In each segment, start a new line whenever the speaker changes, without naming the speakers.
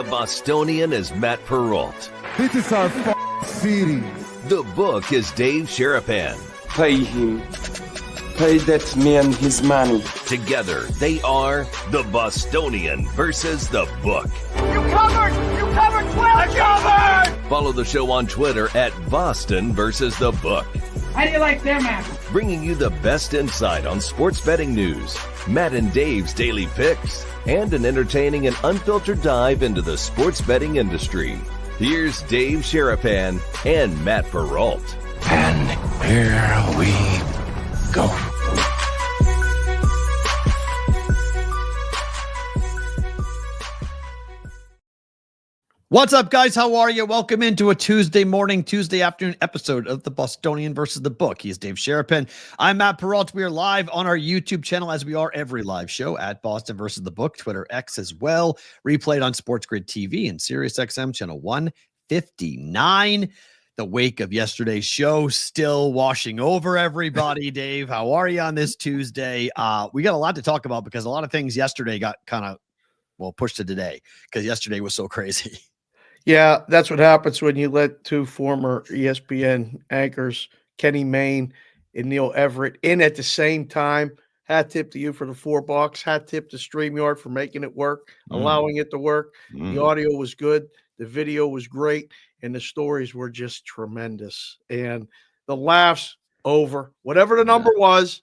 Bostonian is Matt Perrault.
This is our city.
The book is Dave Sharapan.
Pay him. Pay that man his money.
Together, they are the Bostonian versus the book.
You covered! You covered 12! Covered!
Follow the show on Twitter at Boston versus the book.
How do you like them apples?
Bringing you the best insight on sports betting news, Matt and Dave's daily picks, and an entertaining and unfiltered dive into the sports betting industry. Here's Dave Sharapan and Matt Perrault.
And here we go.
What's up, guys? How are you? Welcome into a Tuesday morning, Tuesday afternoon episode of the Bostonian versus the book. He's Dave Sharapan. I'm Matt Perrault. We are live on our YouTube channel, as we are every live show at Boston versus the book, Twitter X as well. Replayed on Sports Grid TV and Sirius XM channel 159. The wake of yesterday's show still washing over everybody. Dave, how are you on this Tuesday? We got a lot to talk about because a lot of things yesterday got kind of, pushed to today because yesterday was so crazy.
Yeah, that's what happens when you let two former ESPN anchors, Kenny Maine and Neil Everett, in at the same time. Hat tip to you for the $4. Hat tip to StreamYard for making it work, allowing it to work. The audio was good. The video was great. And the stories were just tremendous. And the laughs over. Whatever the number was,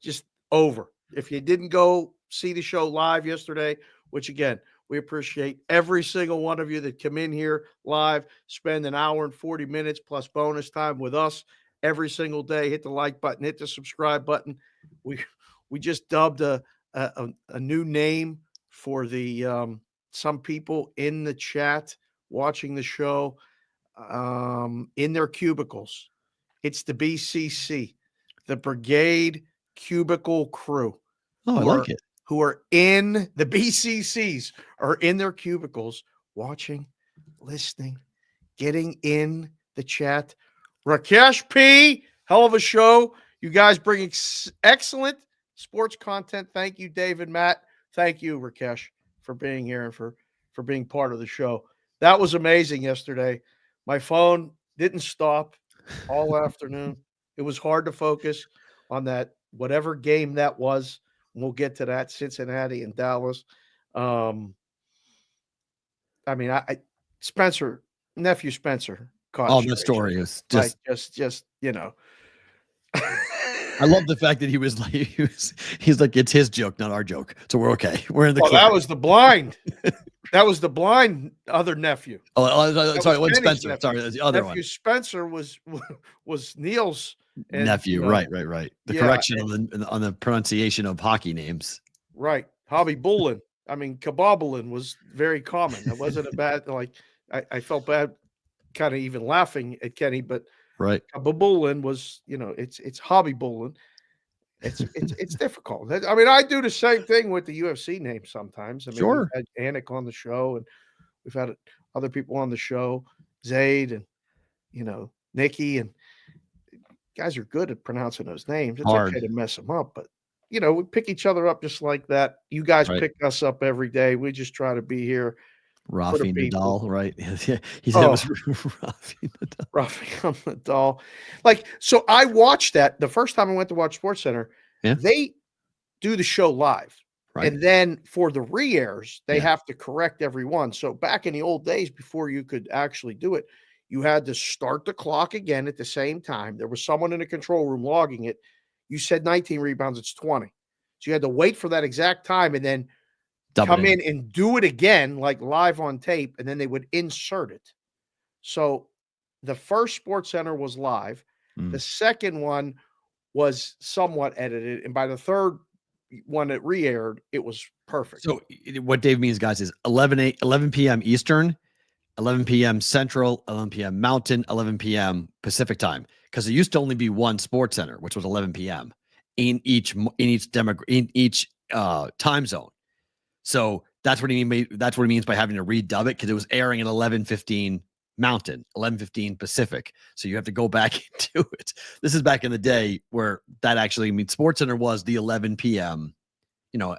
just over. If you didn't go see the show live yesterday, which again, we appreciate every single one of you that come in here live, spend an hour and 40 minutes plus bonus time with us every single day. Hit the like button, hit the subscribe button. We just dubbed a new name for the some people in the chat watching the show in their cubicles. It's the BCC, the Brigade Cubicle Crew.
Oh, I like it.
Who are in the BCCs are in their cubicles watching, listening, getting in the chat. Rakesh P, hell of a show. You guys bring excellent sports content. Thank you, Dave and Matt. Thank you, Rakesh, for being here and for being part of the show. That was amazing yesterday. My phone didn't stop all afternoon. It was hard to focus on that, whatever game that was. We'll get to that, Cincinnati and Dallas. Nephew Spencer caught.
Oh, the story is just,
you know.
I love the fact that he's like, it's his joke, not our joke. So we're okay. We're in the clear.
That was the blind. That was the blind other nephew.
Sorry, what Spencer?
Nephew.
Sorry, the other
nephew
one.
Spencer was Neil's
nephew. Right. The correction on the pronunciation of hockey names.
Right. Hobby Bullin. I mean, Kabobolin was very common. It wasn't a bad, I felt bad kind of even laughing at Kenny, but
right.
Kabobolin was, it's Hobby Bullin. It's difficult. I mean, I do the same thing with the UFC name sometimes. I mean,
sure.
We've had Anik on the show, and we've had other people on the show, Zayd and, Nikki, and guys are good at pronouncing those names. It's
hard.
Okay to mess them up, but we pick each other up just like that. You guys pick us up every day. We just try to be here.
Rafi Nadal, right? He said it was Rafi Nadal.
Rafi Nadal. So I watched that the first time I went to watch SportsCenter.
Yeah.
They do the show live.
Right.
And then for the re-airs, they have to correct everyone. So back in the old days, before you could actually do it, you had to start the clock again at the same time. There was someone in the control room logging it. You said 19 rebounds, it's 20. So you had to wait for that exact time and then come in and do it again, like live on tape, and then they would insert it. So the first SportsCenter was live. The second one was somewhat edited. And by the third one that re-aired, it was perfect.
So what Dave means, guys, is 11 p.m. Eastern, 11 p.m. Central, 11 p.m. Mountain, 11 p.m. Pacific time. Because there used to only be one SportsCenter, which was 11 p.m. in each time zone. So that's what he means by having to redub it, because it was airing at 11:15 Mountain, 11:15 Pacific. So you have to go back and do it. This is back in the day where that actually means SportsCenter was the 11 p.m.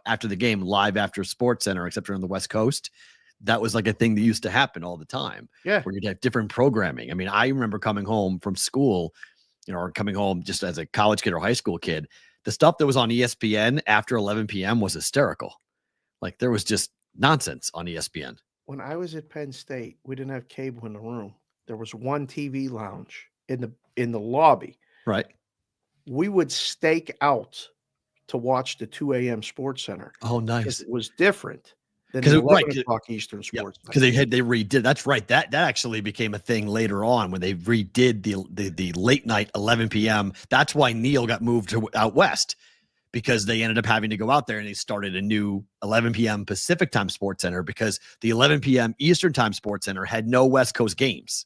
After the game, live after SportsCenter, except you're on the West Coast. that was like a thing that used to happen all the time.
Yeah.
Where you'd have different programming. I mean, I remember coming home from school, or coming home just as a college kid or high school kid, the stuff that was on ESPN after 11 p.m. was hysterical. Like there was just nonsense on ESPN.
When I was at Penn State, we didn't have cable in the room. There was one TV lounge in the lobby.
Right.
We would stake out to watch the 2 a.m. Sports Center.
Oh, nice.
It was different than the 11 o'clock Eastern Sports.
Because they redid. That's right. That actually became a thing later on when they redid the late night 11 p.m. That's why Neil got moved to out west, because they ended up having to go out there and they started a new 11 p.m. Pacific Time Sports Center because the 11 p.m. Eastern Time Sports Center had no West Coast games.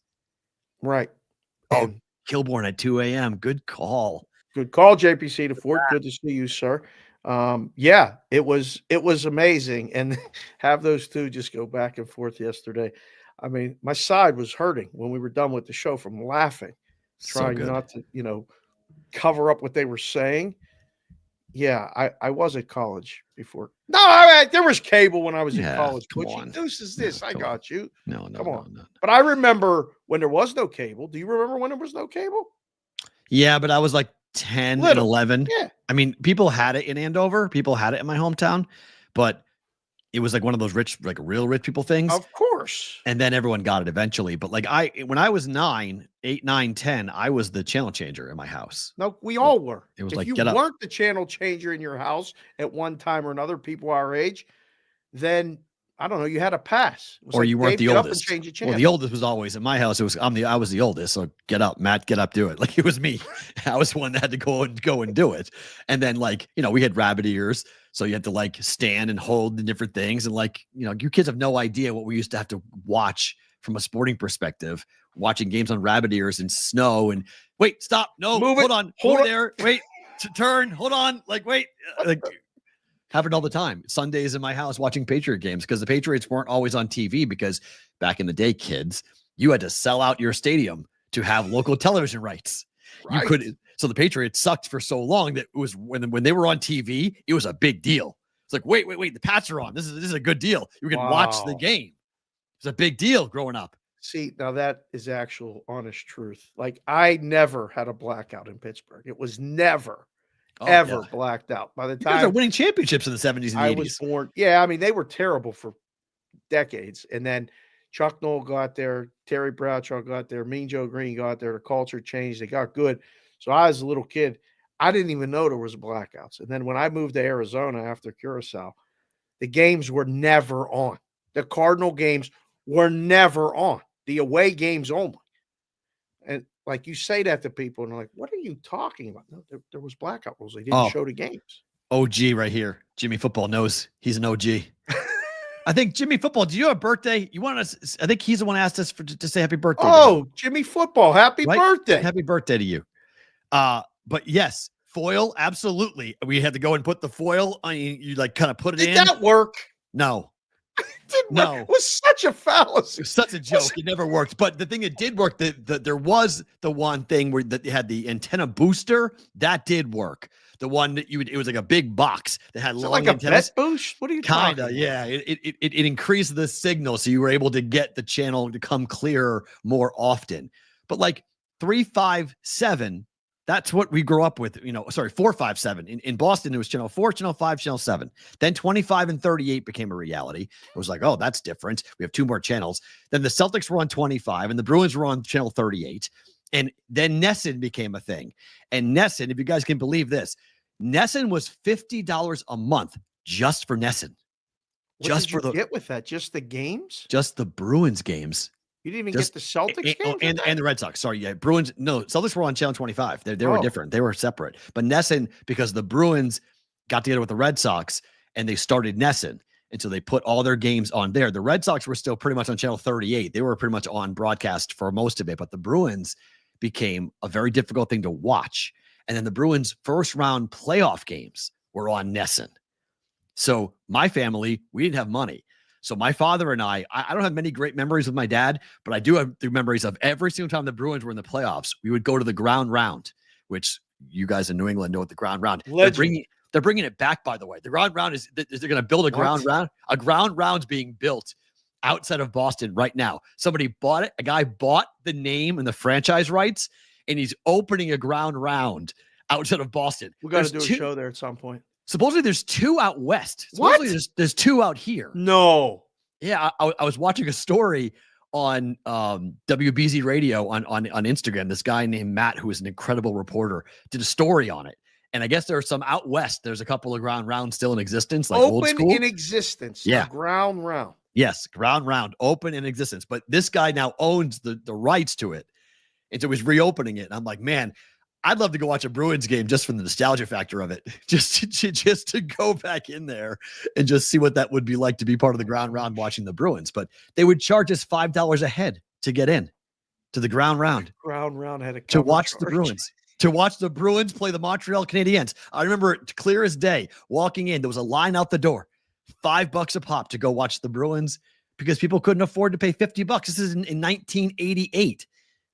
Right.
Oh, Kilborn at 2 a.m. Good call.
Good call, JPC to Fort. Good to see you, sir. Yeah, it was amazing. And have those two just go back and forth yesterday. I mean, my side was hurting when we were done with the show from laughing, trying not to, cover up what they were saying. Yeah, I was at college before. No, there was cable when I was in college. Which is this? I got you.
No.
Come on. No. But I remember when there was no cable. Do you remember when there was no cable?
Yeah, but I was like 10 and 11.
Yeah.
I mean, people had it in Andover. People had it in my hometown, but it was like one of those real rich people things.
Of course.
And then everyone got it eventually. But like when I was 8, 9, 10, I was the channel changer in my house.
No, we all were.
It was
if
like,
you weren't the channel changer in your house at one time or another, people our age, then I don't know, you had a pass.
Or you weren't the oldest.
Well,
the oldest was always in my house. I was the oldest. So get up, Matt, get up, do it. Like it was me. I was the one that had to go and do it. And then we had rabbit ears. So you had to stand and hold the different things. And your kids have no idea what we used to have to watch from a sporting perspective, watching games on rabbit ears and snow and wait, stop. No, hold on. Hold there. Wait, turn. Hold on. Wait, happened all the time. Sundays in my house watching Patriot games because the Patriots weren't always on TV because back in the day, kids, you had to sell out your stadium to have local television rights. Right. You couldn't. So the Patriots sucked for so long that it was when they were on TV, it was a big deal. It's like, wait, the Pats are on. This is a good deal. You can watch the game. It's a big deal growing up.
See, now that is actual honest truth. I never had a blackout in Pittsburgh. It was never. Blacked out. By the time
they were winning championships in the 70s and 80s.
I was born. Yeah, I mean, they were terrible for decades. And then Chuck Noll got there, Terry Bradshaw got there, Mean Joe Green got there. The culture changed. They got good. So I, as a little kid, I didn't even know there was blackouts. And then when I moved to Arizona after Curacao, the games were never on. The Cardinal games were never on. The away games only. And you say that to people, and they're like, what are you talking about? No, there was blackout rules. They didn't show the games.
OG right here. Jimmy Football knows he's an OG. I think Jimmy Football, do you have a birthday? You want us? I think he's the one asked us to say happy birthday.
Oh, Jimmy Football. Happy birthday.
Happy birthday to you. But yes, foil. Absolutely. We had to go and put the foil on you, kind of put it in.
Did that work?
No.
No, it was such a fallacy.
It was such a joke. It never worked. But the thing that did work, there was the one thing where that had the antenna booster that did work. The one that it was like a big box that had long antennas.
Bet boost? What are you talking about?
Yeah. It increased the signal, so you were able to get the channel to come clearer more often. But 357. That's what we grew up with, 457. In Boston, it was channel 4, channel 5, channel 7. Then 25 and 38 became a reality. It was like, oh, that's different. We have 2 more channels. Then the Celtics were on 25 and the Bruins were on channel 38. And then Nesson became a thing. And Nesson, if you guys can believe this, Nesson was $50 a month just for Nesson.
What did you get with that? Just the games?
Just the Bruins games.
You didn't even get the Celtics games?
And the Red Sox. Sorry, yeah. Bruins. No, Celtics were on channel 25. They were different. They were separate. But Nesson, because the Bruins got together with the Red Sox and they started Nesson. And so they put all their games on there. The Red Sox were still pretty much on channel 38. They were pretty much on broadcast for most of it. But the Bruins became a very difficult thing to watch. And then the Bruins' first round playoff games were on Nesson. So my family, we didn't have money. So my father and I don't have many great memories with my dad, but I do have the memories of every single time the Bruins were in the playoffs, we would go to the ground round, which you guys in New England know what the ground round. They're bringing it back, by the way. The ground round they're going to build a ground round. A ground round's being built outside of Boston right now. Somebody bought it. A guy bought the name and the franchise rights, and he's opening a ground round outside of Boston.
We got to do a show there at some point.
Supposedly there's 2 out west.
What?
Supposedly there's 2 out here.
No.
Yeah, I was watching a story on WBZ Radio on Instagram. This guy named Matt, who is an incredible reporter, did a story on it. And I guess there are some out west. There's a couple of ground rounds still in existence, like old school.
Open in existence.
Yeah.
Ground round.
Yes, ground round, open in existence. But this guy now owns the rights to it. And so he's reopening it. And I'm like, man, I'd love to go watch a Bruins game just from the nostalgia factor of it. Just to go back in there and just see what that would be like to be part of the ground round watching the Bruins. But they would charge us $5 a head to get in to the ground round.
Ground round had a
to watch the Bruins. To watch the Bruins play the Montreal Canadiens. I remember it clear as day. Walking in, there was a line out the door. $5 a pop to go watch the Bruins because people couldn't afford to pay $50. This is in 1988.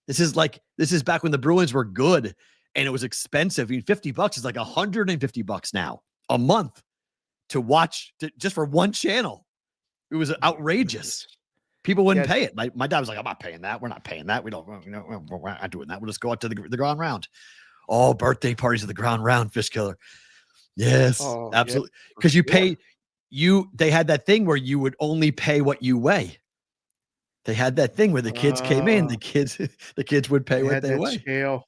This is back when the Bruins were good and it was expensive. I mean, $50 is like $150 now a month to watch just for one channel. It was outrageous. People wouldn't pay it. My dad was like, I'm not paying that. We're not paying that. We're not doing that. We'll just go out to the ground round. Oh, birthday parties at the ground round, Fish Killer. Yes, absolutely. Because they had that thing where you would only pay what you weigh. They had that thing where the kids came in, the kids would pay what they weigh.
Scale.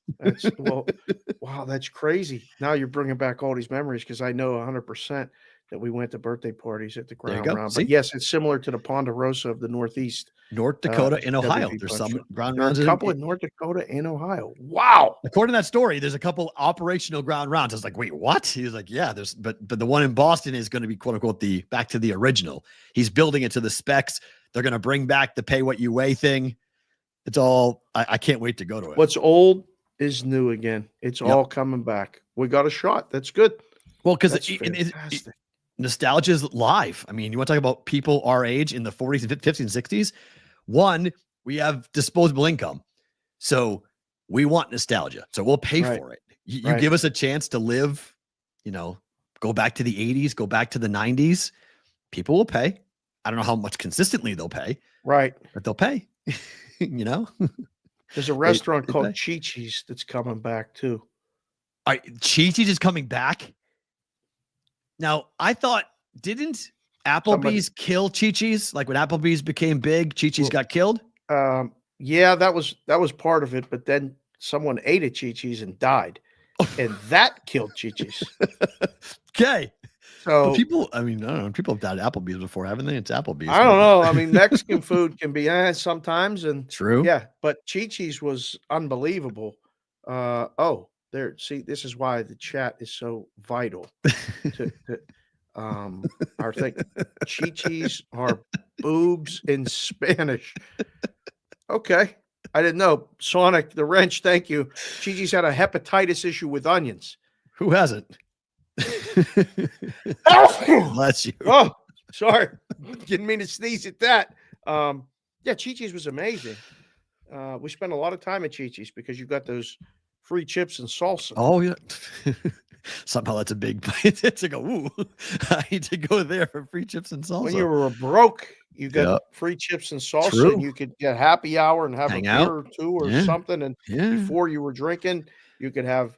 Wow, that's crazy. Now you're bringing back all these memories because I know 100% that we went to birthday parties at the ground round. But yes, it's similar to the Ponderosa of the Northeast.
North Dakota in Ohio. There's some ground rounds.
There's a couple in North Dakota in Ohio. Wow.
According to that story, there's a couple operational ground rounds. I was like, wait, what? He was like, yeah, but the one in Boston is going to be quote unquote back to the original. He's building it to the specs. They're going to bring back the pay what you weigh thing. It's all, I can't wait to go to it.
What's old is new again. It's all coming back. We got a shot. That's good.
Well, because nostalgia is live. I mean, you want to talk about people our age in the 40s and 50s and 60s? One, we have disposable income. So we want nostalgia. So we'll pay for it. You give us a chance to live, go back to the 80s, go back to the 90s. People will pay. I don't know how much consistently they'll pay.
Right.
But they'll pay.
There's a restaurant called Chi-Chi's that's coming back too.
All right, Chi-Chi's is coming back. Now, I thought, didn't Applebee's kill Chi-Chi's? Like when Applebee's became big, Chi-Chi's got killed?
Yeah, that was part of it, but then someone ate a Chi-Chi's and died. And that killed Chi-Chi's.
Okay.
So
but people, I don't know, people have died at Applebee's before, haven't they? It's Applebee's.
I don't know. I mean, Mexican food can be sometimes, and
true.
Yeah, but Chi-Chi's was unbelievable. There. See, this is why the chat is so vital to our thing. Chi-Chi's are boobs in Spanish. Okay. I didn't know. Sonic the Wrench, thank you. Chi-Chi's had a hepatitis issue with onions.
Who hasn't? Bless you.
Oh, sorry. Didn't mean to sneeze at that. Yeah, Chi-Chi's was amazing. We spent a lot of time at Chi-Chi's because you got those free chips and salsa.
Oh, yeah. Somehow that's a big place. It's like, ooh, I need to go there for free chips and salsa.
When you were broke, you got free chips and salsa, and you could get happy hour and have a beer or two or something. And before you were drinking, you could have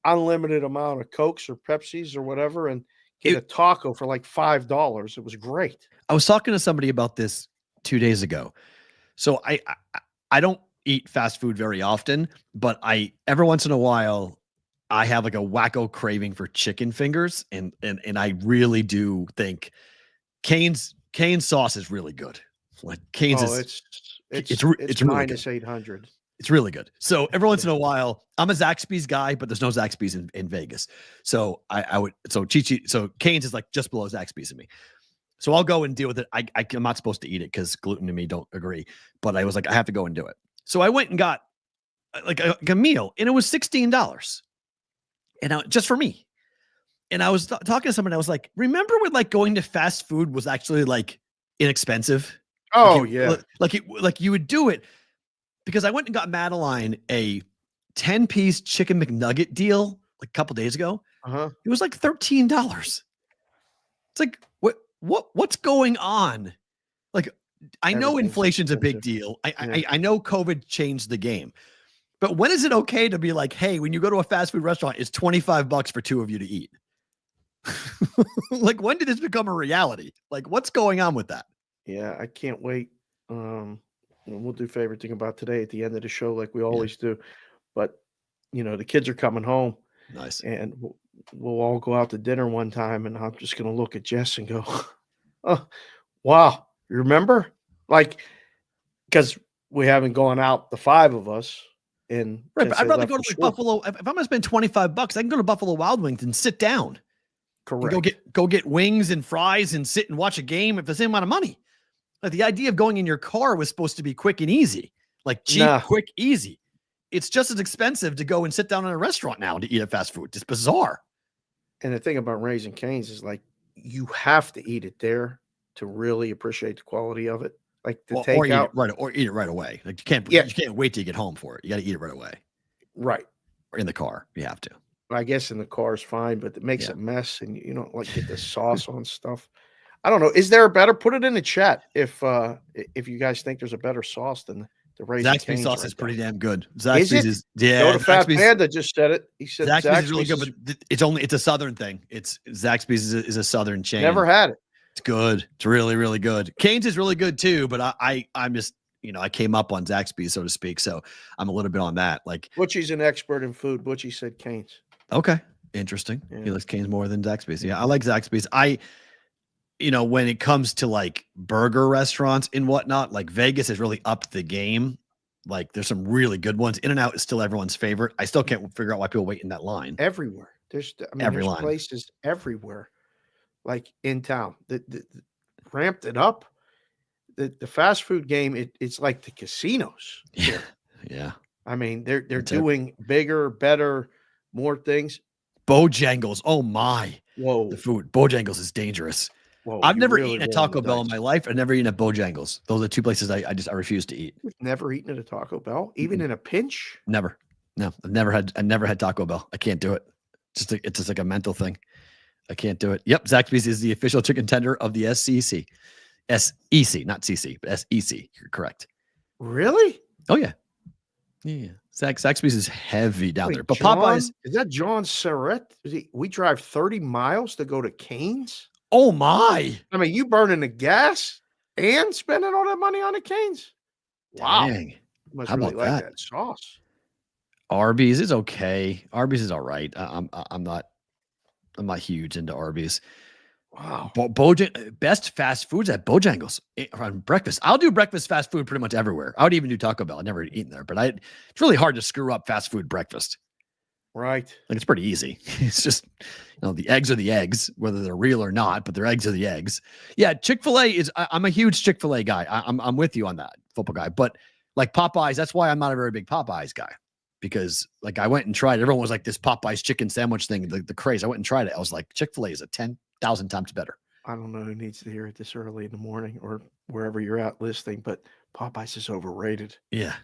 unlimited amount of Cokes or Pepsis or whatever and get a taco for like $5. It was great.
I was talking to somebody about this 2 days ago. So I don't eat fast food very often, but every once in a while I have like a wacko craving for chicken fingers, and I really do think Cane's sauce is really good. Like Cane's it's really
minus
good.
800.
It's really good. So every once in a while, I'm a Zaxby's guy, but there's no Zaxby's in Vegas. So so Cane's is like just below Zaxby's to me. So I'll go and deal with it. I'm not supposed to eat it because gluten and me don't agree, but I was like, I have to go and do it. So I went and got like a meal, and it was $16, and just for me. And I was talking to someone. I was like, remember when like going to fast food was actually like inexpensive?
Oh
like you would do it. Because I went and got Madeline a 10-piece chicken McNugget deal like a couple days ago. It was like $13. It's like what's going on? Like I know
Everything's
inflation's a big
expensive.
deal.
Yeah.
I know COVID changed the game. But when is it okay to be like, hey, when you go to a fast food restaurant, it's $25 for two of you to eat? Like, when did this become a reality? Like, what's going on with that?
Yeah, I can't wait. And we'll do favorite thing about today at the end of the show, like we always do. But the kids are coming home,
Nice.
and we'll all go out to dinner one time, and I'm just gonna look at Jess and go, "Oh, wow, you remember?" Like, because we haven't gone out, the five of us, and
Right, but
Jess
I'd
had
rather
left
go
for
to like
school.
Buffalo. If I'm gonna spend $25, I can go to Buffalo Wild Wings and sit down. And
Correct.
go get wings and fries and sit and watch a game for the same amount of money. Like, the idea of going in your car was supposed to be quick and easy, like cheap,
Nah.
quick, easy. It's just as expensive to go and sit down in a restaurant now to eat at fast food. It's bizarre.
And the thing about Raising Cane's is like you have to eat it there to really appreciate the quality of it. Like the
Or eat it
takeout,
or eat it right away. Like,
Yeah.
you can't wait to get home for it. You got to eat it right away.
right?
Or in the car. You have to.
I guess in the car is fine, but it makes
Yeah.
a mess, and you don't like get the sauce on stuff. I don't know. Is there a better? Put it in the chat if you guys think there's a better sauce than the Raising
Zaxby's
Cane's
sauce
right
is pretty
there.
damn good.
Is
Zaxby's
it?
is yeah.
No, the Fat
Zaxby's,
Panda just said it. He said
Zaxby's is really good,
Zaxby's
but it's a southern thing. It's Zaxby's is a southern chain.
never had it.
It's good. It's really, really good. Cane's is really good too, but I'm just, I came up on Zaxby's, so to speak. So I'm a little bit on that. Like,
Butchie's an expert in food. Butchie said Cane's.
okay, interesting. He
Yeah.
likes Cane's more than Zaxby's. Yeah, I like Zaxby's. When it comes to like burger restaurants and whatnot, like Vegas has really upped the game. Like, there's some really good ones. In-N-Out is still everyone's favorite. I still can't figure out why people wait in that line.
Everywhere. There's
Every
there's
line.
places everywhere, like in town. The ramped it up. The fast food game, it's like the casinos.
Yeah. Yeah.
I mean, they're
That's it.
doing bigger, better, more things.
Bojangles. Oh my.
Whoa,
The food. Bojangles is dangerous.
whoa!
I've
you're
never
really
eaten at
rolling
Taco
the
Bell in
dice.
my life. I've never eaten at Bojangles. Those are two places I refuse to eat.
You've never eaten at a Taco Bell, even in a pinch.
Never. No, I never had Taco Bell. I can't do it. It's just like a mental thing. I can't do it. Yep. Zaxby's is the official chicken tender of the SEC. SEC, not CC, but SEC. You're correct.
Really?
Oh yeah. Yeah. Zaxby's is heavy down
Wait,
there. But
John,
Popeyes.
is that John Surratt? We drive 30 miles to go to Cane's.
Oh my.
I mean, you burning the gas and spending all that money on the Cane's. Wow,
Dang.
you must
How
really
about
like
that?
that sauce.
Arby's is okay. Arby's is all right. I'm not huge into Arby's.
Wow.
Best fast foods at Bojangles on breakfast. I'll do breakfast fast food pretty much everywhere. I would even do Taco Bell. I've never eaten there, but it's really hard to screw up fast food breakfast.
Right.
Like, it's pretty easy. It's just, the eggs are the eggs, whether they're real or not, but their eggs are the eggs. Yeah. Chick-fil-A is, I'm a huge Chick-fil-A guy. I'm with you on that, football guy, but like Popeyes, that's why I'm not a very big Popeyes guy, because like I went and tried, everyone was like this Popeyes chicken sandwich thing, the craze. I went and tried it. I was like, Chick-fil-A is 10,000 times better.
I don't know who needs to hear it this early in the morning or wherever you're at listening, but Popeyes is overrated.
Yeah.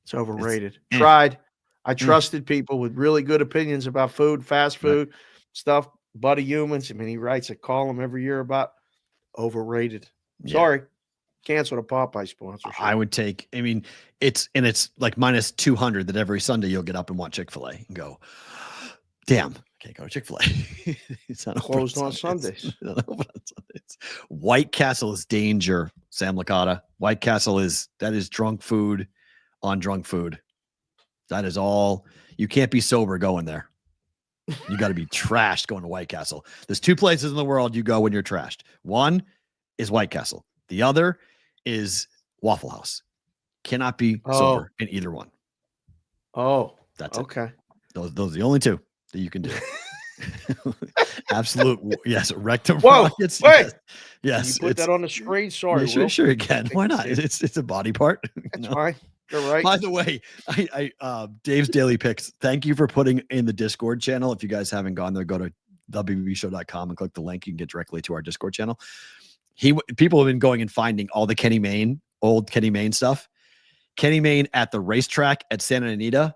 It's overrated.
Mm.
Tried. I trusted people with really good opinions about food, fast food stuff. Buddy Humans. I mean, he writes a column every year about overrated.
Yeah.
Sorry. Cancel the Popeye sponsorship.
I would take, it's like minus 200 that every Sunday you'll get up and want Chick-fil-A and go, damn, I can't go to Chick-fil-A. It's not
Closed
open
on Sundays.
It's not open on Sundays. White Castle is danger, Sam Licata. White Castle that is drunk food on drunk food. That is all. You can't be sober going there. You got to be trashed going to White Castle. There's two places in the world you go when you're trashed. One is White Castle. The other is Waffle House. Cannot be sober in either one.
Oh,
That's it.
okay.
Those are the only two that you can do. Absolute. Yes. Rectum.
Whoa,
rockets.
wait.
Yes.
Can you put that on the screen? Sorry.
Yeah,
Will.
sure you can.
Take
Why
a
not?
seat.
It's a body part.
That's fine. You're right.
By the way, Dave's Daily Picks. Thank you for putting in the Discord channel. If you guys haven't gone there, go to wbbshow.com and click the link. You can get directly to our Discord channel. People have been going and finding all the old Kenny Maine stuff. Kenny Maine at the racetrack at Santa Anita.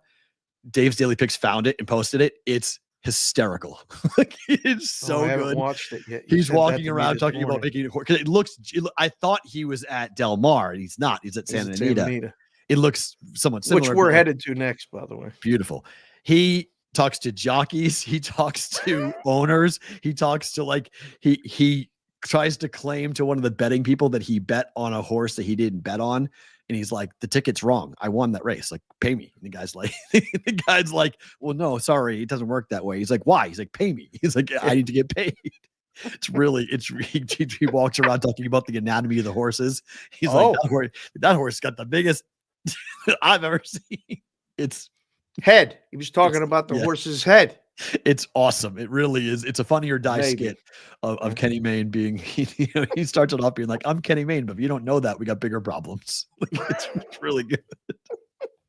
Dave's Daily Picks found it and posted it. It's hysterical. Like, it's so
I haven't
good.
watched it yet. You
He's
said that
walking
to me
around
this
talking about
morning.
making it. Because it looks. I thought he was at Del Mar, and he's not. He's at
He's
Santa
at
Anita. It looks somewhat
which
similar.
we're
but
headed to next, by the way.
beautiful. He talks to jockeys. He talks to owners. He talks to he tries to claim to one of the betting people that he bet on a horse that he didn't bet on. And he's like, the ticket's wrong. I won that race. Like, pay me. And the guy's like, well, no, sorry. It doesn't work that way. He's like, why? He's like, pay me. He's like, I need to get paid. He walks around talking about the anatomy of the horses. He's like, that horse got the biggest I've ever seen. It's
head. He was talking about the horse's head.
It's awesome. It really is. It's a Funny or Die skit of Kenny Mayne being, he starts it off being like, I'm Kenny Mayne, but if you don't know that, we got bigger problems. It's really good.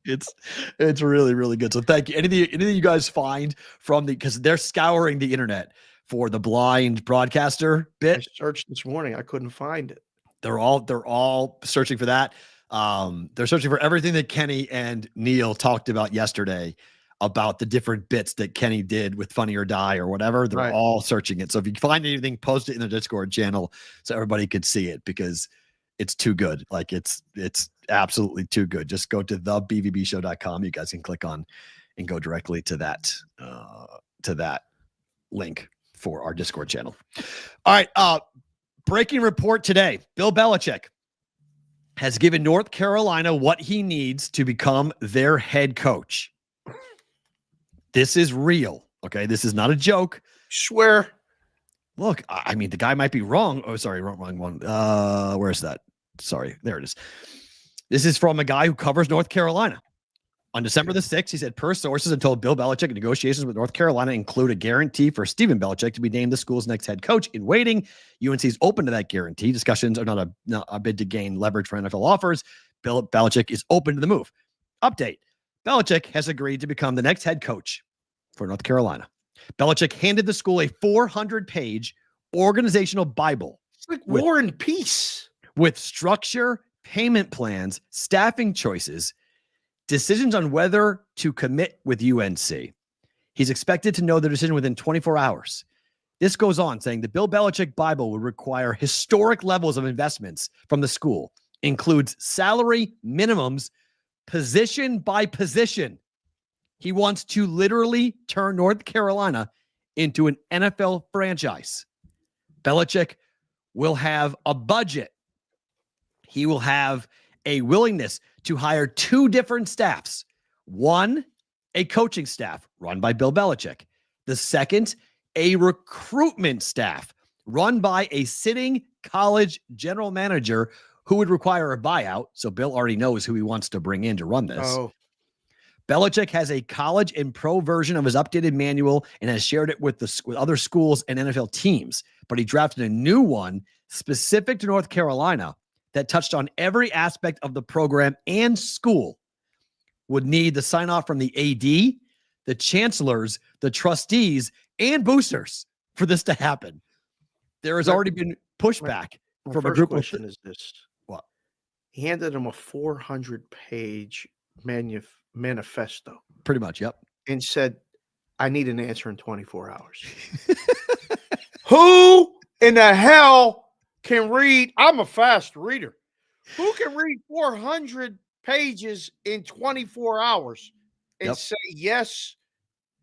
It's really, really good. So thank you. Anything you guys find from because they're scouring the internet for the blind broadcaster bit.
I searched this morning. I couldn't find it.
They're all searching for that. They're searching for everything that Kenny and Neil talked about yesterday about the different bits that Kenny did with Funny or Die or whatever. They're all searching it. So if you find anything, post it in the Discord channel so everybody could see it because it's too good. Like it's absolutely too good. Just go to thebvbshow.com. You guys can click on and go directly to that link for our Discord channel. All right. Breaking report today. Bill Belichick has given North Carolina what he needs to become their head coach. This is real. Okay. This is not a joke.
Swear.
Look, I mean, the guy might be wrong. Oh, sorry. Wrong one. Where's that? Sorry. There it is. This is from a guy who covers North Carolina. On December the 6th, he said, per sources and told Bill Belichick, negotiations with North Carolina include a guarantee for Stephen Belichick to be named the school's next head coach in waiting. UNC is open to that guarantee. Discussions are not a bid to gain leverage for NFL offers. Bill Belichick is open to the move. Update. Belichick has agreed to become the next head coach for North Carolina. Belichick handed the school a 400-page organizational Bible.
It's like War and Peace.
With structure, payment plans, staffing choices, decisions on whether to commit with UNC. He's expected to know the decision within 24 hours. This goes on saying the Bill Belichick Bible would require historic levels of investments from the school, includes salary minimums, position by position. He wants to literally turn North Carolina into an NFL franchise. Belichick will have a budget. He will have a willingness to hire two different staffs. One, a coaching staff run by Bill Belichick. The second, a recruitment staff run by a sitting college general manager who would require a buyout. So Bill already knows who he wants to bring in to run this.
Oh.
Belichick has a college and pro version of his updated manual and has shared it with other schools and NFL teams. But he drafted a new one specific to North Carolina that touched on every aspect of the program and school. Would need the sign off from the AD, the chancellors, the trustees, and boosters for this to happen. There has already been pushback from a group of.
Question is this:
what?
He handed him a 400-page manifesto.
Pretty much, yep.
And said, I need an answer in 24 hours. Who in the hell can read? I'm a fast reader. Who can read 400 pages in 24 hours and say, yes,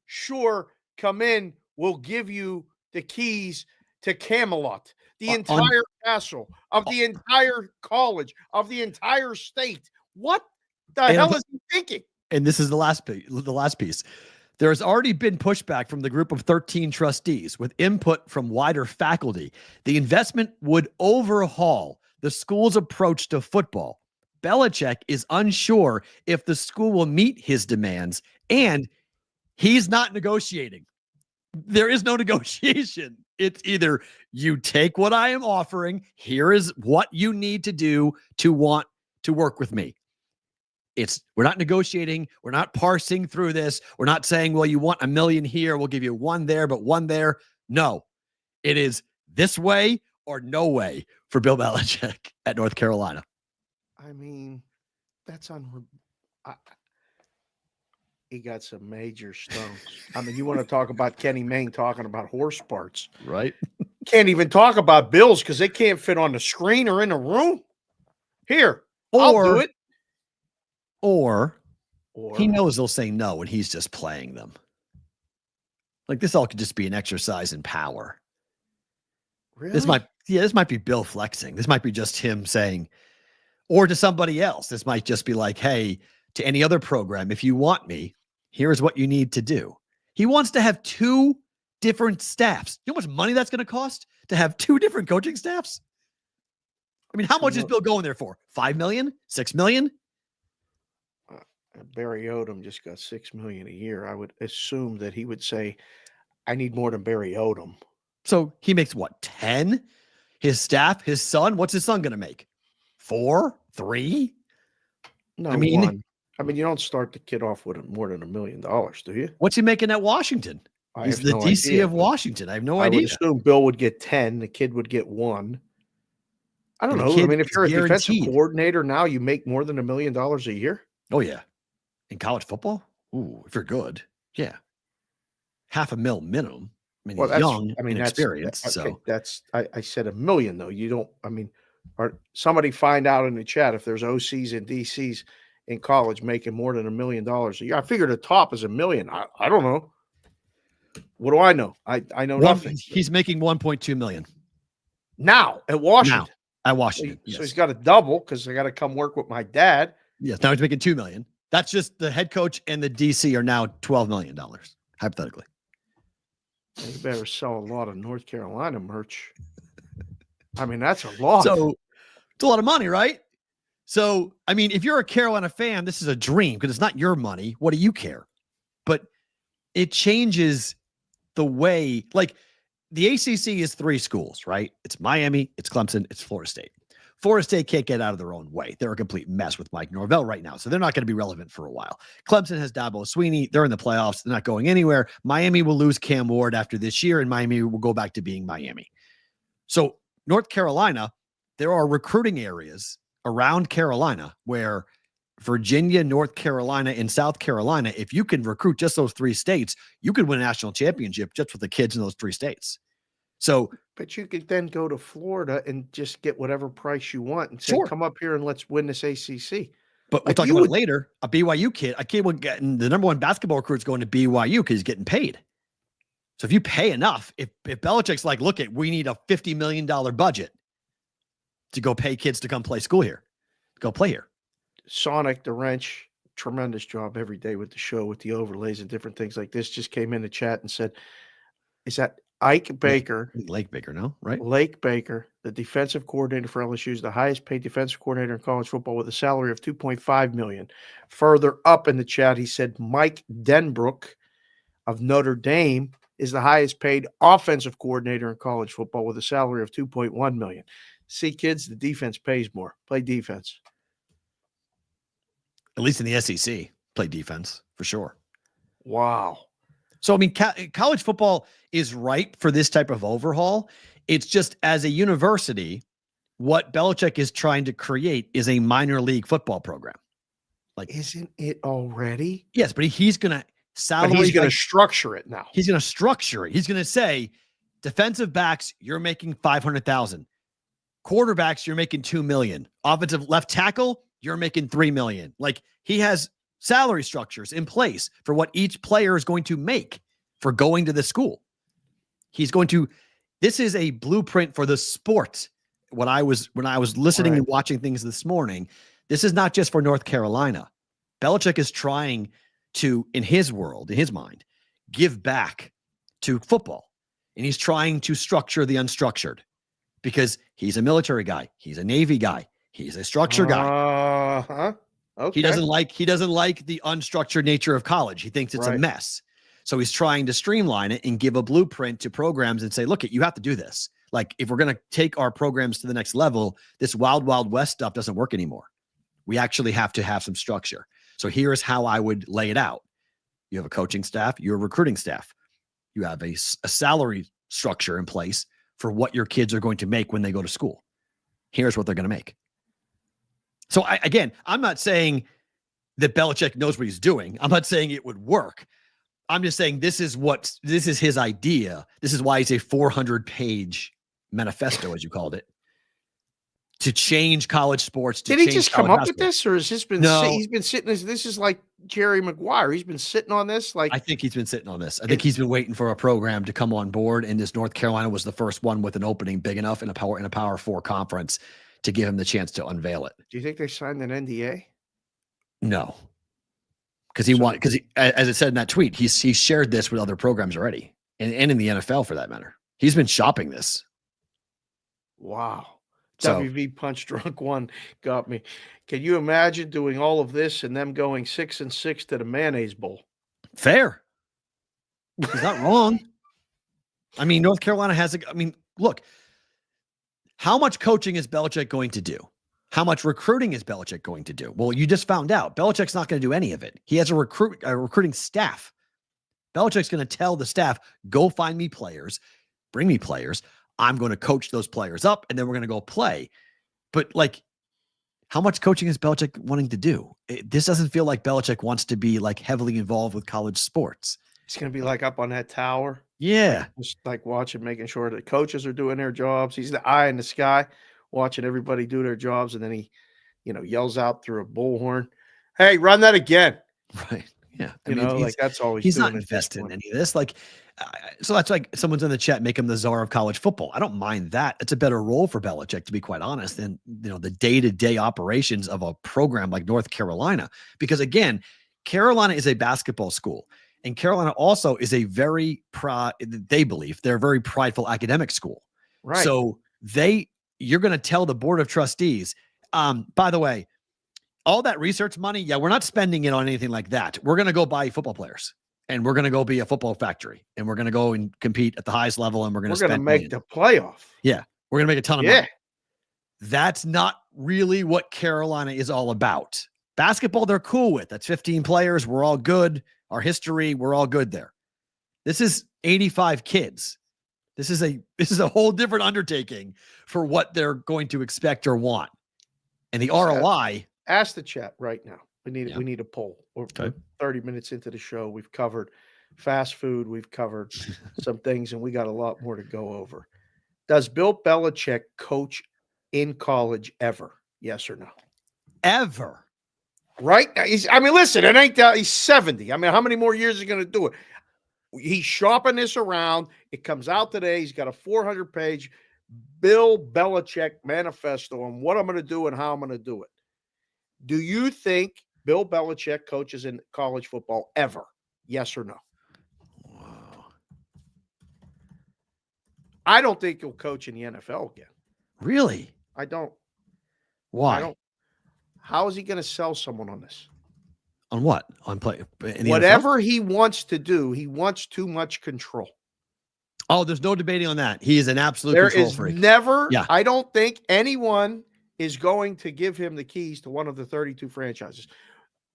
sure, come in. We'll give you the keys to Camelot, the entire castle of the entire college, of the entire state. What the hell is he thinking?
And this is the last piece. There has already been pushback from the group of 13 trustees with input from wider faculty. The investment would overhaul the school's approach to football. Belichick is unsure if the school will meet his demands, and he's not negotiating. There is no negotiation. It's either you take what I am offering, here is what you need to do to want to work with me. We're not negotiating. We're not parsing through this. We're not saying, well, you want $1 million here. We'll give you one there, but one there. No, it is this way or no way for Bill Belichick at North Carolina.
I mean, that's He got some major stones. I mean, you want to talk about Kenny Mayne talking about horse parts.
Right.
Can't even talk about bills because they can't fit on the screen or in the room. Here, I'll do it.
Or he knows they'll say no and he's just playing them. Like this all could just be an exercise in power.
Really?
This might be Bill flexing. This might be just him saying, or to somebody else. This might just be like, hey, to any other program, if you want me, here's what you need to do. He wants to have 2 different staffs. You know how much money that's going to cost to have 2 different coaching staffs? I mean, how much is Bill going there for? $5 million? $6 million?
Barry Odom just got $6 million a year. I would assume that he would say, I need more than Barry Odom.
So he makes what, 10? His staff, his son, what's his son going to make? 4? 3?
No,
I mean,
1. I mean, you don't start the kid off with more than $1 million, do you?
What's he making at Washington? He's the DC of Washington. I have no idea.
I would assume Bill would get 10. The kid would get 1. I don't know. I mean, if you're a defensive coordinator now, you make more than $1 million a year.
Oh, yeah. In college football? Ooh, if you're good. Yeah. $500,000 minimum. I mean, he's young and inexperienced. So
that's I said $1 million, though. You don't, I mean, or somebody find out in the chat if there's OCs and DCs in college making more than $1 million a year. I figure the top is $1 million. I don't know. What do I know? I know nothing.
He's making $1.2 million
now at Washington.
Yes.
So he's got to double because I got to come work with my dad.
Yes. Now he's making $2 million. That's just the head coach and the DC are now $12 million, hypothetically.
You better sell a lot of North Carolina merch. I mean, that's a lot.
So it's a lot of money, right? So, I mean, if you're a Carolina fan, this is a dream because it's not your money. What do you care? But it changes the way, like the ACC is 3 schools, right? It's Miami, it's Clemson, it's Florida State. Florida State can't get out of their own way. They're a complete mess with Mike Norvell right now, so they're not going to be relevant for a while. Clemson has Dabo Swinney. They're in the playoffs. They're not going anywhere. Miami will lose Cam Ward after this year, and Miami will go back to being Miami. So North Carolina, there are recruiting areas around Carolina where Virginia, North Carolina, and South Carolina, if you can recruit just those 3 states, you could win a national championship just with the kids in those 3 states. So,
but you could then go to Florida and just get whatever price you want and say,
sure,
come up here and let's win this ACC.
But we'll talk about it later. A BYU kid, a kid getting the number 1 basketball recruit's going to BYU because he's getting paid. So if you pay enough, if Belichick's like, look at, we need a $50 million budget to go pay kids to come play school here, go play here.
Sonic the Wrench, tremendous job every day with the show, with the overlays and different things like this. Just came in the chat and said, is that Ike Baker?
Lake Baker, no, right?
Lake Baker, the defensive coordinator for LSU, is the highest paid defensive coordinator in college football with a salary of $2.5 million. Further up in the chat, he said Mike Denbrook of Notre Dame is the highest paid offensive coordinator in college football with a salary of $2.1 million. See, kids, the defense pays more. Play defense.
At least in the SEC, play defense for sure.
Wow.
So, I mean, college football is ripe for this type of overhaul. It's just as a university, what Belichick is trying to create is a minor league football program. Like,
isn't it already?
Yes, but he's going to
he's going to structure it now.
He's going to structure it. He's going to say, defensive backs, you're making $500,000. Quarterbacks, you're making $2 million. Offensive left tackle, you're making $3 million. Like, he has salary structures in place for what each player is going to make for going to the school. This is a blueprint for the sport. When I was listening and watching things this morning, this is not just for North Carolina. Belichick is trying to, in his world, in his mind, give back to football. And he's trying to structure the unstructured because he's a military guy. He's a Navy guy. He's a structure guy.
Okay.
He doesn't like the unstructured nature of college. He thinks it's a mess. So he's trying to streamline it and give a blueprint to programs and say, look, you have to do this. Like, if we're going to take our programs to the next level, this wild, wild west stuff doesn't work anymore. We actually have to have some structure. So here's how I would lay it out. You have a coaching staff, you have a recruiting staff. You have a salary structure in place for what your kids are going to make when they go to school. Here's what they're going to make. So I'm not saying that Belichick knows what he's doing. I'm not saying it would work. I'm just saying this is his idea. This is why it's a 400-page manifesto, as you called it, to change college sports.
Did he just come up with this, or has this been?
No,
he's been sitting. This is like Jerry Maguire. He's been sitting on this. Like
I think he's been sitting on this. I think he's been waiting for a program to come on board, and this North Carolina was the first one with an opening big enough in a Power 4 conference to give him the chance to unveil it.
Do you think they signed an NDA?
No, because as it said in that tweet, he's shared this with other programs already, and in the NFL for that matter. He's been shopping this.
Wow.
So,
WV Punch Drunk One got me. Can you imagine doing all of this and them going 6-6 to the Mayonnaise Bowl?
Fair. He's not wrong. I mean, North Carolina has look, how much coaching is Belichick going to do? How much recruiting is Belichick going to do? Well, you just found out Belichick's not going to do any of it. He has a recruiting staff. Belichick's going to tell the staff, go find me players, bring me players. I'm going to coach those players up, and then we're going to go play. But like, how much coaching is Belichick wanting to do? This doesn't feel like Belichick wants to be like heavily involved with college sports.
He's going to be like up on that tower.
Yeah.
Just like watching, making sure that coaches are doing their jobs. He's the eye in the sky, watching everybody do their jobs. And then he, yells out through a bullhorn, "Hey, run that again."
Right. Yeah.
That's always
he's not invested in any of this. Like, so that's like someone's in the chat, make him the czar of college football. I don't mind that. It's a better role for Belichick, to be quite honest, than the day-to-day operations of a program like North Carolina. Because again, Carolina is a basketball school, and Carolina also is a very they believe they're a very prideful academic school.
Right.
So you're going to tell the board of trustees, by the way, all that research money, we're not spending it on anything like that. We're going to go buy football players, and we're going to go be a football factory, and we're going to go and compete at the highest level, and we're going to
make the playoff.
Yeah, we're going to make a ton of money. That's not really what Carolina is all about. Basketball, they're cool with. That's 15 players. We're all good. Our history, we're all good there. This is 85 kids. This is a whole different undertaking for what they're going to expect or want. And the ROI.
Ask the chat right now. We need a poll. We're 30 minutes into the show. We've covered fast food. We've covered some things, and we got a lot more to go over. Does Bill Belichick coach in college ever? Yes or no?
Ever.
Right? Listen, it ain't that he's 70. How many more years is he going to do it? He's shopping this around. It comes out today. He's got a 400-page Bill Belichick manifesto on what I'm going to do and how I'm going to do it. Do you think Bill Belichick coaches in college football ever? Yes or no?
Wow.
I don't think he'll coach in the NFL again.
Really?
I don't.
Why?
I don't. How is he going to sell someone on this?
On what? On play?
Whatever NFL? He wants to do, he wants too much control.
Oh, there's no debating on that. He is an absolute control freak.
Never. Yeah. I don't think anyone is going to give him the keys to one of the 32 franchises.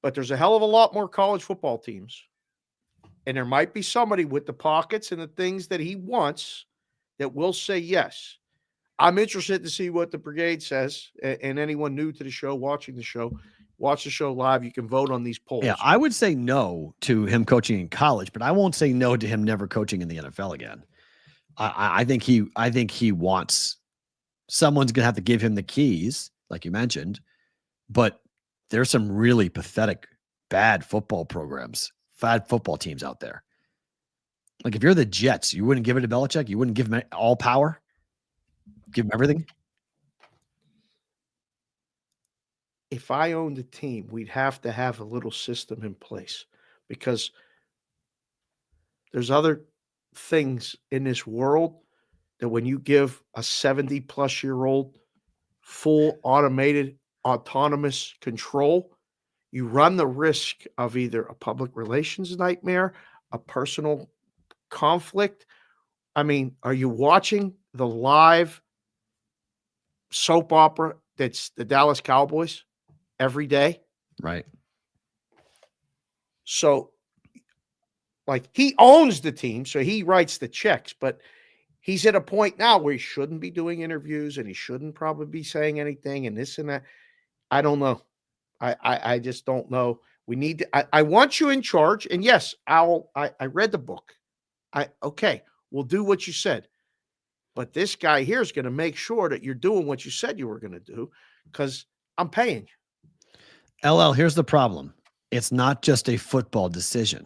But there's a hell of a lot more college football teams. And there might be somebody with the pockets and the things that he wants that will say yes. I'm interested to see what the brigade says. And anyone new to the show, watch the show live. You can vote on these polls.
Yeah, I would say no to him coaching in college, but I won't say no to him never coaching in the NFL again. I think he wants someone's going to have to give him the keys, like you mentioned, but there's some really pathetic, bad football programs, bad football teams out there. Like if you're the Jets, you wouldn't give it to Belichick. You wouldn't give him all power, give him everything.
If I owned a team, we'd have to have a little system in place because there's other things in this world that when you give a 70-plus-year-old full automated, autonomous control, you run the risk of either a public relations nightmare, a personal conflict. Are you watching the live soap opera that's the Dallas Cowboys every day?
Right.
So, he owns the team, so he writes the checks, but he's at a point now where he shouldn't be doing interviews and he shouldn't probably be saying anything and this and that. I don't know. I just don't know. We need to, I want you in charge. And yes, I read the book. Okay, we'll do what you said. But this guy here is going to make sure that you're doing what you said you were going to do because I'm paying you.
LL, here's the problem. It's not just a football decision.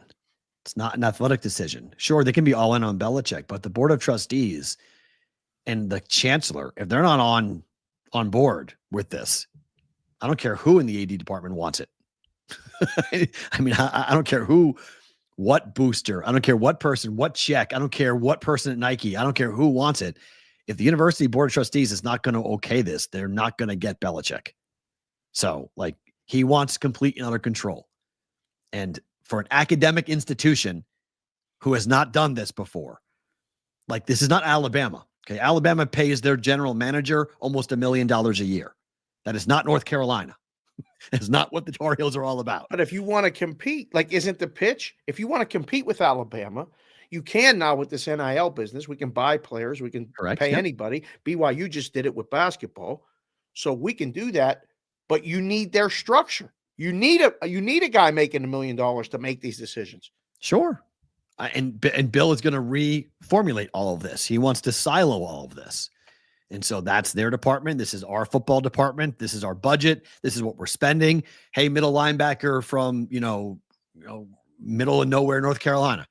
It's not an athletic decision. Sure, they can be all in on Belichick, but the board of trustees and the chancellor, if they're not on board with this, I don't care who in the AD department wants it. I mean, I don't care what booster, I don't care what person, what check, I don't care what person at Nike, I don't care who wants it. If the university board of trustees is not going to okay this, they're not going to get Belichick. So, like, he wants complete and utter control. And for an academic institution who has not done this before, like, this is not Alabama. Okay. Alabama pays their general manager almost $1 million a year. That is not North Carolina. It's not what the Tar Heels are all about.
But if you want to compete, like, isn't the pitch? If you want to compete with Alabama, you can now with this NIL business. We can buy players. We can pay anybody. BYU just did it with basketball. So we can do that, but you need their structure. You need a guy making $1 million to make these decisions.
Sure. And Bill is going to reformulate all of this. He wants to silo all of this. And so that's their department. This is our football department. This is our budget. This is what we're spending. Hey, middle linebacker from, middle of nowhere, North Carolina.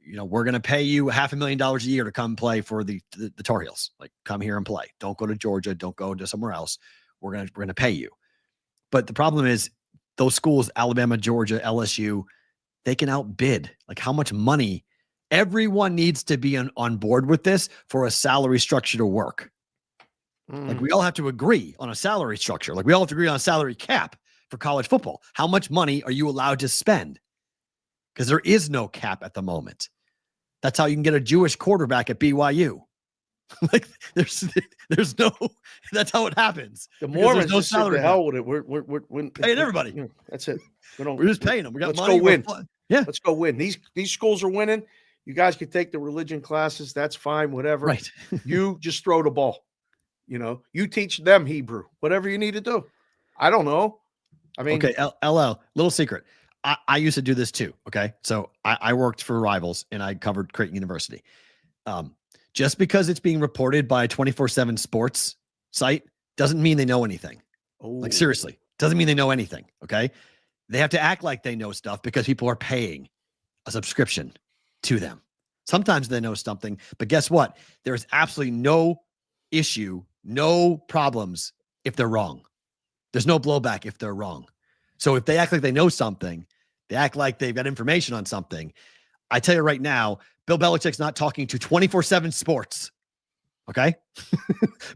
We're going to pay you $500,000 a year to come play for the Tar Heels. Like, come here and play. Don't go to Georgia. Don't go to somewhere else. We're going to pay you. But the problem is those schools, Alabama, Georgia, LSU, they can outbid. Like, how much money? Everyone needs to be on board with this for a salary structure to work. Like, we all have to agree on a salary structure. Like, we all have to agree on a salary cap for college football. How much money are you allowed to spend? Because there is no cap at the moment. That's how you can get a Jewish quarterback at BYU. Like, there's no, that's how it happens.
The Mormons
no
just sit the hell with it. We're
paying everybody.
That's it.
We're just paying them. We got
let's
money.
Go win.
Yeah.
Let's go win. These schools are winning. You guys can take the religion classes. That's fine. Whatever.
Right.
You just throw the ball. You teach them Hebrew, whatever you need to do. I don't know. I mean,
okay. LL, little secret. I used to do this too. Okay. So I worked for Rivals and I covered Creighton University. Just because it's being reported by a 24/7 sports site doesn't mean they know anything. Like, seriously, doesn't mean they know anything. Okay. They have to act like they know stuff because people are paying a subscription to them. Sometimes they know something, but guess what? There's absolutely no issue, no problems if they're wrong. There's no blowback if they're wrong. So if they act like they know something, they act like they've got information on something. I tell you right now, Bill Belichick's not talking to 24/7 sports. Okay.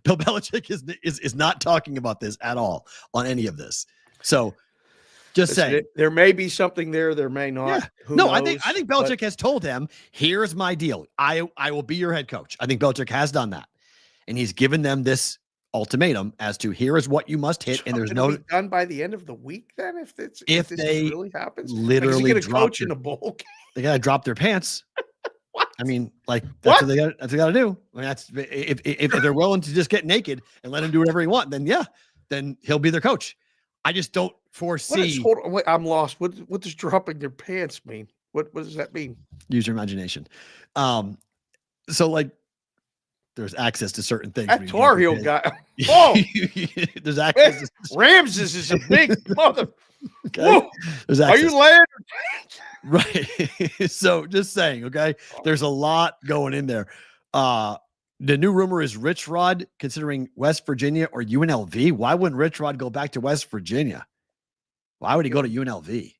Bill Belichick is not talking about this at all on any of this. So just saying,
there may be something there. There may not.
Yeah.
Who
knows? I think Belichick has told him, here's my deal. I will be your head coach. I think Belichick has done that. And he's given them this ultimatum as to, here is what you must hit. And there's no
done by the end of the week. Then if this really happens,
literally
like, coach in a bowl game,
they got to drop their pants.
What?
I mean, like, that's what they got to do. I mean, that's if they're willing to just get naked and let him do whatever he wants, then he'll be their coach. I just don't foresee.
Wait, I'm lost. What does dropping their pants mean? What does that mean?
Use your imagination. So, like, there's access to certain things.
That Tar Heel guy. Oh,
there's access.
Ramses is a big mother.
Okay. There's access.
Are you laying?
Right. So just saying, okay, there's a lot going in there. The new rumor is Rich Rod considering West Virginia or UNLV. Why wouldn't Rich Rod go back to West Virginia? Why would he go to UNLV?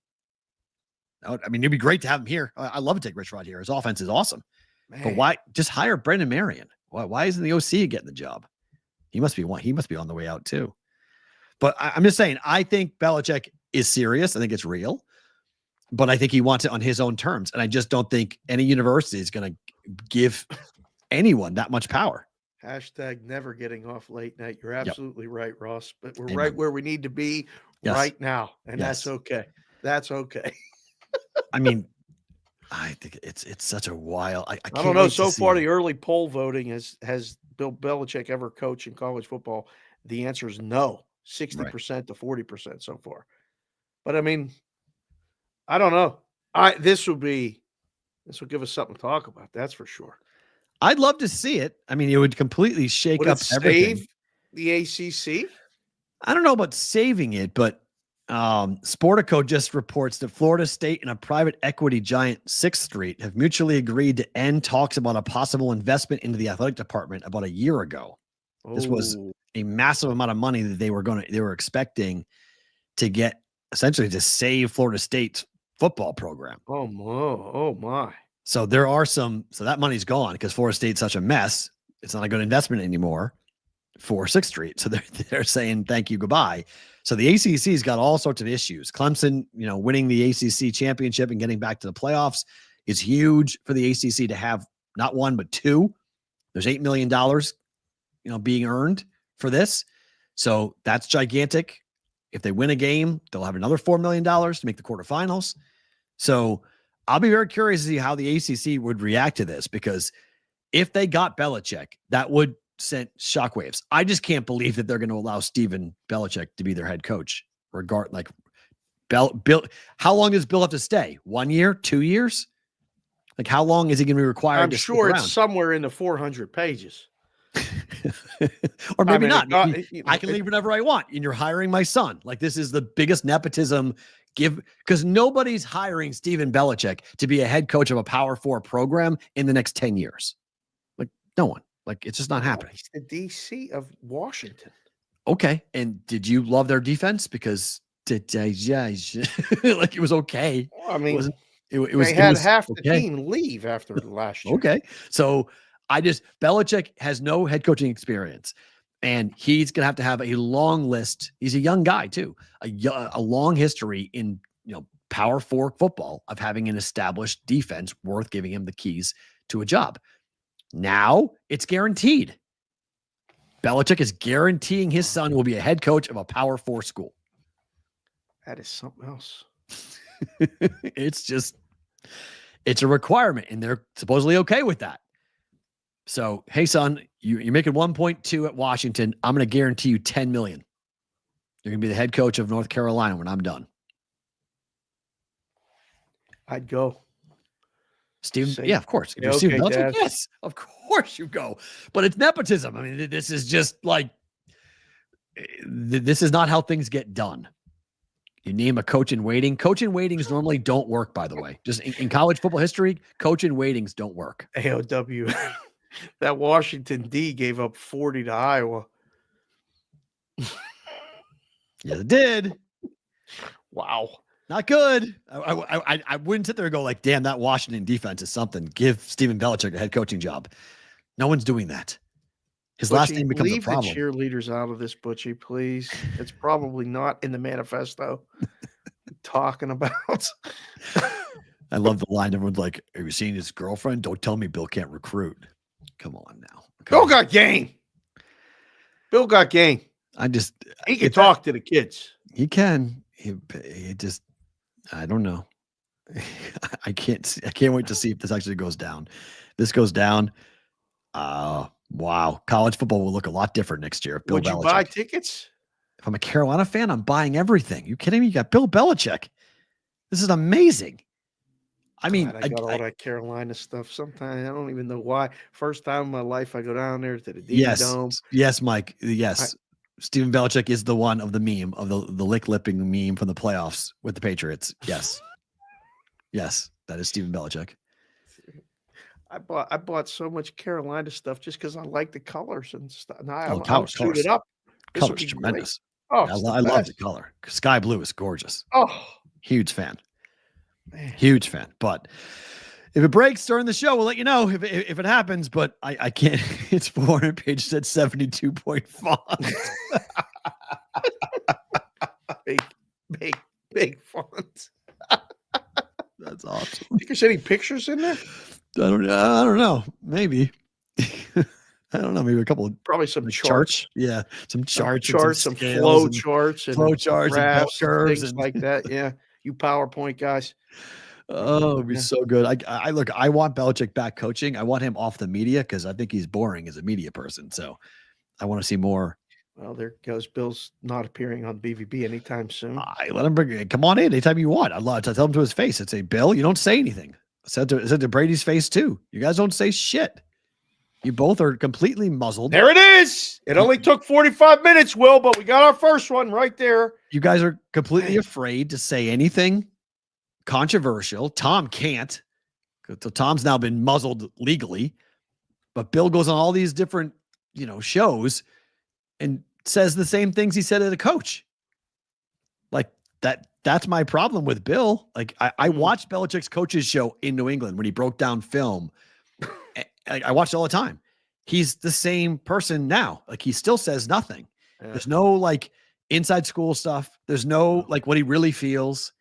I mean, it'd be great to have him here. I love to take Rich Rod here. His offense is awesome. Man. But why just hire Brendan Marion? Why isn't the OC getting the job? He must be on the way out too. But I'm just saying, I think Belichick is serious. I think it's real. But I think he wants it on his own terms. And I just don't think any university is going to give anyone that much power.
Hashtag never getting off late night. You're absolutely right, Ross. But we're right where we need to be right now. And that's okay. That's okay.
I mean, I think it's such a wild. I
don't know. So far, the early poll voting has Bill Belichick ever coached in college football? The answer is no. 60% to 40% so far. But I mean, I don't know. This will give us something to talk about. That's for sure.
I'd love to see it. I mean, it would completely shake
Would
up
it
everything.
save the ACC?
I don't know about saving it, but Sportico just reports that Florida State and a private equity giant, 6th Street, have mutually agreed to end talks about a possible investment into the athletic department about a year ago. This was a massive amount of money that they were expecting to get, essentially to save Florida State's football program.
Oh my.
So that money's gone because Florida State's such a mess. It's not a good investment anymore for 6th Street. So they're saying thank you, goodbye. So the ACC's got all sorts of issues. Clemson, winning the ACC championship and getting back to the playoffs is huge for the ACC to have not one, but two. There's $8 million, being earned for this. So that's gigantic. If they win a game, they'll have another $4 million to make the quarterfinals. So I'll be very curious to see how the ACC would react to this, because if they got Belichick, that would send shockwaves. I just can't believe that they're going to allow Steven Belichick to be their head coach. Bill, how long does Bill have to stay? 1 year, 2 years? Like, how long is he going to be required?
I'm sure it's somewhere in the 400 pages.
Or maybe not. I can leave whenever I want, and you're hiring my son. Like, this is the biggest nepotism because nobody's hiring Steven Belichick to be a head coach of a Power 4 program in the next 10 years. Like, no one. Like, it's just not happening.
He's the DC of Washington.
Okay. And did you love their defense? Because like, it was okay.
Well, I mean,
it was
half the team leave after last year.
Okay. So Belichick has no head coaching experience, and he's going to have a long list. He's a young guy too, a long history in, Power 4 football of having an established defense worth giving him the keys to a job. Now it's guaranteed. Belichick is guaranteeing his son will be a head coach of a Power 4 school.
That is something else.
It's a requirement, and they're supposedly okay with that. So, hey, son, you're making 1.2 at Washington. I'm going to guarantee you $10 million. You're going to be the head coach of North Carolina when I'm done.
I'd go.
Steven, yeah, of course.
Yeah,
Steven
okay,
Belichick, yes, of course you go. But it's nepotism. I mean, this is just like, this is not how things get done. You name a coach in waiting. Coach in waitings normally don't work, by the way. Just in college football history, coach in waitings don't work.
AOW. That Washington D gave up 40 to Iowa.
Yeah, it did.
Wow.
Not good. I wouldn't sit there and go like, damn, that Washington defense is something. Give Steven Belichick a head coaching job. No one's doing that. His last name becomes a problem.
Leave the cheerleaders out of this, Butchie, please. It's probably not in the manifesto. Talking about.
I love the line. Everyone's like, "Have you seen his girlfriend? Don't tell me Bill can't recruit." Come on now.
Bill got game. Bill got game.
He
can talk to the kids.
He can. I don't know. I can't wait to see if this actually goes down. This goes down. Wow. College football will look a lot different next year.
Would you buy tickets?
If I'm a Carolina fan, I'm buying everything. You kidding me? You got Bill Belichick. This is amazing. I mean,
I got all that Carolina stuff. Sometimes I don't even know why. First time in my life I go down there to the Dome.
Yes, Mike. Yes. Steven Belichick is the one of the meme, of the lick-lipping meme from the playoffs with the Patriots. Yes. Yes, that is Steven Belichick.
I bought so much Carolina stuff just because I like the colors and stuff. Now
I'm
suited up.
Color's tremendous.
Oh,
I love the color. Sky blue is gorgeous.
Oh,
huge fan.
Man.
Huge fan. But if it breaks during the show, we'll let you know if it happens. But I can't. It's 400 pages at 72-point font.
big font.
That's awesome.
Think there's any pictures in there?
I don't know. Maybe. I don't know. Maybe a couple of
probably some
charts. Yeah, some charts,
some flow charts, and
graphs, and curves,
things like that. Yeah, you PowerPoint guys.
Oh, it'd be so good. I look. I want Belichick back coaching. I want him off the media because I think he's boring as a media person. So I want to see more
Well, there goes Bill's not appearing on BVB anytime soon.
I let him come on in anytime you want. I'd love to tell him to his face. I'd say, Bill, you don't say anything. I said to Brady's face too. You guys don't say shit. You both are completely muzzled.
There it is. It only took 45 minutes, Will, but we got our first one right there.
You guys are completely afraid to say anything controversial. Tom can't. So Tom's now been muzzled legally. But Bill goes on all these different, shows and says the same things he said to the coach. Like that's my problem with Bill. Like I watched Belichick's coaches show in New England when he broke down film. I watched it all the time. He's the same person now. Like he still says nothing. Yeah. There's no like inside school stuff. There's no like what he really feels.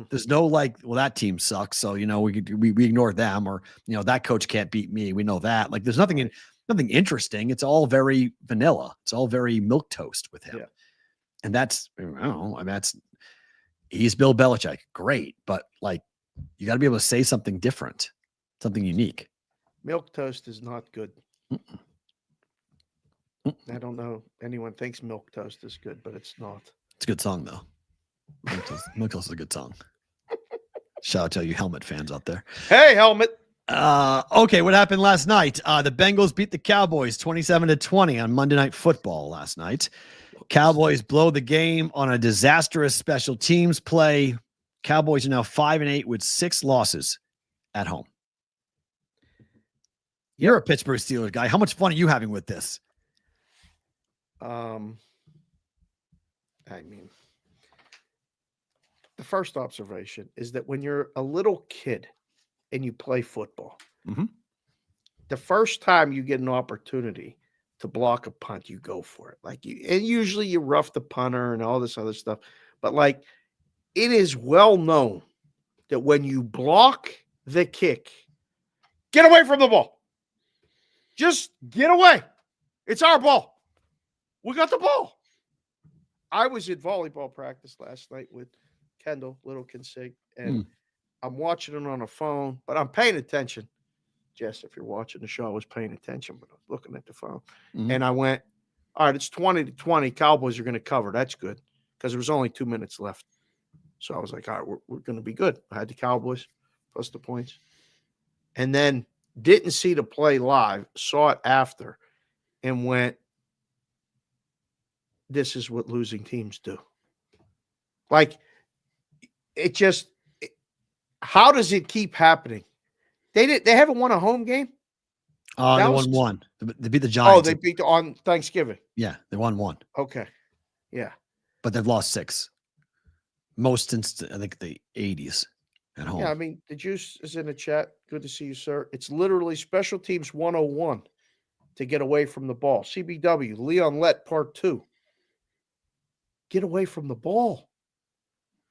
There's no like, well, that team sucks. So, we ignore them, or, that coach can't beat me. We know that. Like there's nothing interesting. It's all very vanilla. It's all very milquetoast with him. Yeah. And that's, he's Bill Belichick. Great. But like, you got to be able to say something different, something unique.
Milquetoast is not good. I don't know. Anyone thinks milquetoast is good, but it's not.
It's a good song though. Milquetoast is a good song. Shout out to you Helmet fans out there.
Hey, Helmet.
Okay, what happened last night? The Bengals beat the Cowboys 27-20 on Monday Night Football last night. Cowboys blow the game on a disastrous special teams play. Cowboys are now 5-8 with 6 losses at home. You're a Pittsburgh Steelers guy. How much fun are you having with this?
The first observation is that when you're a little kid and you play football, the first time you get an opportunity to block a punt, you go for it. And usually you rough the punter and all this other stuff. But it is well known that when you block the kick, get away from the ball. Just get away. It's our ball. We got the ball. I was at volleyball practice last night with Kendall, little Consig, and I'm watching it on a phone, but I'm paying attention. Jess, if you're watching the show, I was paying attention, but I was looking at the phone. And I went, all right, it's 20-20. Cowboys are going to cover. That's good, because there was only 2 minutes left. So I was like, all right, we're going to be good. I had the Cowboys plus the points. And then didn't see the play live, saw it after, and went, this is what losing teams do. How does it keep happening? They haven't won a home game?
They won one. They beat the Giants.
Oh, they beat on Thanksgiving.
Yeah, they won one.
Okay. Yeah.
But they've lost 6. Most since, I think, the 80s at home.
Yeah, the juice is in the chat. Good to see you, sir. It's literally special teams 101 to get away from the ball. CBW, Leon Lett, part 2. Get away from the ball.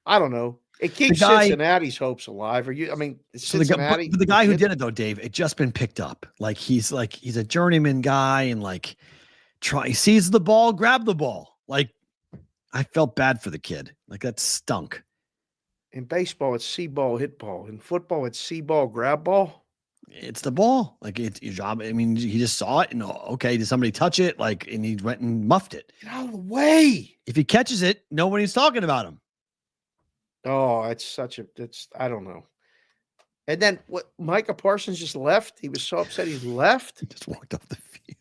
I don't know. It keeps Cincinnati's hopes alive. Cincinnati.
The guy who did it though, Dave, it just been picked up. He's a journeyman guy, and he sees the ball, grab the ball. I felt bad for the kid. That stunk.
In baseball, it's see ball, hit ball. In football, it's see ball, grab ball.
It's the ball. It's your job. He just saw it and okay, did somebody touch it? And he went and muffed it.
Get out of the way.
If he catches it, nobody's talking about him.
Oh, I don't know. And then Micah Parsons just left. He was so upset he left.
He just walked off the field.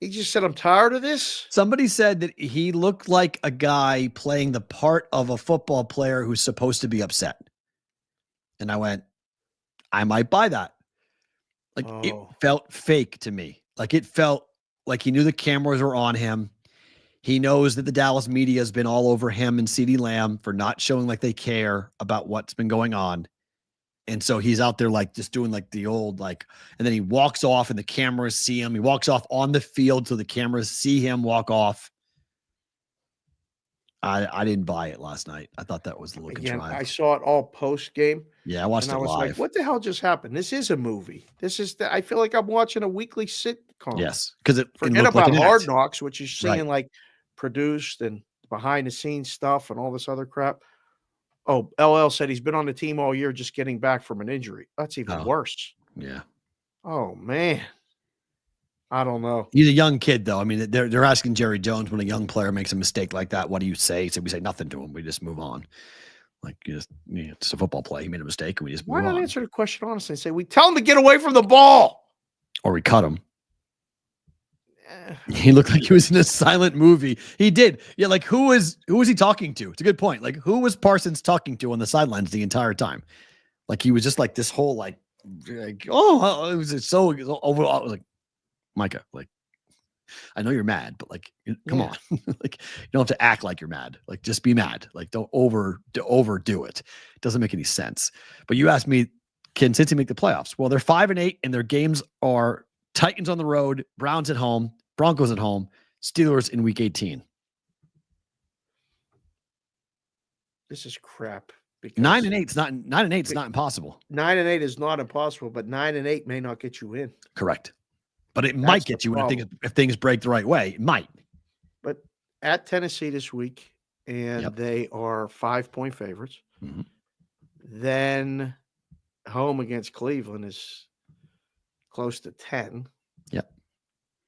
He just said, I'm tired of this.
Somebody said that he looked like a guy playing the part of a football player who's supposed to be upset. And I went, I might buy that. It felt fake to me. It felt like he knew the cameras were on him. He knows that the Dallas media has been all over him and CeeDee Lamb for not showing like they care about what's been going on. And so he's out there just doing the old, and then he walks off and the cameras see him. He walks off on the field so the cameras see him walk off. I didn't buy it last night. I thought that was a little contrived.
I saw it all post game.
Yeah, I watched it live. I was
like, what the hell just happened? This is a movie. I feel like I'm watching a weekly sitcom.
Yes. Because
forget about Hard Knocks, which is seeing produced and behind the scenes stuff and all this other crap. Oh, LL said he's been on the team all year just getting back from an injury. That's even worse.
Yeah.
Oh, man. I don't know.
He's a young kid, though. I mean, they're asking Jerry Jones when a young player makes a mistake like that, what do you say? So we say nothing to him. We just move on. Like, it's a football play. He made a mistake, and we just
Why
move
not
on.
answer the question honestly and say, we tell him to get away from the ball?
Or we cut him. He looked like he was in a silent movie. He did. Yeah, like who was he talking to? It's a good point. Like, who was Parsons talking to on the sidelines the entire time? Like, he was just like this whole like it was so overall. I was like, Micah, like, I know you're mad, but like, come on. Like, you don't have to act like you're mad. Like, just be mad. Like, don't overdo it. It doesn't make any sense. But you asked me, can Cincy make the playoffs? Well, they're 5-8, and their games are Titans on the road, Browns at home, Broncos at home, Steelers in week 18.
This is crap.
9-8 is not impossible.
9-8 is not impossible, but 9-8 may not get you in.
Correct. But it might get you in if things break the right way. It might.
But at Tennessee this week, and they are 5-point favorites.
Mm-hmm.
Then home against Cleveland is close to 10.
Yep.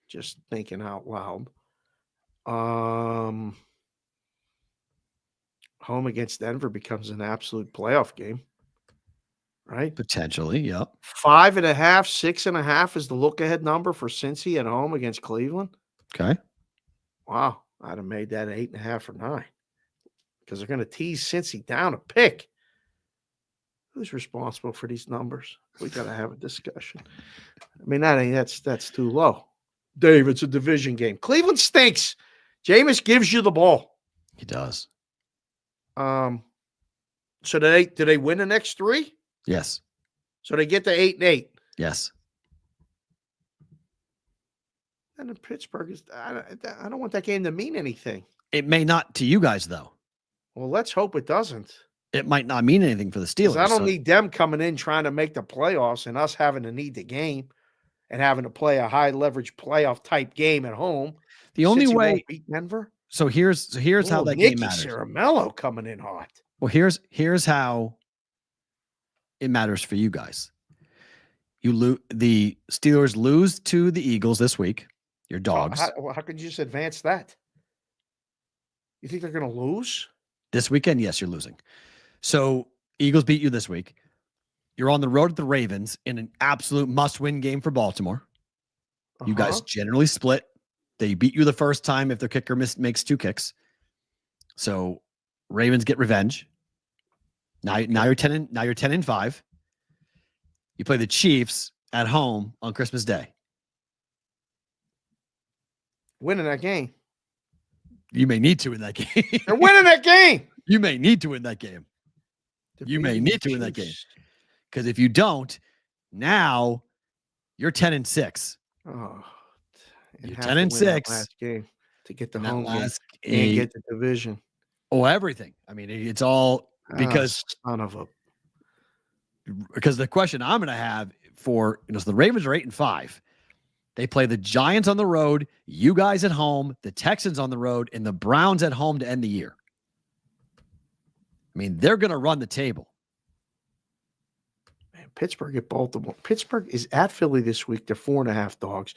Just thinking out loud. Home against Denver becomes an absolute playoff game, right?
Potentially, yep.
5.5, 6.5 is the look-ahead number for Cincy at home against Cleveland.
Okay.
Wow, I'd have made that 8.5 or 9 because they're going to tease Cincy down a pick. Who's responsible for these numbers? We got to have a discussion. I mean, that's too low. Dave, it's a division game. Cleveland stinks. Jameis gives you the ball.
He does.
So do they win the next 3?
Yes.
So they get to 8-8.
Yes.
And then Pittsburgh is. I don't want that game to mean anything.
It may not to you guys, though.
Well, let's hope it doesn't.
It might not mean anything for the Steelers.
I don't need them coming in trying to make the playoffs and us having to need the game and having to play a high leverage playoff type game at home.
The only way
won't beat Denver.
So here's how that
Nicky
game matters.
Caramello coming in hot.
Well, here's how it matters for you guys. The Steelers lose to the Eagles this week. Your dogs.
How could you just advance that? You think they're going to lose
this weekend? Yes, you're losing. So Eagles beat you this week. You're on the road at the Ravens in an absolute must-win game for Baltimore. You guys generally split. They beat you the first time if their kicker makes 2 kicks. So Ravens get revenge. Now you're 10-5. You play the Chiefs at home on Christmas Day.
Winning that game.
You may need to in that game.
They're winning that game.
You may need to win that game. You may need to win that game. Because if you don't, now you're 10-6.
Oh,
you're 10-6.
Last game to get the home game and get the division.
Oh, everything. I mean, it's all because because the question I'm going to have for so the Ravens are 8-5. They play the Giants on the road, you guys at home, the Texans on the road, and the Browns at home to end the year. I mean, they're going to run the table.
Man, Pittsburgh at Baltimore. Pittsburgh is at Philly this week. They're 4.5 dogs.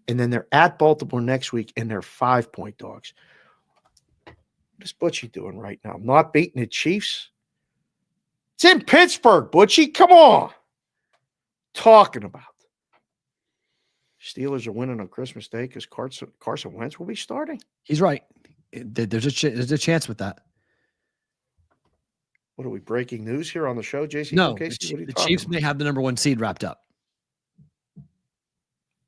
And then they're at Baltimore next week, and they're 5-point dogs. What is Butchie doing right now? Not beating the Chiefs? It's in Pittsburgh, Butchie. Come on. Talking about. Steelers are winning on Christmas Day because Carson Wentz will be starting.
He's right. There's a chance with that.
What are we breaking news here on the show, JC?
No, the Chiefs may have the number 1 seed wrapped up.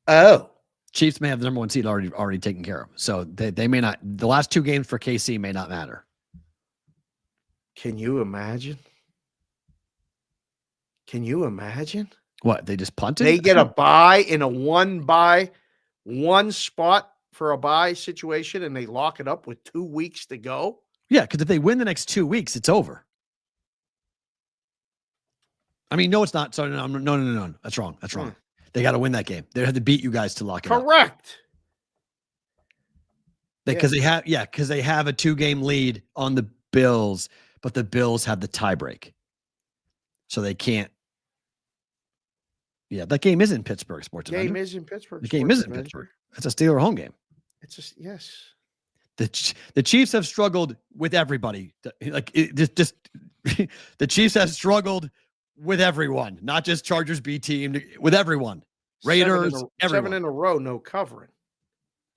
Oh,
Chiefs may have the number 1 seed already taken care of. So they may not. The last 2 games for KC may not matter.
Can you imagine? Can you imagine?
What, they just punted?
They get a bye in a 1 spot for a bye situation, and they lock it up with 2 weeks to go.
Yeah, because if they win the next 2 weeks, it's over. I mean, no, it's not. So no. That's wrong. That's wrong. They got to win that game. They have to beat you guys to lock it up.
Correct.
Because they have a 2-game lead on the Bills, but the Bills have the tiebreak, so they can't. Yeah, that game is in Pittsburgh. Sports
Game
Avenger.
is in Pittsburgh.
The game is in
Avenger.
Pittsburgh. It's a Steeler home game.
It's just yes.
The Chiefs have struggled with everybody. The Chiefs have struggled with everyone, not just Chargers B team, with everyone. Raiders, everyone.
7 in a row, no covering.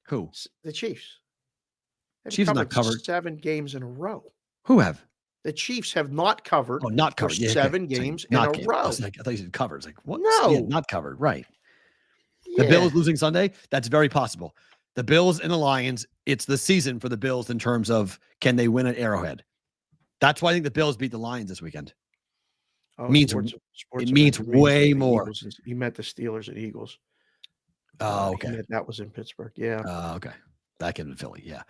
Who?
The Chiefs. They've
Chiefs not covered
7 games in a row.
Who have?
The Chiefs have not covered.
Oh, not covered.
For 7 games in a row.
I thought you said covered. It's like, what?
No.
Yeah, not covered. Right.
Yeah.
The Bills losing Sunday. That's very possible. The Bills and the Lions. It's the season for the Bills in terms of can they win at Arrowhead. That's why I think the Bills beat the Lions this weekend.
Oh,
It means way more.
You meant the Steelers and Eagles.
Oh, okay.
That was in Pittsburgh. Yeah.
Okay. Back in Philly. Yeah.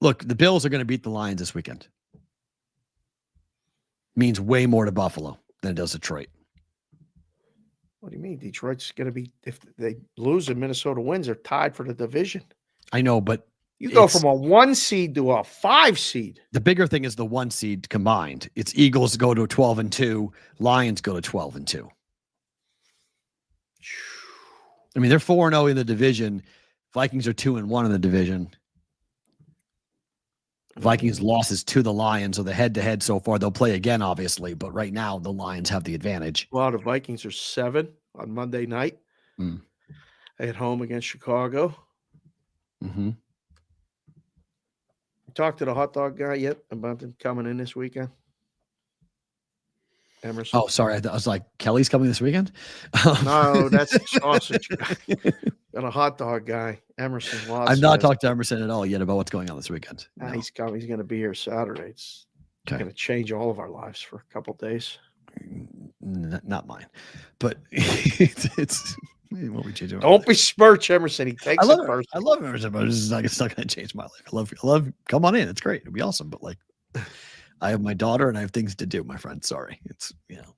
Look, the Bills are going to beat the Lions this weekend. Means way more to Buffalo than it does Detroit.
What do you mean? Detroit's going to be, if they lose and Minnesota wins, they're tied for the division.
I know, but
you go from a 1 seed to a 5 seed.
The bigger thing is the 1 seed combined. It's Eagles go to 12-2, Lions go to 12-2. I mean, they're 4-0 in the division. Vikings are 2-1 in the division. Vikings losses to the Lions, so the head-to-head so far. They'll play again, obviously, but right now the Lions have the advantage.
Well, the Vikings are 7 on Monday night at home against Chicago.
Mm-hmm.
You talked to the hot dog guy yet about them coming in this weekend? Emerson.
Oh, sorry. I was like, Kelly's coming this weekend?
No, that's the sausage guy. Got a hot dog guy, Emerson.
I've not talked to Emerson at all yet about what's going on this weekend.
No. He's coming. He's going to be here Saturday. It's going to change all of our lives for a couple of days.
Not mine, but it's what we change.
Don't besmirch Emerson. He takes it personally.
I love Emerson, but it's not going to change my life. I love. Come on in. It's great. It'll be awesome. But like, I have my daughter and I have things to do, my friend. Sorry. It's,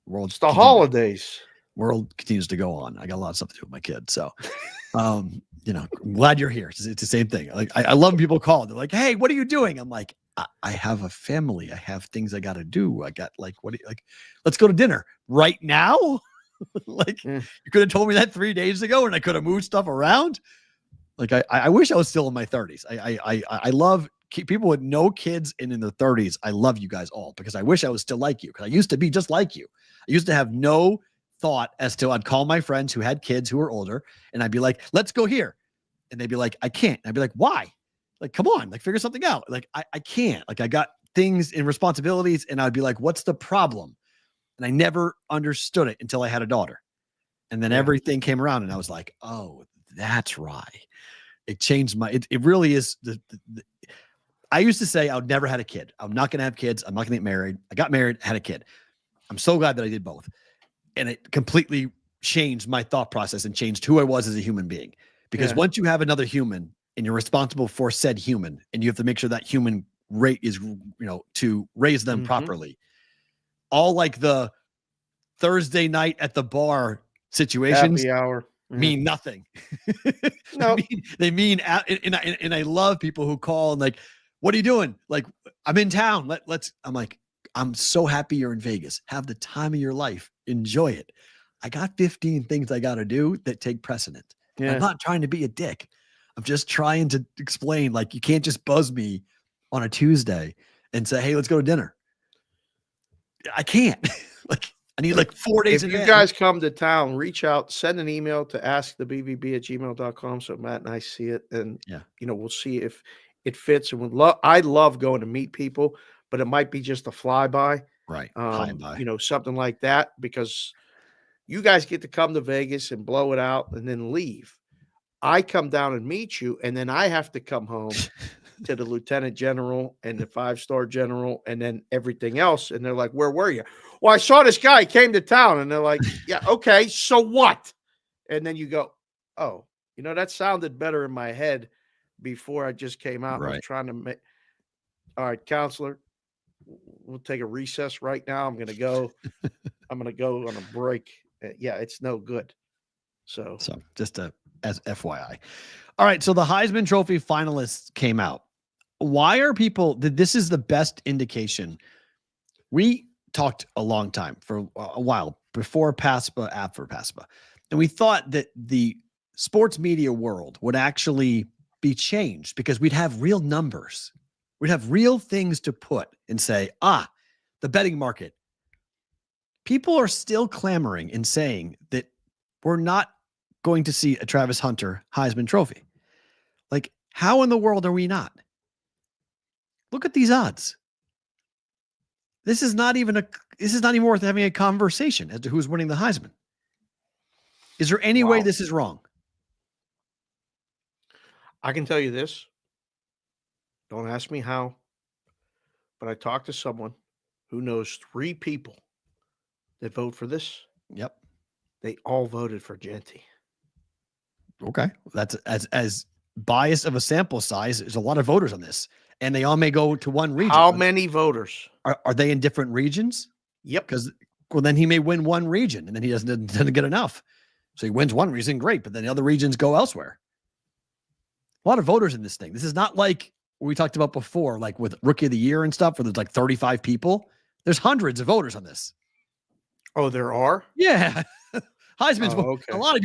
world.
It's the holidays.
World continues to go on. I got a lot of stuff to do with my kids. So, glad you're here. It's the same thing. Like, I love when people call. They're like, hey, what are you doing? I'm like, I have a family. I have things I got to do. I got let's go to dinner right now. You could have told me that 3 days ago and I could have moved stuff around. Like, I wish I was still in my 30s. I love people with no kids and in their 30s. I love you guys all because I wish I was still like you. Because I used to be just like you. I used to have no thought as to I'd call my friends who had kids who were older and I'd be like, let's go here. And they'd be like, I can't. And I'd be like, why? Like, come on, like figure something out. Like, I can't. Like, I got things and responsibilities and I'd be like, what's the problem? And I never understood it until I had a daughter. And then everything came around and I was like, oh, that's right. It changed it really is. I used to say I would never had a kid. I'm not going to have kids. I'm not going to get married. I got married, had a kid. I'm so glad that I did both. And it completely changed my thought process and changed who I was as a human being. Because once you have another human and you're responsible for said human, and you have to make sure that human rate is, to raise them properly. All like the Thursday night at the bar situations
Happy hour.
mean nothing.
No,
they mean, and I love people who call and like, what are you doing? Like, I'm in town. I'm like, I'm so happy you're in Vegas. Have the time of your life. Enjoy it. I got 15 things I got to do that take precedent. Yeah. I'm not trying to be a dick. I'm just trying to explain, like, you can't just buzz me on a Tuesday and say, hey, let's go to dinner. I can't. Like, I need like 4 days.
If you guys come to town, reach out, send an email to askthebbb@gmail.com so Matt and I see it. And, we'll see if it fits. And I love going to meet people, but it might be just a flyby.
Right.
Something like that, because you guys get to come to Vegas and blow it out and then leave. I come down and meet you, and then I have to come home to the lieutenant general and the 5-star general and then everything else. And they're like, where were you? Well, I saw this guy, he came to town. And they're like, yeah, okay, so what? And then you go, oh, that sounded better in my head before I just came out.
Right.
I was trying to make, all right, counselor, we'll take a recess right now. I'm going to go on a break. Yeah, it's no good. So
just as FYI. All right. So the Heisman Trophy finalists came out. Why are people, this is the best indication. We talked a long time for a while before PASPA, after PASPA. And we thought that the sports media world would actually be changed because we'd have real numbers. We'd have real things to put and say, the betting market. People are still clamoring and saying that we're not going to see a Travis Hunter Heisman Trophy. Like, how in the world are we not? Look at these odds. This is not even worth having a conversation as to who's winning the Heisman. Is there any way this is wrong?
I can tell you this. Don't ask me how, but I talked to someone who knows 3 people that vote for this.
Yep.
They all voted for Genty.
Okay. That's as biased of a sample size. There's a lot of voters on this, and they all may go to one region.
How many voters?
Are they in different regions?
Yep.
Because then he may win one region, and then he doesn't get enough. So he wins one region, great, but then the other regions go elsewhere. A lot of voters in this thing. This is not like we talked about before, like with Rookie of the Year and stuff, where there's like 35 people. There's hundreds of voters on this.
Oh, there are?
Yeah. Heisman's vote.
Okay.
A lot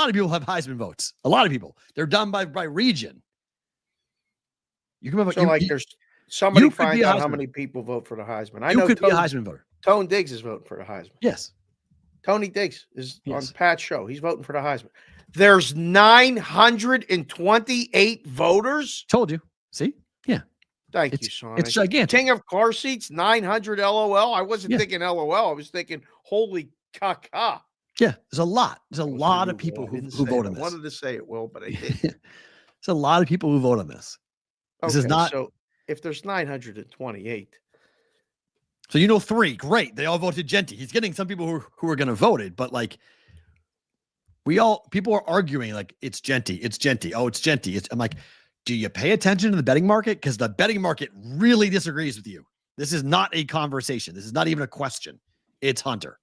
of people have Heisman votes. A lot of people. They're done by region. You can
there's somebody find out how many people vote for the Heisman. I know
could be a Heisman voter.
Tone Diggs is voting for the Heisman.
Yes.
Tony Diggs is on Pat's show. He's voting for the Heisman. There's 928 voters.
Told you. See? Yeah.
Thank you, Sonic.
It's gigantic.
King of car seats, 900 LOL. I wasn't thinking LOL. I was thinking, holy caca.
Yeah, there's a lot. There's a lot of people who vote on this.
I wanted to say it, Will, but I didn't.
There's a lot of people who vote on this. This is not.
So if there's 928.
So 3. Great. They all voted Genty. He's getting some people who are going to vote it, but like people are arguing like it's Genty. It's Genty. Oh, it's Genty. I'm like, do you pay attention to the betting market? Because the betting market really disagrees with you. This is not a conversation. This is not even a question. It's Hunter.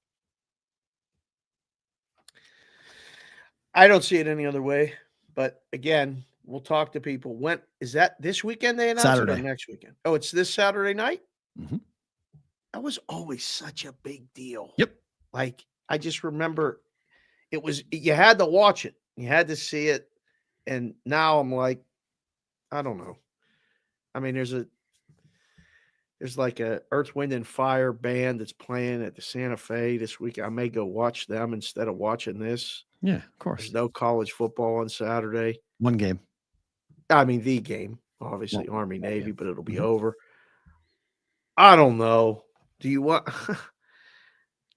I don't see it any other way. But again, we'll talk to people. When is that this weekend they announced
Saturday.
It or next weekend? Oh, it's this Saturday night?
Mm-hmm.
That was always such a big deal.
Yep.
Like, I just remember you had to watch it. You had to see it. And now I'm like, I don't know. I mean, there's like a Earth, Wind, and Fire band that's playing at the Santa Fe this week. I may go watch them instead of watching this.
Yeah, of course.
There's no college football on Saturday.
One game.
I mean, the game, obviously, Army, Navy, but it'll be over. I don't know. Do you want?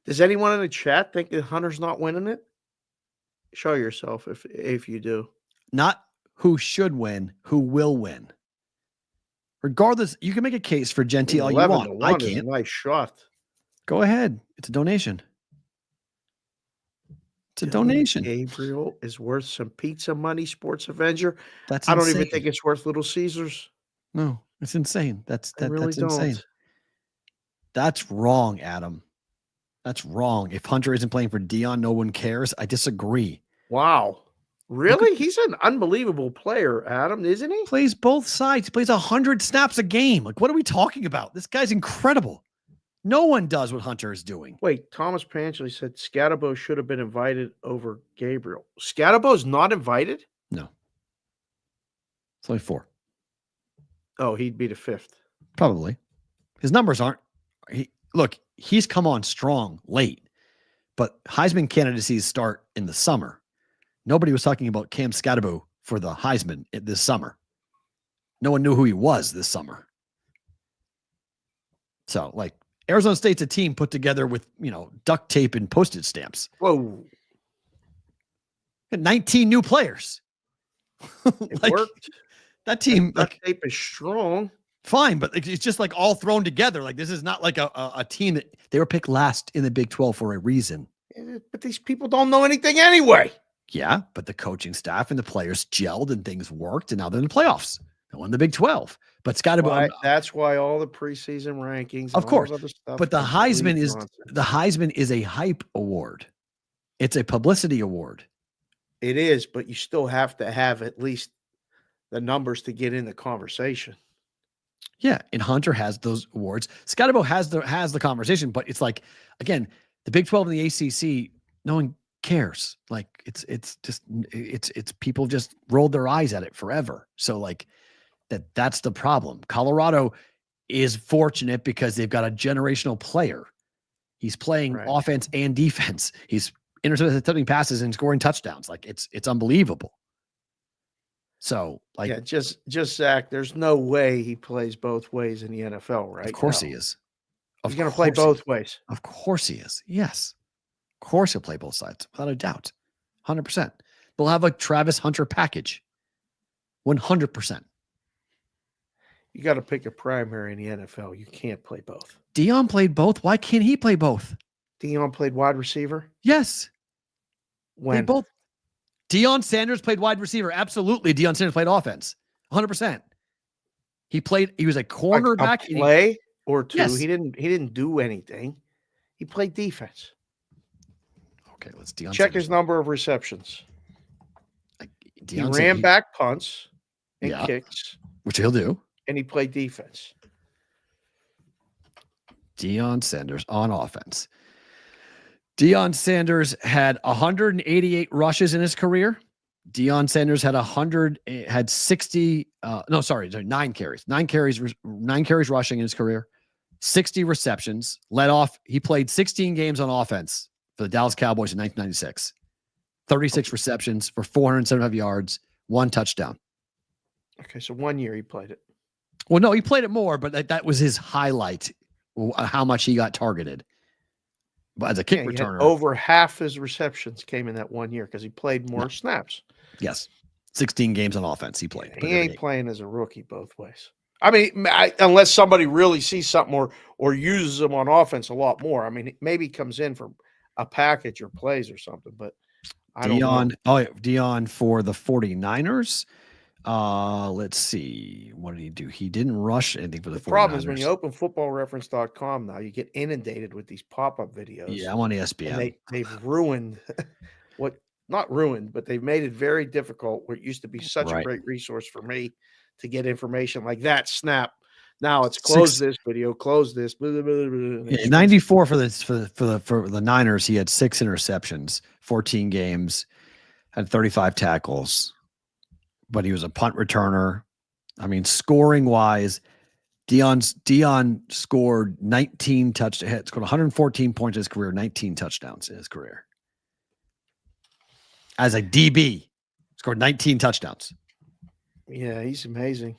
Does anyone in the chat think that Hunter's not winning it? Show yourself if you do.
Not who should win, who will win. Regardless, you can make a case for Genty all you want. I can't.
Nice shot.
Go ahead. It's a donation. It's a donation.
Gabriel is worth some pizza money, Sports Avenger.
That's
I don't
insane.
even think it's worth Little Caesars.
No, it's insane. That's
really
insane.
don't.
That's wrong, Adam. That's wrong. If Hunter isn't playing for Dion, no one cares. I disagree.
Wow. Really? He's an unbelievable player, Adam, isn't he?
Plays both sides. He plays 100 snaps a game. Like, what are we talking about? This guy's incredible. No one does what Hunter is doing.
Wait, Thomas Panchley said Scatabo should have been invited over Gabriel. Scatabo's not invited?
No. It's only 4.
Oh, he'd be the 5th.
Probably. His numbers aren't. He's come on strong late, but Heisman candidacies start in the summer. Nobody was talking about Cam Scatabo for the Heisman this summer. No one knew who he was this summer. So, like, Arizona State's a team put together with, duct tape and postage stamps.
Whoa.
19 new players.
It worked.
That team.
Duct tape is strong.
Fine, but it's just like all thrown together. Like, this is not like a team that they were picked last in the Big 12 for a reason.
But these people don't know anything anyway.
Yeah, but the coaching staff and the players gelled and things worked, and now they're in the playoffs. They won the Big 12. But it's got to be.
That's why all the preseason rankings,
of course.
other stuff,
but the Heisman is a hype award. It's a publicity award.
It is, but you still have to have at least the numbers to get in the conversation. Yeah,
and Hunter has those awards. Scatabo has the conversation, but it's like, again, The Big 12 and the ACC, no one cares. Like it's people just rolled their eyes at it forever. So like that's the problem. Colorado is fortunate because they've got a generational player. He's playing offense and defense. He's intercepting passes and scoring touchdowns. Like it's unbelievable. So like,
yeah, just Zach, there's no way he plays both ways in the NFL, right?
Of course he is.
He's going to play both ways.
Of course he is. Yes. Of course he'll play both sides without a doubt. 100%. They'll have a Travis Hunter package. 100%.
You got to pick a primary in the NFL. You can't play both.
Deion played both. Why can't he play both?
Deion played wide receiver?
Yes.
When?
They both. Deion Sanders played wide receiver. Absolutely. Deion Sanders played offense. 100%. He was a cornerback.
A play or two.
Yes.
He didn't do anything. He played defense.
Okay, let's Deion
check
Sanders.
his number of receptions. He
Deion
ran back punts and kicks.
Which he'll do.
And he played defense.
Deion Sanders on offense. Deion Sanders had 188 rushes in his career. Deion Sanders had 9 carries. 9 carries rushing in his career. 60 receptions. He played 16 games on offense for the Dallas Cowboys in 1996. 36 receptions for 475 yards, 1 touchdown.
Okay, so 1 year he played it.
Well, no, he played it more, but that was his highlight, how much he got targeted. But as a kick returner,
over half his receptions came in that 1 year because he played more snaps.
Yes. 16 games on offense he played.
He ain't playing as a rookie both ways. I mean, unless somebody really sees something or uses him on offense a lot more. I mean, maybe he comes in for a package or plays or something, but I don't know.
Deion for the 49ers. Let's see. What did he do? He didn't rush anything for the 49ers.
The problem is when you open footballreference.com now, you get inundated with these pop-up videos.
Yeah, I'm on ESPN.
And they've ruined not ruined, but they've made it very difficult where it used to be such a great resource for me to get information like that snap. Now it's close this video, close this. Blah, blah, blah, blah,
yeah, 94 for the Niners. He had 6 interceptions, 14 games, had 35 tackles, but he was a punt returner. I mean, scoring wise, Deion scored 19 touchdowns, scored 114 points in his career, 19 touchdowns in his career. As a DB, scored 19 touchdowns.
Yeah, he's amazing.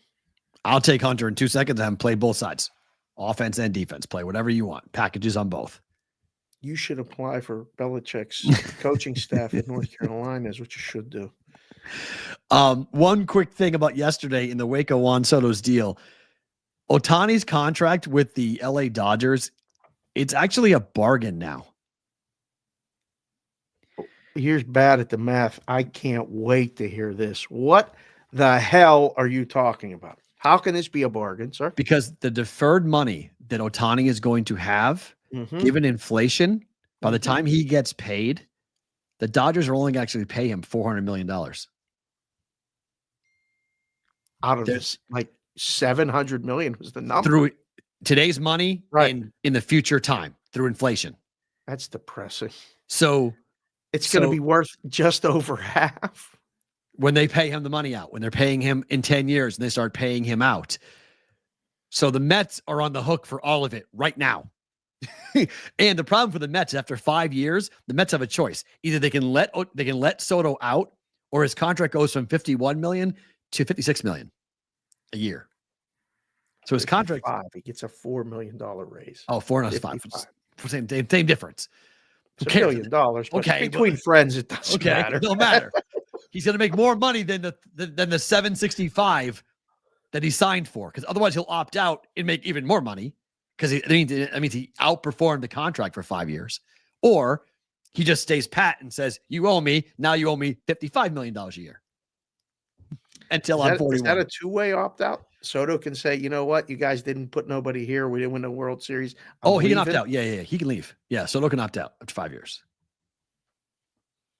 I'll take Hunter in 2 seconds and have him play both sides, offense and defense. Play whatever you want. Packages on both.
You should apply for Belichick's coaching staff in North Carolina is what you should do.
One quick thing about yesterday in the wake of Juan Soto's deal. Ohtani's contract with the LA Dodgers, it's actually a bargain now.
Here's bad at the math. I can't wait to hear this. What the hell are you talking about? How can this be a bargain, sir?
Because the deferred money that Ohtani is going to have, given inflation, by the time he gets paid, the Dodgers are only going to actually pay him $400 million.
Out of this, like 700 million was the number.
Through today's money in the future time, through inflation.
That's depressing.
So
it's going to be worth just over half.
When they pay him the money out, when they're paying him in 10 years and they start paying him out. So the Mets are on the hook for all of it right now. And the problem for the Mets, after 5 years, the Mets have a choice. Either they can let Soto out, or his contract goes from $51 million to $56 million a year. So his contract,
he gets a $4 million raise.
Oh, 4 and 5. Same difference.
It's $1 million. But
okay,
between friends, it doesn't matter.
It don't matter. He's going to make more money than the $765 that he signed for, because otherwise he'll opt out and make even more money, because that means he outperformed the contract for 5 years. Or he just stays pat and says, "You owe me. Now you owe me $55 million a year until I'm 41."
Is that a two-way opt-out? Soto can say, "You know what? You guys didn't put nobody here. We didn't win the World Series."
He can opt out. Yeah. He can leave. Yeah, Soto can opt out after 5 years.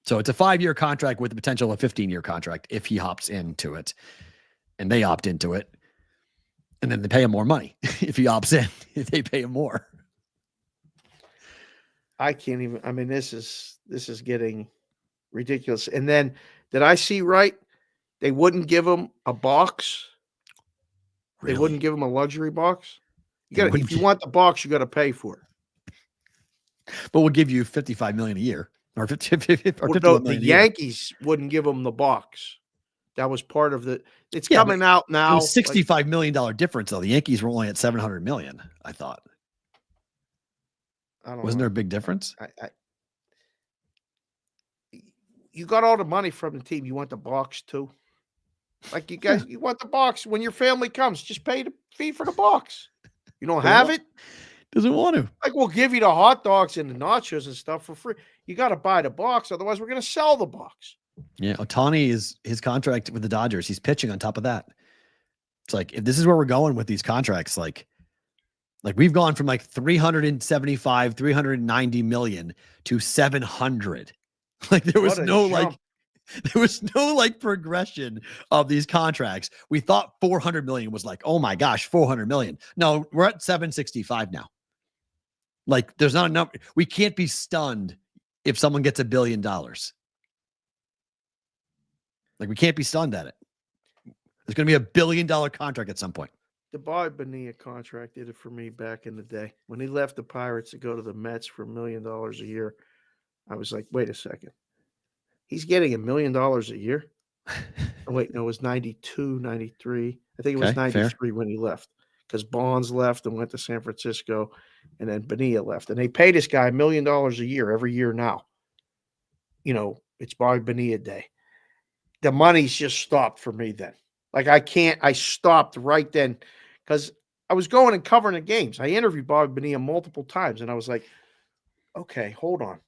So it's a 5-year contract with the potential of a 15-year contract if he hops into it, and they opt into it, and then they pay him more money. If he opts in, they pay him more.
I can't even. I mean, this is getting ridiculous. And then, did I see right? They wouldn't give him a box. They
Really?
wouldn't give him a luxury box. You
They
got
wouldn't
if you
gi-
want the box, you got to pay for it.
But we'll give you $55 million a year, or 50, or
Well, no,
51
the
million a year.
Yankees wouldn't give him the box. That was part of the. It's
Yeah, but
coming out
It
now.
was $65 million difference though. The Yankees were only at 700 million. I thought.
I don't
Wasn't
know.
there a big difference?
You got all the money from the team. You want the box too? Like you guys, you want the box when your family comes. Just pay the fee for the box. You don't have it?
Doesn't want to.
Like we'll give you the hot dogs and the nachos and stuff for free. You got to buy the box, otherwise we're going to sell the box.
Yeah, Ohtani is his contract with the Dodgers. He's pitching on top of that. It's like if this is where we're going with these contracts, like we've gone from like 375, 390 million to 700. Like there was no progression of these contracts. We thought 400 million was like, oh my gosh, 400 million. No, we're at 765 now. Like there's not enough. We can't be stunned if someone gets $1 billion. Like we can't be stunned at it. There's going to be $1 billion contract at some point.
The Bobby Bonilla contract did it for me back in the day. When he left the Pirates to go to the Mets for $1 million a year, I was like, wait a second. He's getting $1 million a year? Oh, wait, no, it was 92, 93. I think it was 93 fair. When he left because Bonds left and went to San Francisco, and then Bonilla left. And they pay this guy $1 million a year every year now. You know, it's Bobby Bonilla Day. The money's just stopped for me then. Like I stopped right then because I was going and covering the games. I interviewed Bobby Bonilla multiple times, and I was like, okay, hold on.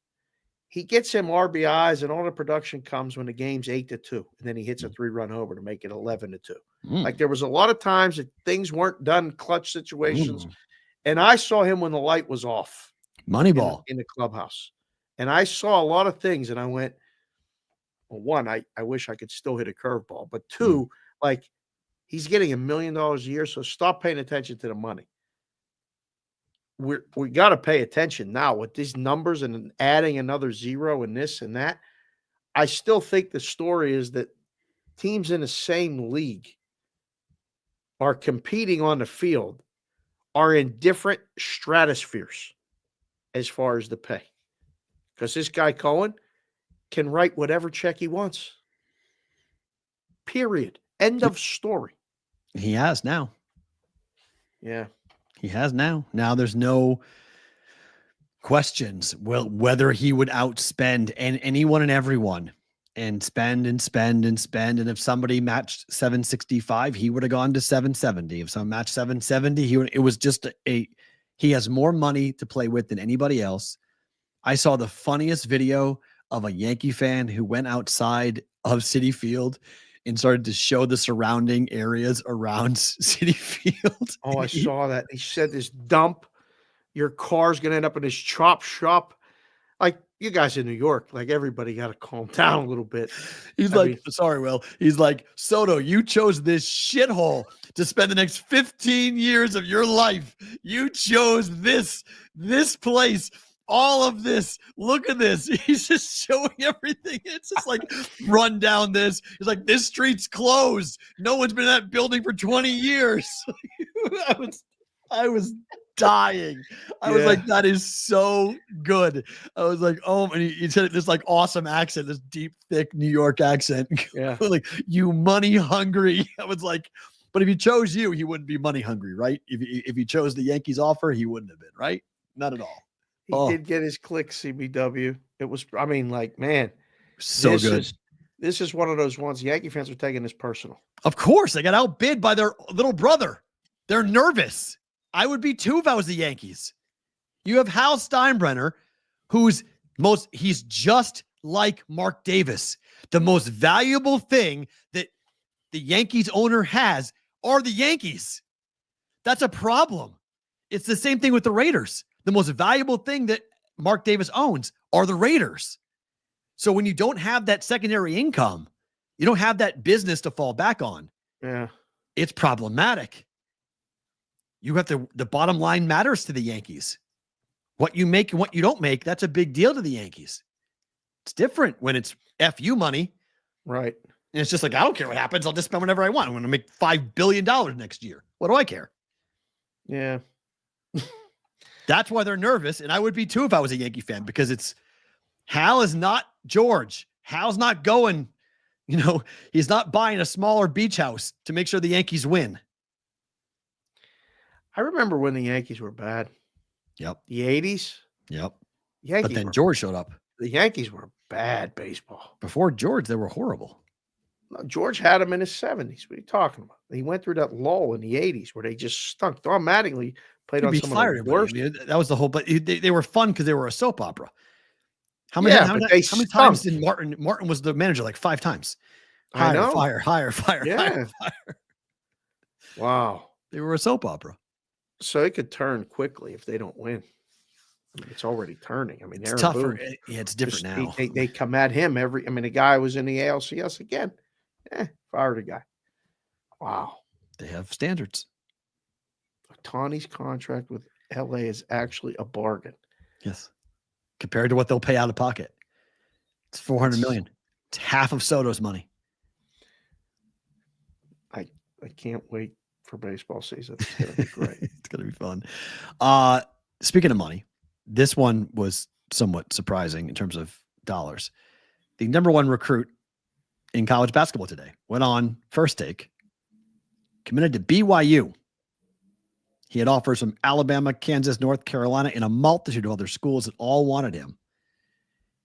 He gets him RBIs, and all the production comes when the game's 8-2, and then he hits a 3-run homer to make it 11-2. Like there was a lot of times that things weren't done, clutch situations, and I saw him when the light was off.
Moneyball
in the clubhouse, and I saw a lot of things, and I went, well, one, I wish I could still hit a curveball, but two, like he's getting $1 million a year, so stop paying attention to the money. We got to pay attention now with these numbers and adding another zero and this and that. I still think the story is that teams in the same league are competing on the field, are in different stratospheres as far as the pay. Because this guy Cohen can write whatever check he wants. Period. End of story.
He has now.
Yeah.
He has now. Now there's no questions whether he would outspend anyone and everyone and spend and spend and spend. And if somebody matched 765, he would have gone to 770. If someone matched 770, it was just he has more money to play with than anybody else. I saw the funniest video of a Yankee fan who went outside of Citi Field and started to show the surrounding areas around Citi Field.
Oh, I saw that. He said this dump, your car's going to end up in this chop shop. Like you guys in New York, like everybody got to calm down a little bit.
He's sorry, Will. He's like, Soto, you chose this shithole to spend the next 15 years of your life. You chose this place. All of this, look at this. He's just showing everything. It's just like run down this. He's like, this street's closed. No one's been in that building for 20 years. I was dying. I was like, that is so good. I was like, oh, and he said this like awesome accent, this deep, thick New York accent.
Yeah.
Like, you money hungry. I was like, but if he chose you, he wouldn't be money hungry, right? If he chose the Yankees offer, he wouldn't have been, right? Not at all.
He did get his click, CBW. It was, I mean, like, man,
so good.
This is one of those ones. Yankee fans are taking this personal.
Of course, they got outbid by their little brother. They're nervous. I would be too if I was the Yankees. You have Hal Steinbrenner, he's just like Mark Davis. The most valuable thing that the Yankees owner has are the Yankees. That's a problem. It's the same thing with the Raiders. The most valuable thing that Mark Davis owns are the Raiders. So when you don't have that secondary income, you don't have that business to fall back on.
Yeah.
It's problematic. You have the bottom line matters to the Yankees. What you make and what you don't make, that's a big deal to the Yankees. It's different when it's FU money.
Right.
And it's just like, I don't care what happens. I'll just spend whatever I want. I'm going to make $5 billion next year. What do I care?
Yeah.
That's why they're nervous. And I would be too if I was a Yankee fan, because Hal is not George. Hal's not going, he's not buying a smaller beach house to make sure the Yankees win.
I remember when the Yankees were bad.
Yep.
The 80s.
Yep.
Yankees
But then George showed up.
The Yankees were bad baseball.
Before George, they were horrible.
No, George had them in his 70s. What are you talking about? He went through that lull in the 80s where they just stunk. Don Mattingly played on some of the worst.
That was the whole, but they were fun because they were a soap opera. How many times did Martin was the manager? Like 5 times. Hire.
Yeah. Wow.
They were a soap opera.
So it could turn quickly if they don't win. I mean, it's already turning. I mean,
it's tougher. It's different now.
They come at him the guy was in the ALCS again. Fire the guy. Wow.
They have standards.
Ohtani's contract with LA is actually a bargain.
Yes. Compared to what they'll pay out of pocket. It's $400 million. It's half of Soto's money.
I can't wait for baseball season. It's going to be great.
It's going to be fun. Speaking of money, this one was somewhat surprising in terms of dollars. The number 1 recruit in college basketball today went on First Take, committed to BYU. He had offers from Alabama, Kansas, North Carolina, and a multitude of other schools that all wanted him.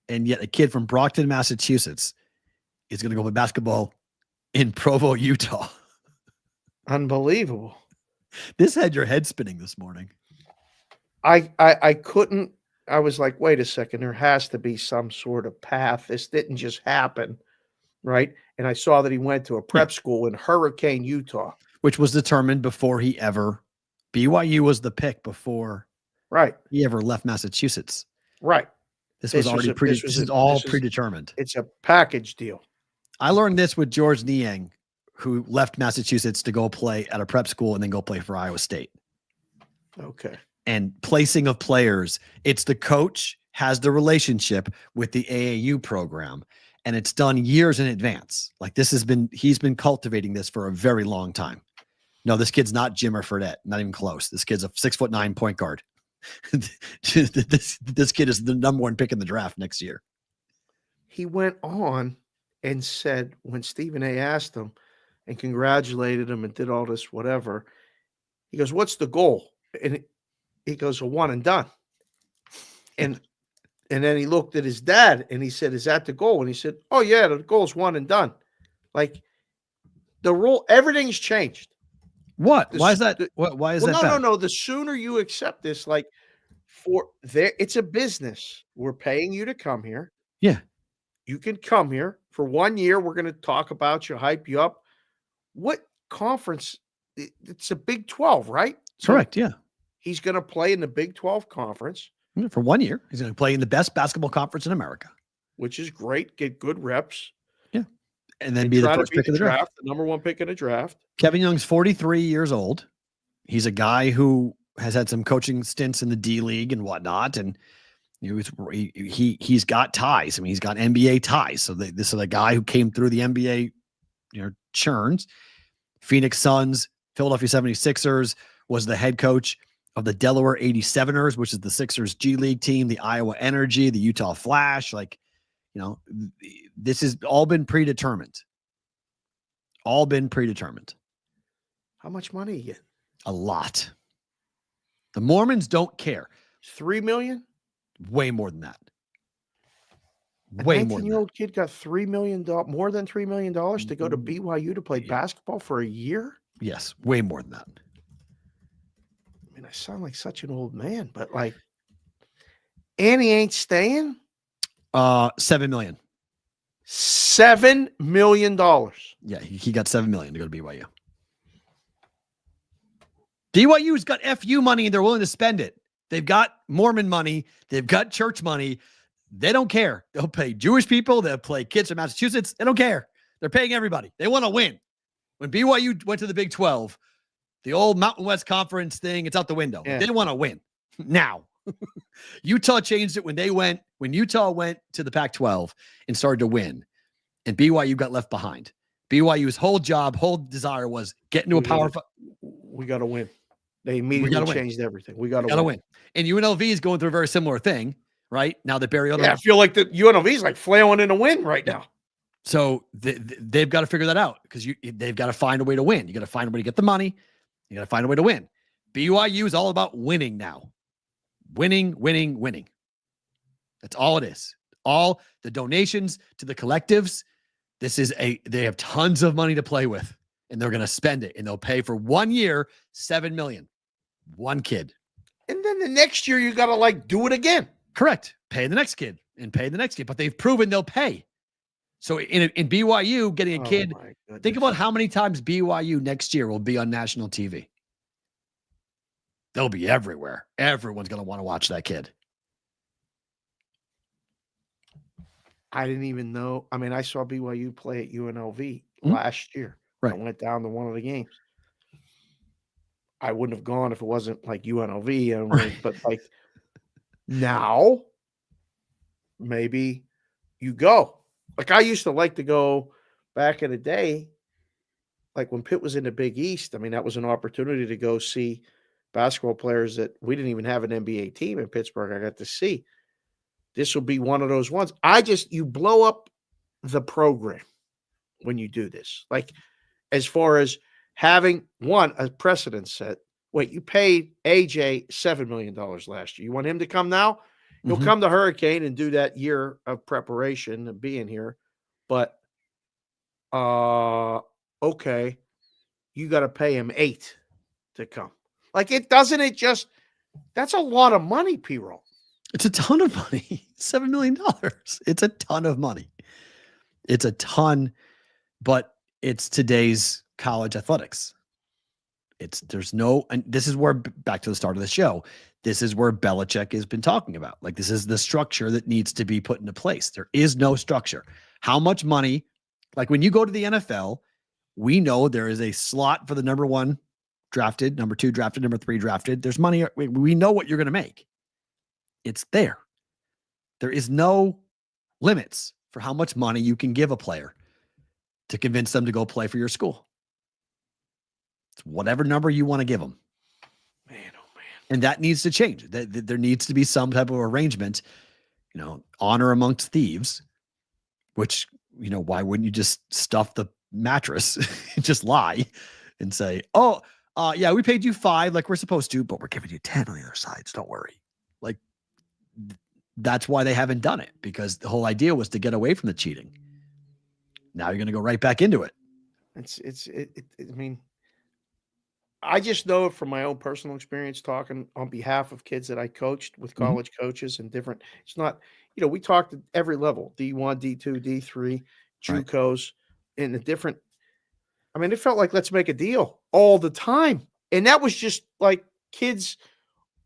And yet a kid from Brockton, Massachusetts is going to go play basketball in Provo, Utah.
Unbelievable.
This had your head spinning this morning.
I couldn't. I was like, wait a second. There has to be some sort of path. This didn't just happen, right? And I saw that he went to a prep school in Hurricane, Utah.
Which was determined before he ever – BYU was the pick before he ever left Massachusetts.
Right.
This was already predetermined.
It's a package deal.
I learned this with George Niang, who left Massachusetts to go play at a prep school and then go play for Iowa State.
Okay.
And placing of players, it's the coach has the relationship with the AAU program, and it's done years in advance. Like he's been cultivating this for a very long time. No, this kid's not Jimmer Fredette, not even close. This kid's a 6'9" point guard. This kid is the number 1 pick in the draft next year.
He went on and said, when Stephen A asked him and congratulated him and did all this, whatever, he goes, what's the goal? And he goes, a one and done. And then he looked at his dad and he said, is that the goal? And he said, oh yeah, the goal's one and done. Like the rule, everything's changed.
What? Why is that? Why is that?
No. The sooner you accept this, it's a business. We're paying you to come here.
Yeah.
You can come here for 1 year. We're going to talk about you, hype you up. What conference? It's a Big 12, right?
Correct. Yeah.
He's going to play in the Big 12 conference.
For 1 year. He's going to play in the best basketball conference in America.
Which is great. Get good reps.
Yeah. And then be the first pick of the draft.
The number 1 pick in the draft.
Kevin Young's 43 years old. He's a guy who has had some coaching stints in the D League and whatnot. And he's got ties. I mean, he's got NBA ties. So this is a guy who came through the NBA, churns. Phoenix Suns, Philadelphia 76ers, was the head coach of the Delaware 87ers, which is the Sixers G League team, the Iowa Energy, the Utah Flash. This has all been predetermined. How
much money you get?
A lot. The Mormons don't care.
$3 million?
Way more than that.
Way more. A 19-year-old kid got $3 million, more than $3 million to go to BYU to play basketball for a year?
Yes, way more than that.
I mean, I sound like such an old man, but and he ain't staying?
$7 million.
$7 million.
Yeah, he got $7 million to go to BYU. BYU's got FU money and they're willing to spend it. They've got Mormon money. They've got church money. They don't care. They'll pay Jewish people. They'll play kids from Massachusetts. They don't care. They're paying everybody. They want to win. When BYU went to the Big 12, the old Mountain West Conference thing, it's out the window. Yeah. They want to win now. Utah changed it when Utah went to the Pac-12 and started to win, and BYU got left behind. BYU's whole desire was get into a Power 5.
We got to win. They immediately changed everything. We got to win.
And UNLV is going through a very similar thing right now that Barry.
I feel like the UNLV is like flailing in a win right now.
So they've got to figure that out because they've got to find a way to win. You got to find a way to get the money. You got to find a way to win. BYU is all about winning now. Winning. That's all it is. All the donations to the collectives. They have tons of money to play with, and they're going to spend it, and they'll pay for 1 year, $7 million. One kid.
And then the next year, you got to do it again.
Correct. Pay the next kid and pay the next kid, but they've proven they'll pay. So in BYU, getting a kid, think about how many times BYU next year will be on national TV. They'll be everywhere. Everyone's going to want to watch that kid.
I didn't even know. I mean, I saw BYU play at UNLV last year.
Right.
I went down to one of the games. I wouldn't have gone if it wasn't UNLV.
Right.
But now, maybe you go. I used to like to go back in the day, when Pitt was in the Big East. I mean, that was an opportunity to go see basketball players that we didn't even have an NBA team in Pittsburgh. I got to see. This will be one of those ones. You blow up the program when you do this. As far as having a precedent set. Wait, you paid AJ $7 million last year. You want him to come now? He'll come to Hurricane and do that year of preparation and being here. But, okay, you got to pay him $8 million to come. That's a lot of money, P-Roll.
It's a ton of money. $7 million. It's a ton of money. It's a ton, but it's today's college athletics. And this is where, back to the start of the show, this is where Belichick has been talking about. This is the structure that needs to be put into place. There is no structure. How much money, when you go to the NFL, we know there is a slot for the number 1 drafted, number 2 drafted, number 3 drafted. There's money. We know what you're going to make. It's there. There is no limits for how much money you can give a player to convince them to go play for your school. It's whatever number you want to give them.
Man, oh man.
And that needs to change. There needs to be some type of arrangement, honor amongst thieves, which, why wouldn't you just stuff the mattress and just lie and say, yeah, we paid you 5 like we're supposed to, but we're giving you 10 on the other sides. Don't worry. That's why they haven't done it, because the whole idea was to get away from the cheating. Now you're going to go right back into it.
I mean, I just know from my own personal experience talking on behalf of kids that I coached with college coaches and different. It's not, we talked at every level, D1, D2, D3, JUCOs, in the different. I mean, it felt like let's make a deal all the time, and that was just kids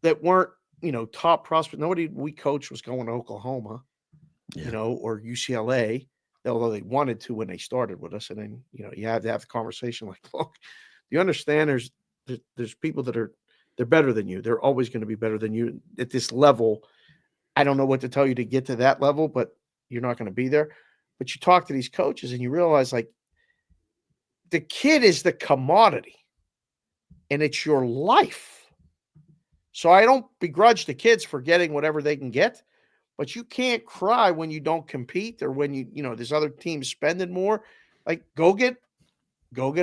that weren't top prospect. Nobody we coached was going to Oklahoma, or UCLA, although they wanted to when they started with us. And then, you had to have the conversation look, you understand there's people that they're better than you. They're always going to be better than you at this level. I don't know what to tell you to get to that level, but you're not going to be there. But you talk to these coaches and you realize the kid is the commodity and it's your life. So I don't begrudge the kids for getting whatever they can get, but you can't cry when you don't compete or when there's other teams spending more. Go get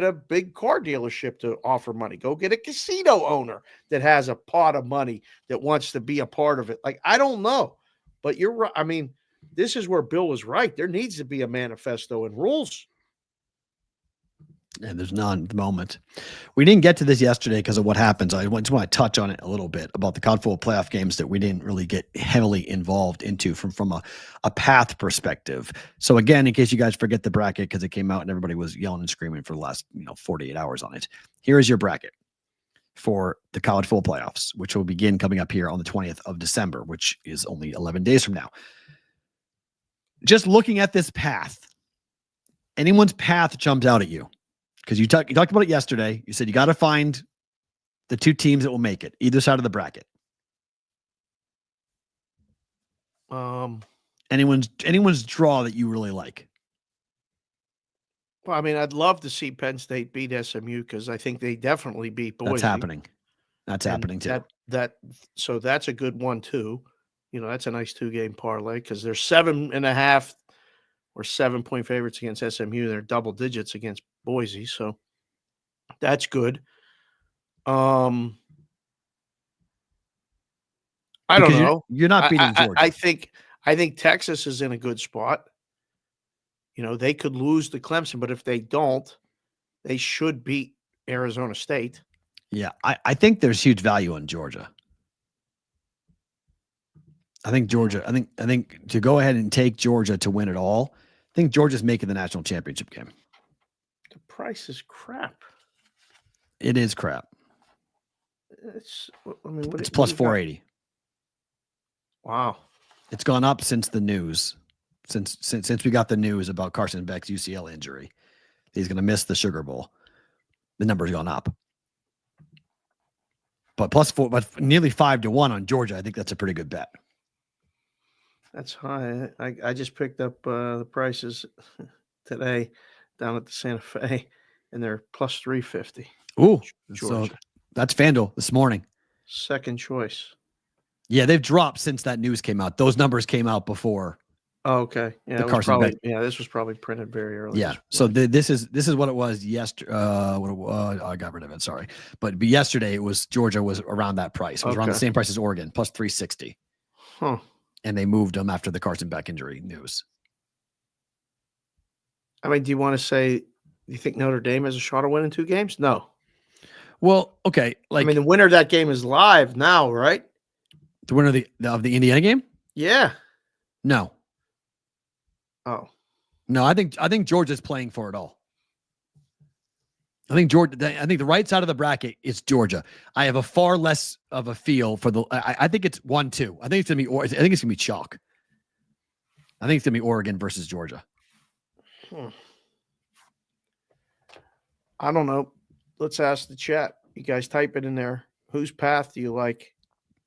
a big car dealership to offer money. Go get a casino owner that has a pot of money that wants to be a part of it. I don't know, but you're right. I mean, this is where Bill was right. There needs to be a manifesto and rules.
And there's none at the moment. We didn't get to this yesterday because of what happens. I just want to touch on it a little bit about the college football playoff games that we didn't really get heavily involved into from a path perspective. So again, in case you guys forget the bracket because it came out and everybody was yelling and screaming for the last 48 hours on it. Here is your bracket for the college football playoffs, which will begin coming up here on the 20th of December, which is only 11 days from now. Just looking at this path, anyone's path jumped out at you? Because you talked about it yesterday. You said you got to find the 2 teams that will make it, either side of the bracket. Anyone's draw that you really like.
Well, I mean, I'd love to see Penn State beat SMU because I think they definitely beat Boise.
That's happening. That's
And
happening too.
So that's a good one too. That's a nice 2-game parlay because they're 7.5 or 7-point favorites against SMU. They're double digits against Boise, so that's good. I don't know.
You're not beating Georgia.
I think Texas is in a good spot. They could lose to Clemson, but if they don't, they should beat Arizona State.
Yeah, I think there's huge value on Georgia. I think Georgia. I think to go ahead and take Georgia to win it all. I think Georgia's making the national championship game.
The price is crap.
It is crap.
It's
plus 480.
Wow.
It's gone up since the news. Since we got the news about Carson Beck's UCL injury, he's going to miss the Sugar Bowl. The number's gone up. But but nearly 5-1 on Georgia. I think that's a pretty good bet.
That's high. I just picked up the prices today down at the Santa Fe, and they're plus 350.
Ooh,
Georgia.
So that's FanDuel this morning.
Second choice.
Yeah, they've dropped since that news came out. Those numbers came out before.
Oh, okay. Yeah, this was probably printed very early.
Yeah. So this is what it was yesterday. I got rid of it. Sorry, but yesterday it was Georgia was around that price. It was around the same price as Oregon, plus 360.
Huh.
And they moved them after the Carson Beck injury news.
I mean, do you want to say? Do you think Notre Dame has a shot of winning 2 games? No.
Well, okay.
The winner of that game is live now, right?
The winner of the Indiana game?
Yeah.
No.
Oh.
No, I think Georgia's playing for it all. I think the right side of the bracket is Georgia. I have a far less of a feel for I think it's 1-2. I think it's gonna be chalk. I think it's gonna be Oregon versus Georgia.
I don't know. Let's ask the chat. You guys type it in there. Whose path do you like?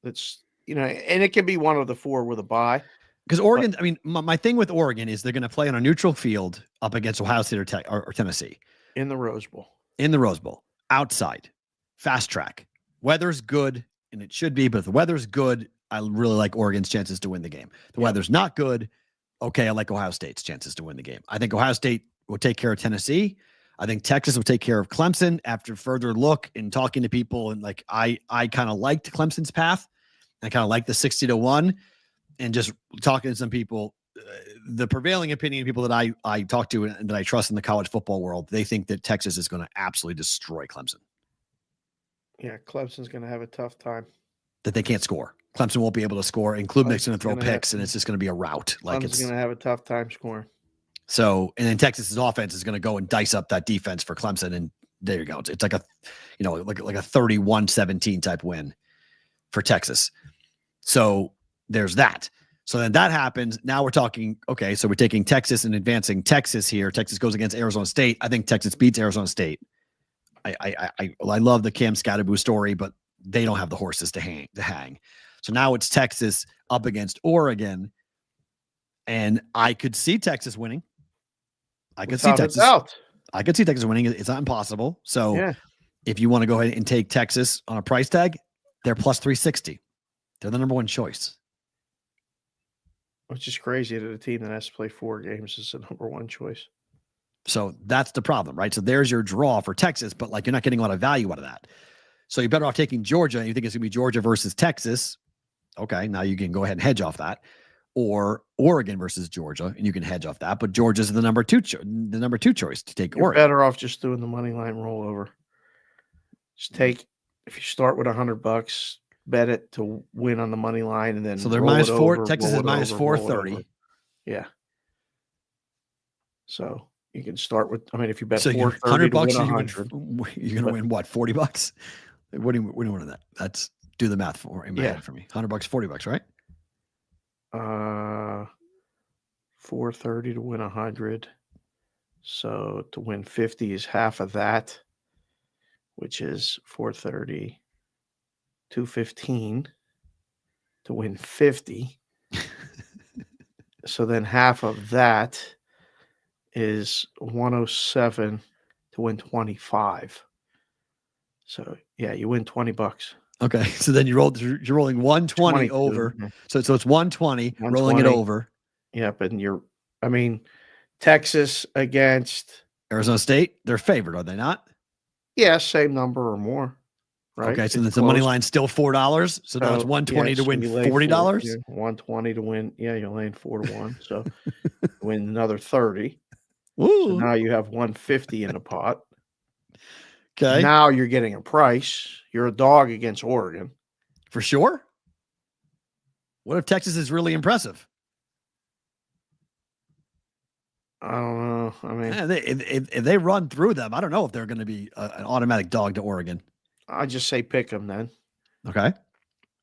That's and it can be one of the 4 with a bye.
Because Oregon, my thing with Oregon is they're going to play on a neutral field up against Ohio State or Tennessee.
In the Rose Bowl.
Outside. Fast track. Weather's good, and it should be, but if the weather's good, I really like Oregon's chances to win the game. The weather's not good, okay, I like Ohio State's chances to win the game. I think Ohio State will take care of Tennessee. I think Texas will take care of Clemson after further look and talking to people. And I kind of liked Clemson's path. I kind of like the 60-1. And just talking to some people, the prevailing opinion of people that I talk to and that I trust in the college football world, they think that Texas is going to absolutely destroy Clemson.
Yeah, Clemson's going to have a tough time.
That they can't score. Clemson won't be able to score, and Klubnik's going to throw picks, and it's just going to be a rout.
Clemson's going to have a tough time scoring.
So, and then Texas's offense is going to go and dice up that defense for Clemson, and there you go. It's like a 31-17 type win for Texas. So there's that. So then that happens. Now we're talking, okay, so we're taking Texas and advancing Texas here. Texas goes against Arizona State. I think Texas beats Arizona State. I love the Cam Scatterboo story, but they don't have the horses to hang. So now it's Texas up against Oregon, and I could see Texas winning. I could see Texas winning. It's not impossible. So if you want to go ahead and take Texas on a price tag, they're plus 360. They're the number 1 choice.
Which is crazy that a team that has to play 4 games is the number 1 choice.
So that's the problem, right? So there's your draw for Texas, but you're not getting a lot of value out of that. So you're better off taking Georgia, and you think it's going to be Georgia versus Texas. Okay, now you can go ahead and hedge off that. Or Oregon versus Georgia, and you can hedge off that. But Georgia's the number 2 choice to take.
You're
Oregon.
Better off just doing the money line rollover. Just take, if you start with $100, bet it to win on the money line, and then
so they're minus 4. Texas is minus 430.
Yeah. So you can start with. If you bet
so
$430,
$100, you're going to win what? $40. What do you win on that? That's do the math for me. $100, $40, right?
430 to win 100. So to win 50 is half of that, which is 430. 215 to win 50. So then half of that is 107 to win 25. So yeah, you win $20.
Okay, so then you're rolling 120
22,
over.
yeah.
So it's 120, rolling it
120.
over.
Yep, and Texas against
Arizona State, they're favored, are they not?
same number or more, right?
Okay, so
It's
then the money
close.
line's still $4. So now it's 120 to
so
win
you lay
$40.
120 to win. Yeah, you're laying 4 to 1. So you win another 30. So
Woo.
now you have 150 in the pot.
Okay,
Now you're getting a price. You're a dog against Oregon.
for sure. What if Texas is really impressive?
I don't know. I mean,
Man, if they run through them, I don't know if they're going to be an automatic dog to Oregon.
I just say pick them then.
Okay,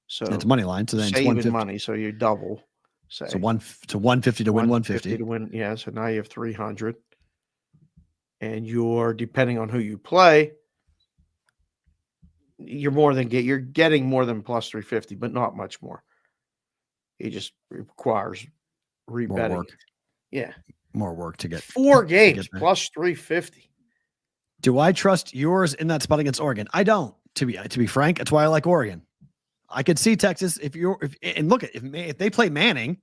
So
it's money line. So then it's
save
150.
money. So you double. Say
So 150 to win 150
to win. Yeah. So now you have 300, and you're depending on who you play. You're getting more than plus 350, but not much more. It just requires rebetting.
work.
Yeah.
More work to get
4 games
there.
plus 350.
Do I trust yours in that spot against Oregon? I don't. To be frank, that's why I like Oregon. I could see Texas if they play Manning,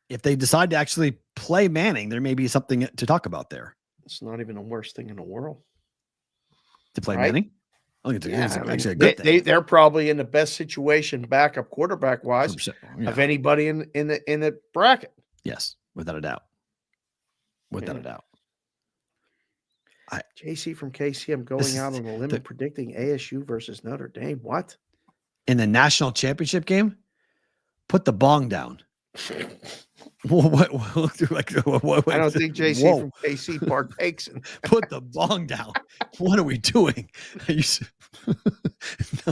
if they decide to actually play Manning, there may be something to talk about there.
It's not even the worst thing in the world
To play
Right?
Manning, I think it's
I mean,
actually a good thing.
they're probably in the best situation backup quarterback wise
100%, yeah.
of anybody in the bracket.
Yes, without a doubt. Without a doubt.
JC from KC, I'm going out on a limb predicting ASU versus Notre Dame. What?
In the national championship game, put the bong down. What
I don't think JC from KC partakes in.
Put the bong down. What are we doing?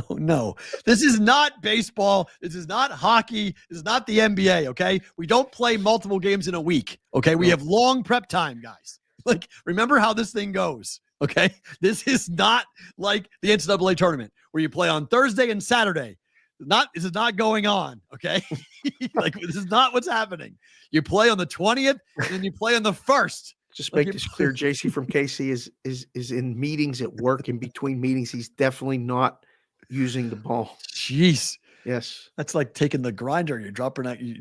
No. This is not baseball. This is not hockey. This is not the NBA, okay? We don't play multiple games in a week, okay? We have long prep time, guys. Like, remember how this thing goes, okay? This is not like the NCAA tournament where you play on Thursday and Saturday. This is not going on, okay? Like, this is not what's happening. You play on the 20th and then you play on the 1st.
Just make this clear. JC from KC is in meetings at work. In between meetings, he's definitely not using the ball.
Jeez.
Yes.
That's like taking the grinder. You're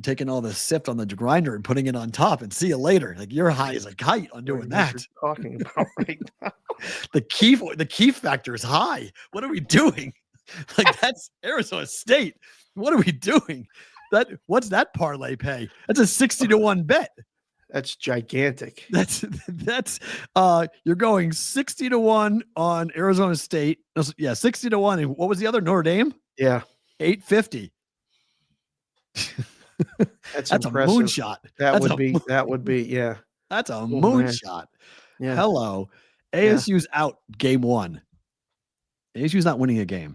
taking all the sift on the grinder and putting it on top and see you later. Like, you're high as a kite on doing that.
You're talking about right now.
The key factor is high. What are we doing? Like, that's Arizona State. What are we doing? What's that parlay pay? That's a 60 to 1 bet.
That's gigantic.
That's you're going 60 to 1 on Arizona State. Yeah, 60 to 1. And what was the other? Notre Dame?
Yeah.
850.
That's
a
impressive.
moonshot.
That would be, yeah.
That's a
man.
moonshot.
Yeah.
Hello. ASU's out game 1. ASU's not winning a game.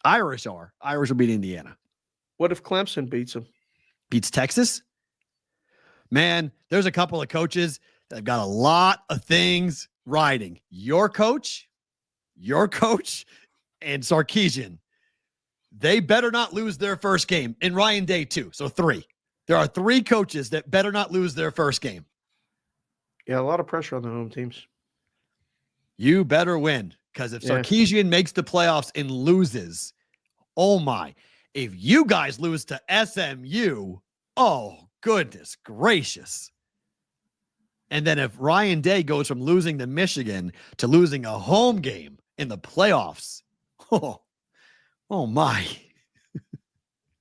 Irish are beating Indiana.
What if Clemson beats them?
Beats Texas? Man, there's a couple of coaches that have got a lot of things riding. Your coach, and Sarkisian. They better not lose their first game. And Ryan Day, too. So 3. There are 3 coaches that better not lose their first game.
Yeah, a lot of pressure on the home teams.
You better win. Because if Sarkisian makes the playoffs and loses, oh my. If you guys lose to SMU, oh, goodness gracious. And then if Ryan Day goes from losing to Michigan to losing a home game in the playoffs, oh my.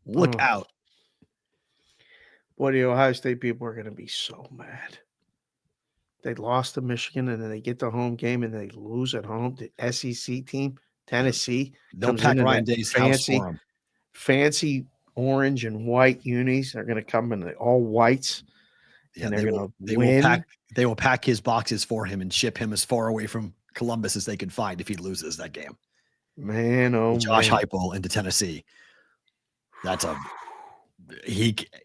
Look out.
Boy, the Ohio State people are going to be so mad. They lost to Michigan, and then they get the home game, and they lose at home. The SEC team, Tennessee,
they'll pack Ryan Day's house for them.
Fancy orange and white unis. They're going to come in all whites.
Yeah,
and they're going to win.
They will pack his boxes for him and ship him as far away from Columbus as they can find if he loses that game.
Man,
Josh Heupel into Tennessee.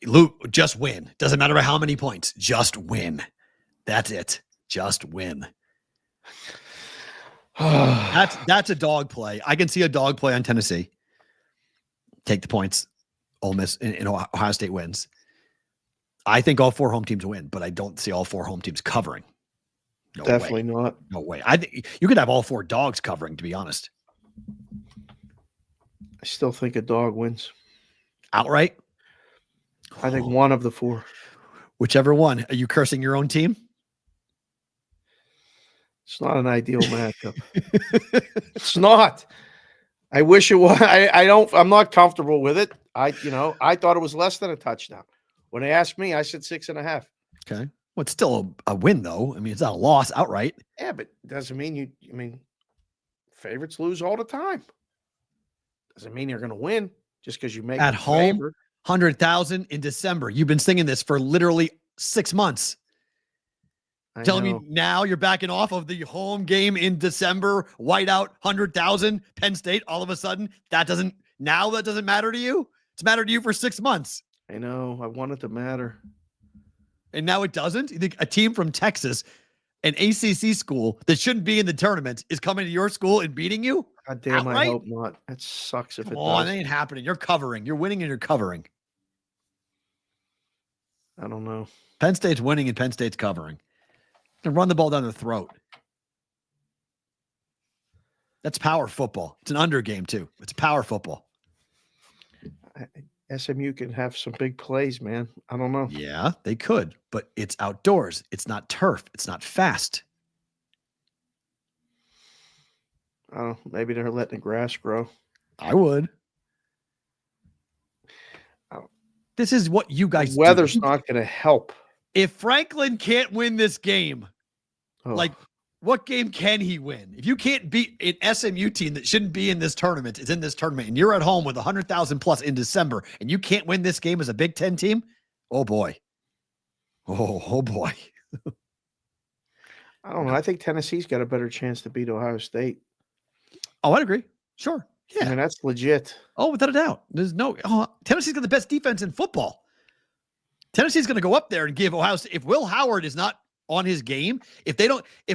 Luke, just win. Doesn't matter how many points. Just win. That's it. Just win. That's a dog play. I can see a dog play on Tennessee. Take the points. Ole Miss and Ohio State wins. I think all 4 home teams win, but I don't see all 4 home teams covering. No
Definitely
way.
not.
No way. I think you could have all 4 dogs covering, to be honest.
I still think a dog wins.
Outright?
I think one of the 4.
Whichever one. Are you cursing your own team?
It's not an ideal matchup. It's not. I wish it was. I'm not comfortable with it. I thought it was less than a touchdown. When they asked me, I said 6.5.
Okay. Well, it's still a win, though. I mean, it's not a loss outright.
Yeah, but doesn't mean favorites lose all the time. Doesn't mean you're going to win just because you make
at
them
home.
favorite.
100,000 in December. You've been singing this for literally 6 months. Telling me now you're backing off of the home game in December, whiteout 100,000, Penn State. All of a sudden, that doesn't matter to you. It's mattered to you for 6 months.
I know. I want it to matter.
And now it doesn't? You think a team from Texas, an ACC school that shouldn't be in the tournament, is coming to your school and beating you?
God damn,
outright?
I hope not. That sucks if
Come
it
on,
does.
that ain't happening. You're covering. You're winning and you're covering.
I don't know.
Penn State's winning and Penn State's covering. And run the ball down their throat. That's power football. It's an under game, too. It's power football.
SMU can have some big plays, man. I don't know.
Yeah, they could, but it's outdoors. It's not turf. It's not fast.
I don't know. Maybe they're letting the grass grow.
I would. This is what you guys
The weather's
do.
not going to help.
If Franklin can't win this game,
Oh.
like, what game can he win? If you can't beat an SMU team that shouldn't be in this tournament, is in this tournament, and you're at home with 100,000 plus in December, and you can't win this game as a Big Ten team, oh boy. Oh boy.
I don't know. I think Tennessee's got a better chance to beat Ohio State.
Oh, I'd agree. Sure. Yeah.
I mean, that's legit.
Oh, without a doubt. Tennessee's got the best defense in football. Tennessee's going to go up there and give Ohio State. If Will Howard is not on his game, if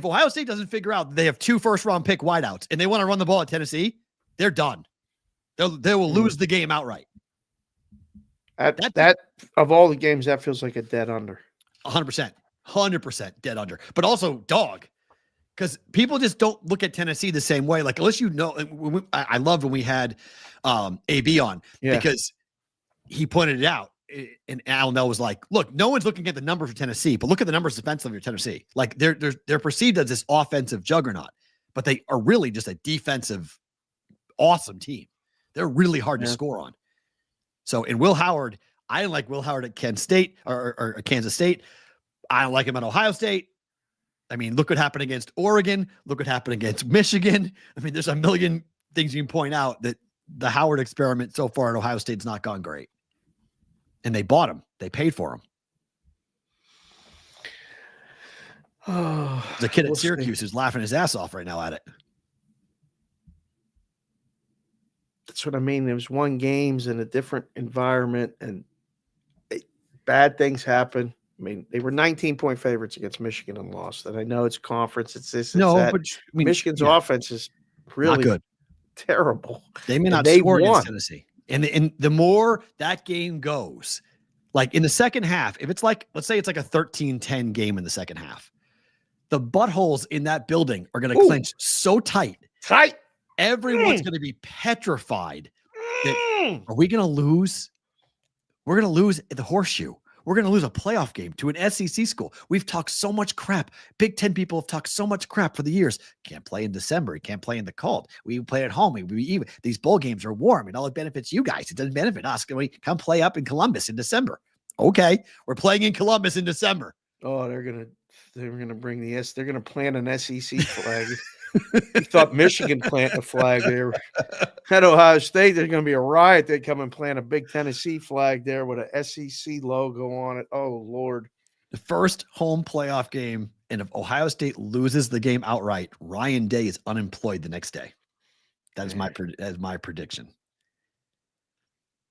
Ohio State doesn't figure out they have 2 first-round pick wideouts and they want to run the ball at Tennessee, they're done. They will lose the game outright.
That of all the games, that feels like a dead under.
100% dead under. But also dog, because people just don't look at Tennessee the same way. Like, unless I loved when we had AB on because he pointed it out. And Al Nell was like, look, no one's looking at the numbers for Tennessee, but look at the numbers defensively for Tennessee. Like they're perceived as this offensive juggernaut, but they are really just a defensive, awesome team. They're really hard to score on. So in Will Howard, I didn't like Will Howard at Kent State or Kansas State. I don't like him at Ohio State. I mean, look what happened against Oregon. Look what happened against Michigan. I mean, there's a million things you can point out that the Howard experiment so far at Ohio State's not gone great. And they bought him. They paid for him.
Oh,
There's a kid at Syracuse who's laughing his ass off right now at it.
That's what I mean. There was 1 games in a different environment, and bad things happen. I mean, they were 19-point favorites against Michigan and lost. And I know it's conference. It's this. It's that.
But I mean,
Michigan's offense is really
not good.
Terrible.
They may not score against Tennessee. And the more that game goes, like in the second half, if it's like, let's say it's like a 13-10 game in the second half, the buttholes in that building are going to clench so tight. Everyone's going to be petrified that are we going to lose? We're going to lose at the Horseshoe. We're going to lose a playoff game to an SEC school. We've talked so much crap. Big Ten people have talked so much crap for the years. Can't play in December. Can't play in the cold. We play at home. These bowl games are warm. And all it benefits you guys. It doesn't benefit us. Can we come play up in Columbus in December? Okay, we're playing in Columbus in December.
Oh, they're gonna bring they're gonna plant an SEC flag. You thought Michigan planted a flag there. At Ohio State, there's going to be a riot. They come and plant a big Tennessee flag there with a SEC logo on it. Oh, Lord.
The first home playoff game, and if Ohio State loses the game outright, Ryan Day is unemployed the next day. That is my prediction.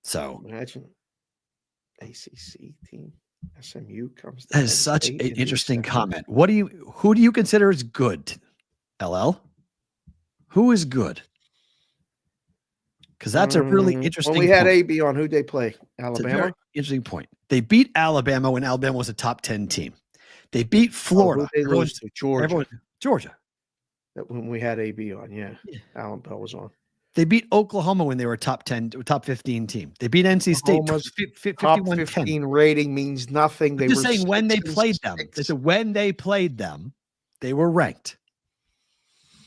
So
imagine ACC team. SMU comes.
That is such an interesting comment. Who do you consider as good? LL, who is good? Because that's a really interesting.
When we had AB on, who'd they play? Alabama.
Interesting point. They beat Alabama when Alabama was a top 10 team. They beat Florida.
They lose to Georgia.
Georgia.
When we had AB on, yeah. Alan Bell was on.
They beat Oklahoma when they were a top 10, top 15 team. They beat NC State.
Top 15 rating means nothing.
They're just saying when they played them. They said when they played them, they were ranked.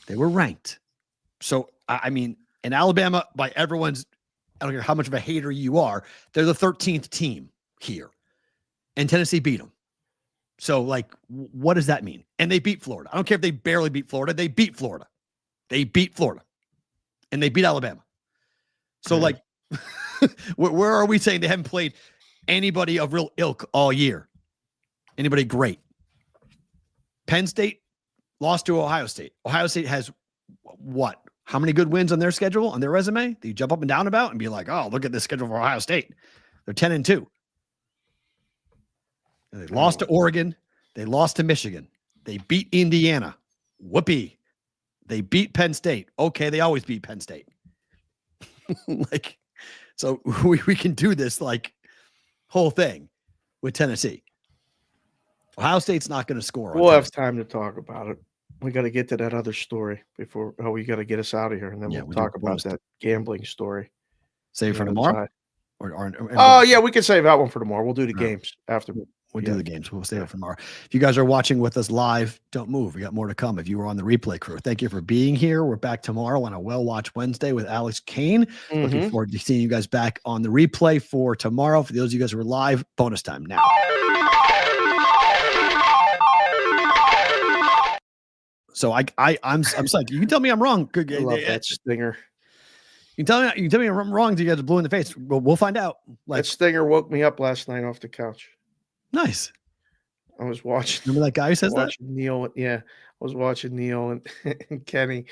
They were ranked. So, I mean, in Alabama, by everyone's, I don't care how much of a hater you are, they're the 13th team here. And Tennessee beat them. So, like, what does that mean? And they beat Florida. I don't care if they barely beat Florida. They beat Florida. They beat Florida. And they beat Alabama. So, like, where are we saying they haven't played anybody of real ilk all year? Anybody great? Penn State lost to Ohio State. Ohio State has what? How many good wins on their schedule, on their resume that you jump up and down about and be like, oh, look at this schedule for Ohio State. They're 10-2. And they lost to Oregon. They lost to Michigan. They beat Indiana. Whoopee. They beat Penn State. Okay, they always beat Penn State. Like, so we can do this, like, whole thing with Tennessee. Ohio State's not going to score.
We'll have time to talk about it. We got to get to that other story before. Oh, we got to get us out of here, and then we'll talk about that gambling story.
Save for tomorrow?
Oh, yeah, we can save that one for tomorrow. We'll do the games after.
We'll do the games. We'll save it for tomorrow. If you guys are watching with us live, don't move. We got more to come. If you were on the replay crew, thank you for being here. We're back tomorrow on a Well-Watched Wednesday with Alex Kane. Looking forward to seeing you guys back on the replay for tomorrow. For those of you guys who are live, bonus time now. So I'm psyched. You can tell me I'm wrong.
I love that stinger.
You can tell me I'm wrong. You guys are blue in the face. We'll find out.
That stinger woke me up last night off the couch.
Nice.
I was watching.
Remember that guy who says that?
Neil. Yeah, I was watching Neil and Kenny.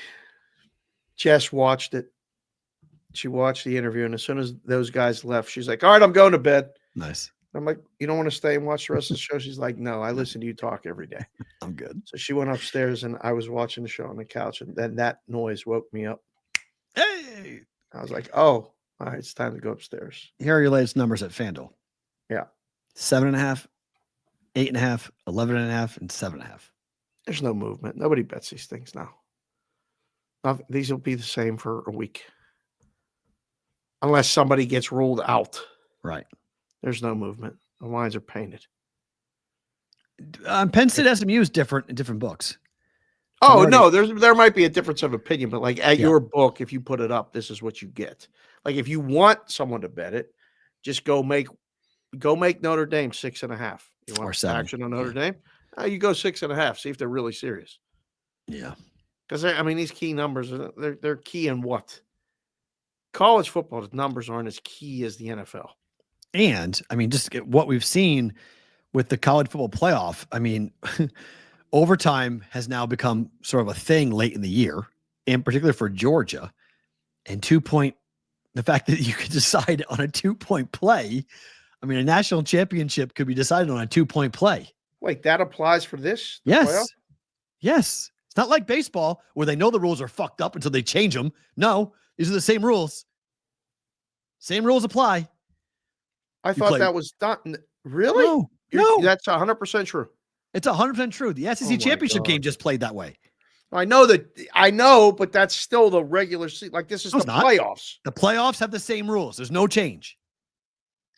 Jess watched it. She watched the interview, and as soon as those guys left, she's like, "All right, I'm going to bed."
Nice.
I'm like, "You don't want to stay and watch the rest of the show?" She's like, "No, I listen to you talk every day."
I'm good.
So she went upstairs, and I was watching the show on the couch, and then that noise woke me up.
Hey.
I was like, "Oh, all right, it's time to go upstairs."
Here are your latest numbers at FanDuel.
Yeah.
7.5, 8.5, 11.5, and 7.5.
There's no movement. Nobody bets these things now. These will be the same for a week. Unless somebody gets ruled out.
Right.
There's no movement. The lines are painted.
Penn State SMU is different in different books.
Oh, no, there might be a difference of opinion, but like at your book, if you put it up, this is what you get. Like if you want someone to bet it, just go make Notre Dame 6.5. You want
or 7
action on Notre Dame? You go 6.5. See if they're really serious.
Yeah,
because I mean these key numbers they're key in what? College football, the numbers aren't as key as the NFL.
And I mean, just what we've seen with the college football playoff. I mean, overtime has now become sort of a thing late in the year, in particular for Georgia. And the fact that you could decide on a 2-point play. I mean, a national championship could be decided on a 2-point play.
Wait, that applies for this?
Yes.
Playoff?
Yes. It's not like baseball where they know the rules are fucked up until they change them. No, these are the same rules. Same rules apply.
I thought that was done. Really?
No.
That's 100% true.
It's 100% true. The SEC championship game just played that way.
I know, but that's still the regular season. Like this is the playoffs.
The playoffs have the same rules. There's no change.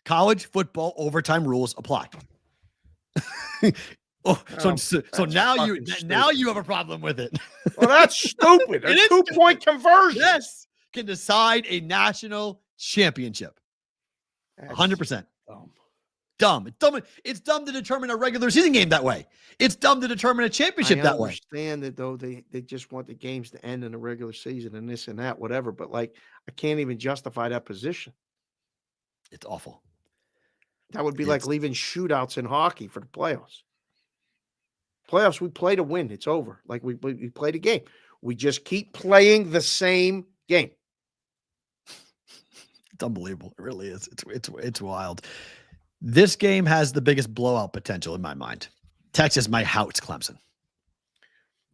College football overtime rules apply. So now you have a problem with it.
Well, that's stupid. A 2-point conversion.
Yes, can decide a national championship. 100%. Dumb. It's dumb to determine a regular season game that way. It's dumb to determine a championship that way.
I understand that though they just want the games to end in the regular season and this and that, whatever. But like, I can't even justify that position.
It's awful.
That would be like leaving shootouts in hockey for the playoffs. Playoffs, we play to win. It's over. Like we play the game. We just keep playing the same game.
It's unbelievable. It really is. It's wild. This game has the biggest blowout potential in my mind. Texas might house Clemson.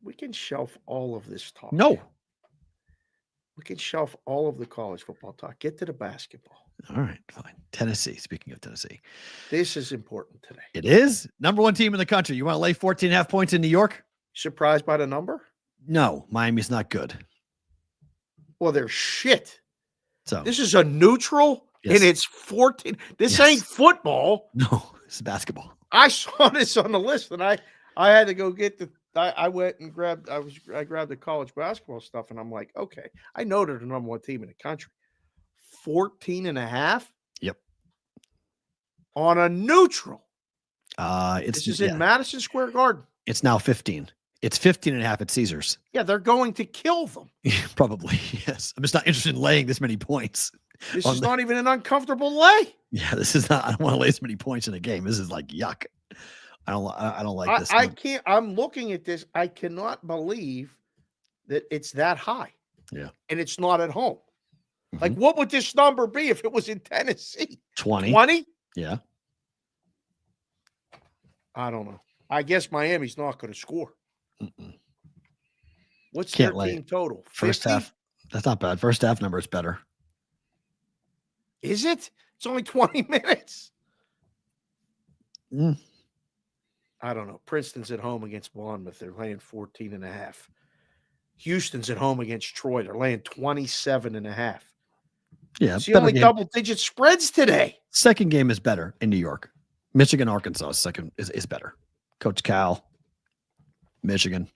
We can shelf all of this talk.
No.
We can shelf all of the college football talk. Get to the basketball.
All right, fine. Tennessee. Speaking of Tennessee,
This is important today.
it is number one team in the country. You want to lay 14.5 points in New York?
Surprised by the number?
No, Miami's not good.
Well, they're shit.
So
This is a neutral,
Yes.
and it's 14. This
Yes.
ain't football.
no, it's basketball.
I saw this on the list, and I had to go get the. I went and grabbed. I grabbed the college basketball stuff, and I'm like, okay, I know they're the number one team in the country. 14.5.
Yep.
On a neutral.
It's
This is in Madison Square Garden.
It's now 15. It's 15.5 at Caesars.
Yeah, they're going to kill them.
Probably, yes. I'm just not interested in laying this many points.
This
On
is
the-
not even an uncomfortable lay.
Yeah, this is not. I don't want to lay this many points in a game. This is like yuck. I don't like this.
I can't. I'm looking at this. I cannot believe that it's that high.
Yeah.
And it's not at home. Like,
Mhm.
what would this number be if it was in Tennessee?
20.
20?
Yeah.
I don't know. I guess Miami's not going to score.
Mm-mm.
What's
Can't
their
lay
team
it.
total?
First
50?
half. That's not bad. First half number is better.
Is it? It's only 20 minutes.
Mm.
I don't know. Princeton's at home against Bournemouth. They're laying 14.5. Houston's at home against Troy. They're laying 27.5.
Yeah.
It's the
better
only
game.
double-digit spreads today.
Second game is better in New York. Michigan, Arkansas second is better. Coach Cal, Michigan.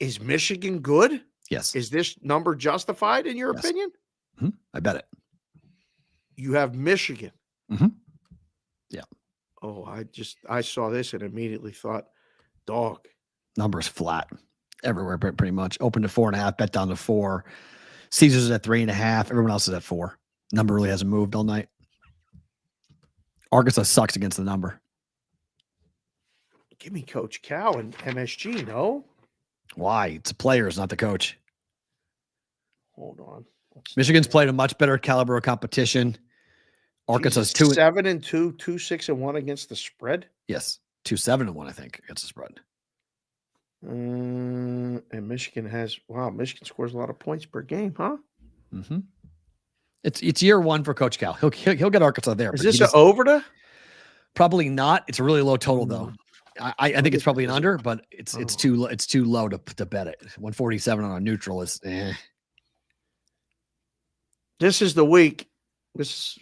Is Michigan good?
Yes.
Is this number justified in your
Yes.
opinion?
Mhm. I bet it.
You have Michigan.
Mhm. Yeah.
Oh, I saw this and immediately thought, dog.
Numbers flat everywhere, pretty much. Open to 4.5, bet down to 4. Caesars is at 3.5. Everyone else is at 4. Number really hasn't moved all night. Arkansas sucks against the number.
Give me Coach Cal and MSG, no?
Why? It's the players, not the coach.
Hold on.
Michigan's played a much better caliber of competition. Arkansas's 2
7-2, 2-6-1 against the spread.
Yes, 2-7-1, I think, against the spread.
And Michigan Michigan scores a lot of points per game, huh?
Mm-hmm. It's year one for Coach Cal. He'll get Arkansas there.
Is
but
this an over to?
Probably not. It's a really low total though. I think it's probably an
this.
under, but it's too low to bet it. 147 on a neutral is.
This is the week. This is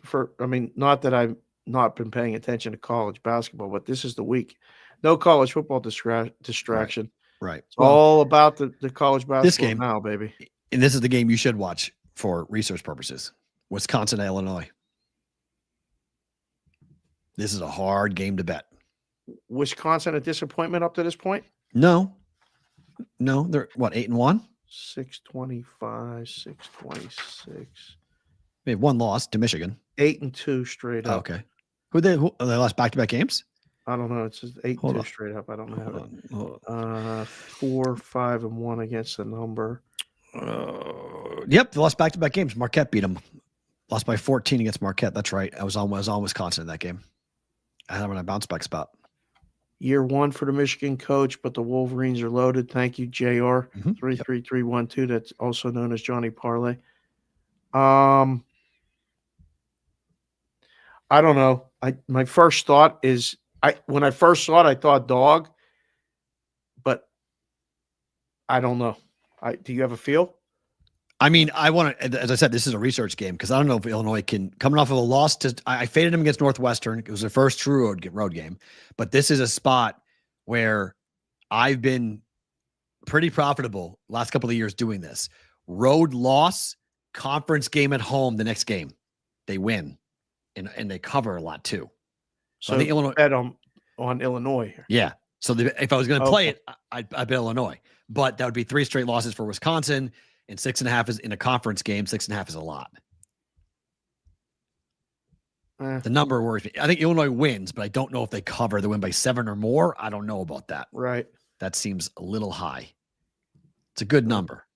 not that I've not been paying attention to college basketball, but this is the week. No college football distraction.
Right.
It's all about the college basketball
this game
now, baby.
And this is the game you should watch for research purposes. Wisconsin, Illinois. This is a hard game to bet.
Wisconsin a disappointment up to this point?
No, they're what, 8-1?
625, 626.
They have one loss to Michigan.
8-2 straight up.
Okay. Who they lost back-to-back games?
I don't know. It's just 8-2 straight up. I don't know.
Hold on.
4-5-1 against the number.
Yep, they lost back-to-back games. Marquette beat them. Lost by 14 against Marquette. That's right. I was on Wisconsin in that game. I had them in a bounce back spot.
Year one for the Michigan coach, but the Wolverines are loaded. Thank you, JR. 33312. That's also known as Johnny Parlay. I don't know. My first thought is when I first saw it, I thought dog, but I don't know. Do you have a feel?
I mean, I want to, as I said, this is a research game because I don't know if Illinois can, coming off of a loss to, I faded them against Northwestern. It was their first true road game, but this is a spot where I've been pretty profitable last couple of years doing this. Road loss, conference game at home, the next game, they win and they cover a lot too.
So
I think Illinois
bet on Illinois here.
Yeah. So if I was going to play it, I'd bet Illinois, but that would be 3 straight losses for Wisconsin. And 6.5 is in a conference game. 6.5 is a lot. The number worries me. I think Illinois wins, but I don't know if they cover. They win by 7 or more. I don't know about that.
Right.
That seems a little high. It's a good number.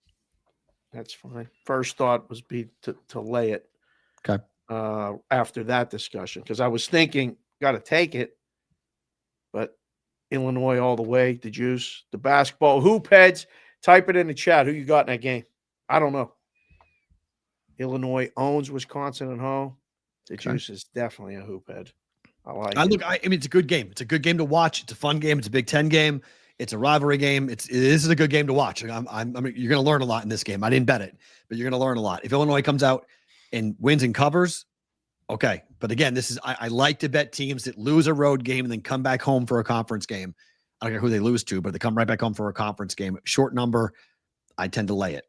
That's fine. First thought was to lay it.
Okay.
After that discussion, because I was thinking, got to take it, but Illinois all the way. The juice, the basketball hoop heads. Type it in the chat. Who you got in that game? I don't know. Illinois owns Wisconsin at home. The Juice is definitely a hoop head. I like it.
I mean, it's a good game. It's a good game to watch. It's a fun game. It's a Big Ten game. It's a rivalry game. This is a good game to watch. I mean, you're going to learn a lot in this game. I didn't bet it, but you're going to learn a lot. If Illinois comes out and wins and covers, okay. But again, I like to bet teams that lose a road game and then come back home for a conference game. I don't care who they lose to, but they come right back home for a conference game. Short number, I tend to lay it.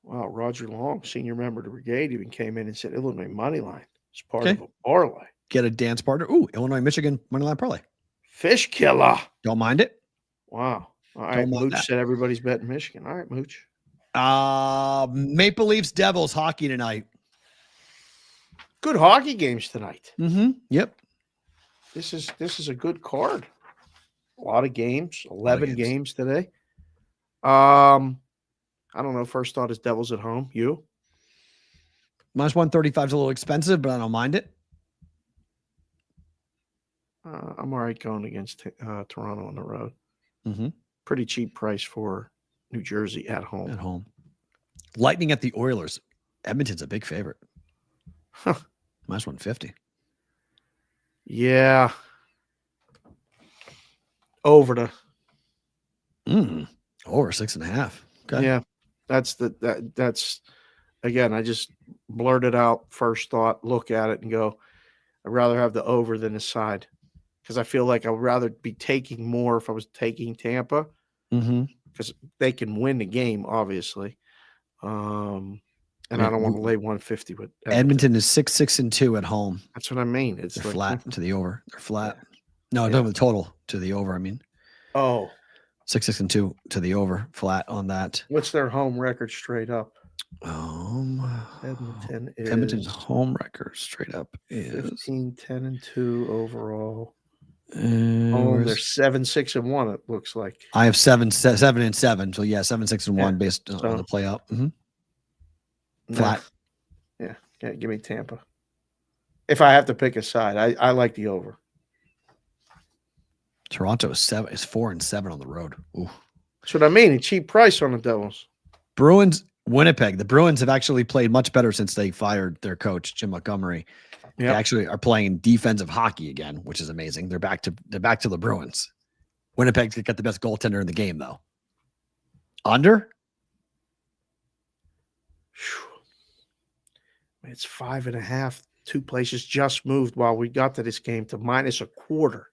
Wow, Roger Long, senior member of the brigade, even came in and said Illinois money line is part of a parlay.
Get a dance partner. Ooh, Illinois, Michigan money line parlay.
Fish killer.
Don't mind it.
Wow. All right, Mooch said everybody's betting Michigan. All right, Mooch.
Maple Leafs Devils hockey tonight.
Good hockey games tonight.
Mm-hmm. Yep.
This is a good card. A lot of games. 11 games today. I don't know. First thought is Devils at home. You?
Minus 135 is a little expensive, but I don't mind it.
I'm all right going against Toronto on the road.
Mm-hmm.
Pretty cheap price for New Jersey at home.
At home. Lightning at the Oilers. Edmonton's a big favorite.
Huh.
Minus 150.
Yeah. Over to.
Over 6.5. Okay.
Yeah. That's again, I just blurted out first thought, look at it and go, I'd rather have the over than the side. Because I feel like I would rather be taking more if I was taking Tampa. Because they can win the game, obviously. And I don't want to lay 150 with
Edmonton is 6-6-2 at home.
That's what I mean.
They're like, flat to the over. They're flat. No, I don't have the total to the over. I mean, 6-6-2 to the over, flat on that.
What's their home record straight up?
Edmonton's home record straight up is
15-10-2 overall. They're 7-6-1. It looks like
I have 7-7. So yeah, 7-6-1 based on the play up. Flat.
Yeah, give me Tampa. If I have to pick a side, I like the over.
Toronto is 4-7 on the road. Ooh.
That's what I mean. A cheap price on the Devils.
Bruins, Winnipeg. The Bruins have actually played much better since they fired their coach, Jim Montgomery. They actually are playing defensive hockey again, which is amazing. They're back to the Bruins. Winnipeg's got the best goaltender in the game, though. Under?
It's 5.5. Two places just moved while we got to this game to -1/4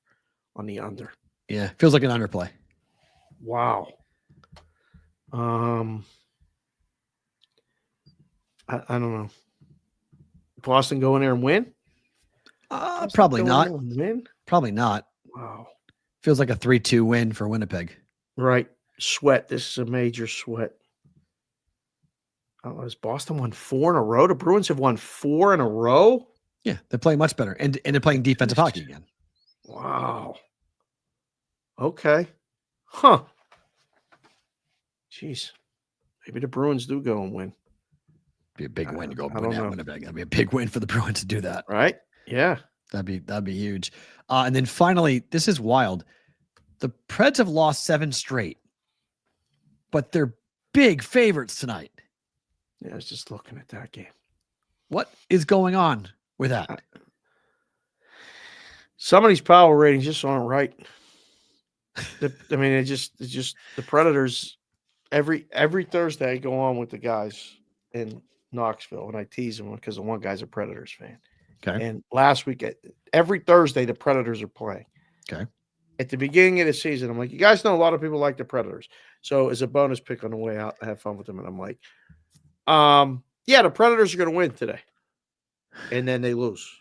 on the under.
Yeah, feels like an underplay.
Wow. I don't know. Boston go in there and win?
Probably not.
Win?
Probably not.
Wow.
Feels like a 3-2 win for Winnipeg.
Right. Sweat. This is a major sweat. Has Boston won 4 in a row? The Bruins have won 4 in a row?
Yeah, they're playing much better. And they're playing defensive hockey again.
Wow. Okay. Huh. Jeez. Maybe the Bruins do go and win.
Be a big win to go win at Winnipeg. That'd be a big win for the Bruins to do that.
Right? Yeah.
That'd be huge. And then finally, this is wild. The Preds have lost 7 straight, but they're big favorites tonight.
Yeah, I was just looking at that game.
What is going on with that?
Some of these power ratings just aren't right. It's just the Predators. Every Thursday I go on with the guys in Knoxville and I tease them because the one guy's a Predators fan.
Okay.
And last week, every Thursday, the Predators are playing.
Okay.
At the beginning of the season, I'm like, you guys know a lot of people like the Predators. So as a bonus pick on the way out, I have fun with them. And I'm like, yeah, the Predators are going to win today. And then they lose.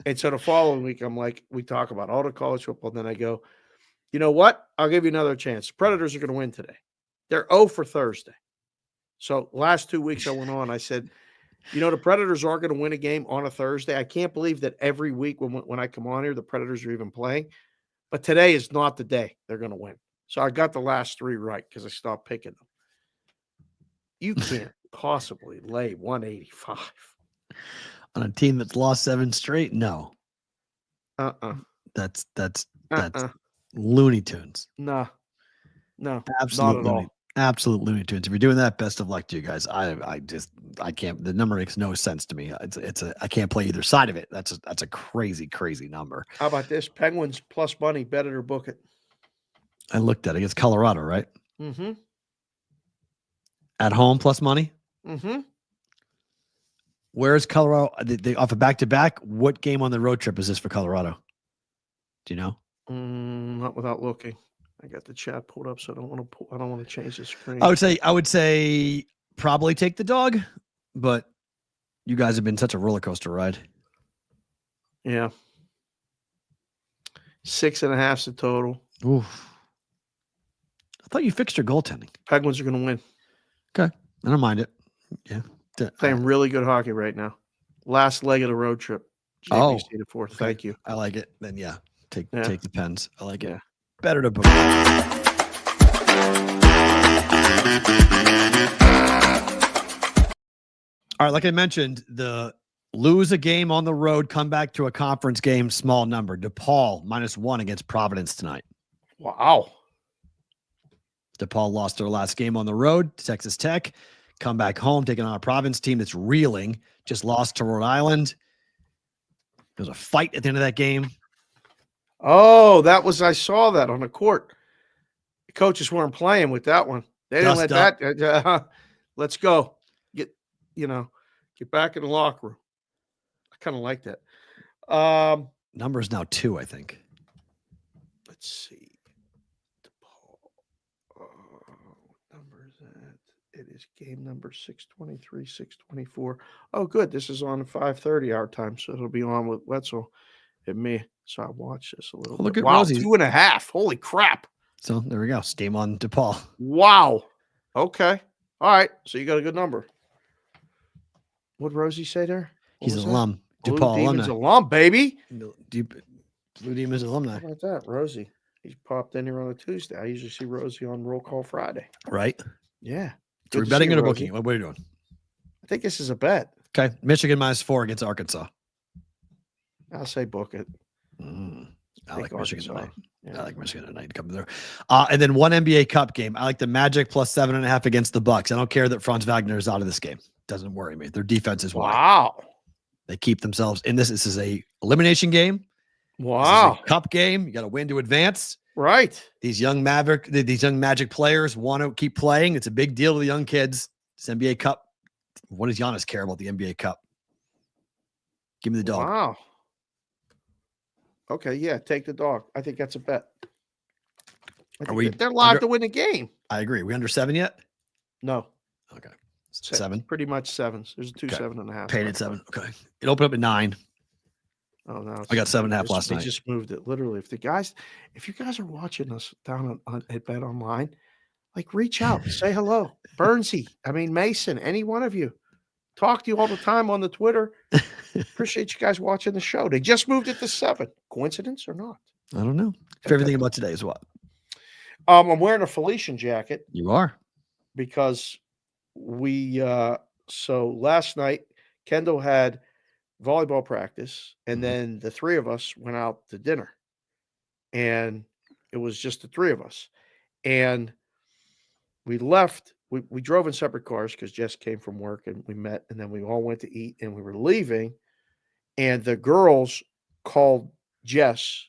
And so the following week, I'm like, we talk about all the college football. And then I go, you know what? I'll give you another chance. Predators are going to win today. They're 0 for Thursday. So last 2 weeks I went on, I said, you know, the Predators are going to win a game on a Thursday. I can't believe that every week when I come on here, the Predators are even playing. But today is not the day they're going to win. So I got the last 3 right because I stopped picking them. You can't possibly lay 185.
On a team that's lost 7 straight? No. That's Looney Tunes.
No.
Absolute Absolute Looney Tunes. If you're doing that, best of luck to you guys. I can't. The number makes no sense to me. I can't play either side of it. That's a crazy number.
How about this? Penguins plus money. Bet it or book it.
I looked at it. It's Colorado, right?
Mm-hmm.
At home plus money.
Mm-hmm.
Where is Colorado? They off a back-to-back. What game on the road trip is this for Colorado? Do you know?
Not without looking. I got the chat pulled up, so I don't want to change the screen.
I would say probably take the dog, but you guys have been such a roller coaster ride.
Yeah. 6.5's the total.
Oof. I thought you fixed your goaltending.
Penguins are going to win.
Okay. I don't mind it. Yeah.
Playing really good hockey right now. Last leg of the road trip. JBC to fourth.
Okay.
Thank you.
I like it. Then take the Pens. I like it.
Yeah.
Better to book. All right, like I mentioned, lose a game on the road, come back to a conference game, small number. DePaul -1 against Providence tonight.
Wow.
DePaul lost their last game on the road to Texas Tech. Come back home, taking on a Providence team that's reeling. Just lost to Rhode Island. There was a fight at the end of that game.
Oh, I saw that on the court. The coaches weren't playing with that one. They didn't let that. Let's go. Get back in the locker room. I kind of like that.
Number is now 2, I think.
Let's see. DePaul. Number is that? It is game number 623, 624. Oh, good. This is on 5:30 our time, so it'll be on with Wetzel and me. So I watched this a little bit.
Look at
wow,
Rosie.
2.5. Holy crap.
So there we go. Game on DePaul.
Wow. Okay. All right. So you got a good number. What did Rosie say there?
He's an alum.
Blue
DePaul
Demons
alumni.
alum, baby.
Blue Demons alumni.
How about that, Rosie? He popped in here on a Tuesday. I usually see Rosie on Roll Call Friday.
Right?
Yeah.
So we're
Good to
betting
see
or
you,
booking?
Rosie.
What are you doing?
I think this is a bet.
Okay. Michigan -4 against Arkansas.
I'll say book it.
I like Michigan tonight.
Yeah.
I like Michigan tonight coming there. And then one NBA Cup game. I like the Magic plus 7.5 against the Bucks. I don't care that Franz Wagner is out of this game. Doesn't worry me. Their defense is wild.
Wow.
They keep themselves in this. This is a elimination game.
Wow.
This is a cup game. You got to win to advance.
Right.
These young Magic players want to keep playing. It's a big deal to the young kids. This NBA Cup. What does Giannis care about the NBA Cup? Give me the dog.
Wow. Okay, yeah, take the dog. I think that's a bet. They're live to win the game.
I agree. We under 7 yet?
No.
Okay. 7.
Pretty much 7s. There's a 7.5.
Paid at 7. Okay. It opened up at 9.
Oh no!
I got 7.5 last night.
They just moved it. Literally, if you guys are watching us down at Bet Online, like reach out, say hello, Bernsey. I mean Mason, any one of you. Talk to you all the time on the Twitter. Appreciate you guys watching the show. They just moved it to 7. Coincidence or not?
I don't know. Favorite thing about today is what?
I'm wearing a Felician jacket.
You are?
Because so last night Kendall had volleyball practice, and then the three of us went out to dinner, and it was just the three of us, and we left. We drove in separate cars because Jess came from work, and we met, and then we all went to eat, and we were leaving, and the girls called Jess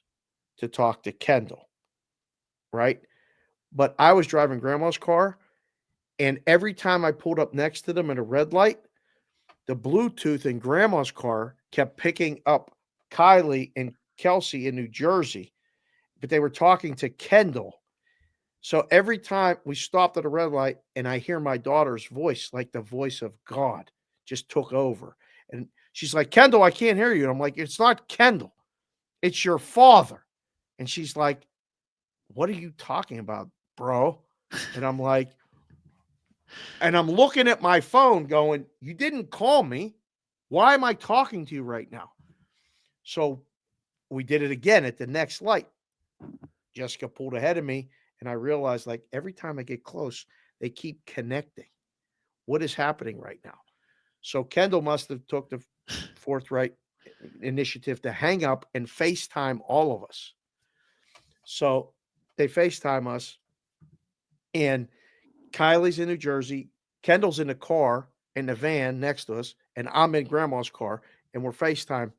to talk to Kendall, right? But I was driving Grandma's car, and every time I pulled up next to them at a red light, the Bluetooth in Grandma's car kept picking up Kylie and Kelsey in New Jersey, but they were talking to Kendall. So every time we stopped at a red light and I hear my daughter's voice, like the voice of God just took over. And she's like, Kendall, I can't hear you. And I'm like, it's not Kendall. It's your father. And she's like, what are you talking about, bro? And I'm like, and I'm looking at my phone going, you didn't call me. Why am I talking to you right now? So we did it again at the next light. Jessica pulled ahead of me, and I realized, like, every time I get close, they keep connecting. What is happening right now? So Kendall must have took the forthright initiative to hang up and FaceTime all of us. So they FaceTime us, and Kylie's in New Jersey. Kendall's in the car, in the van next to us, and I'm in grandma's car, and we're FaceTime.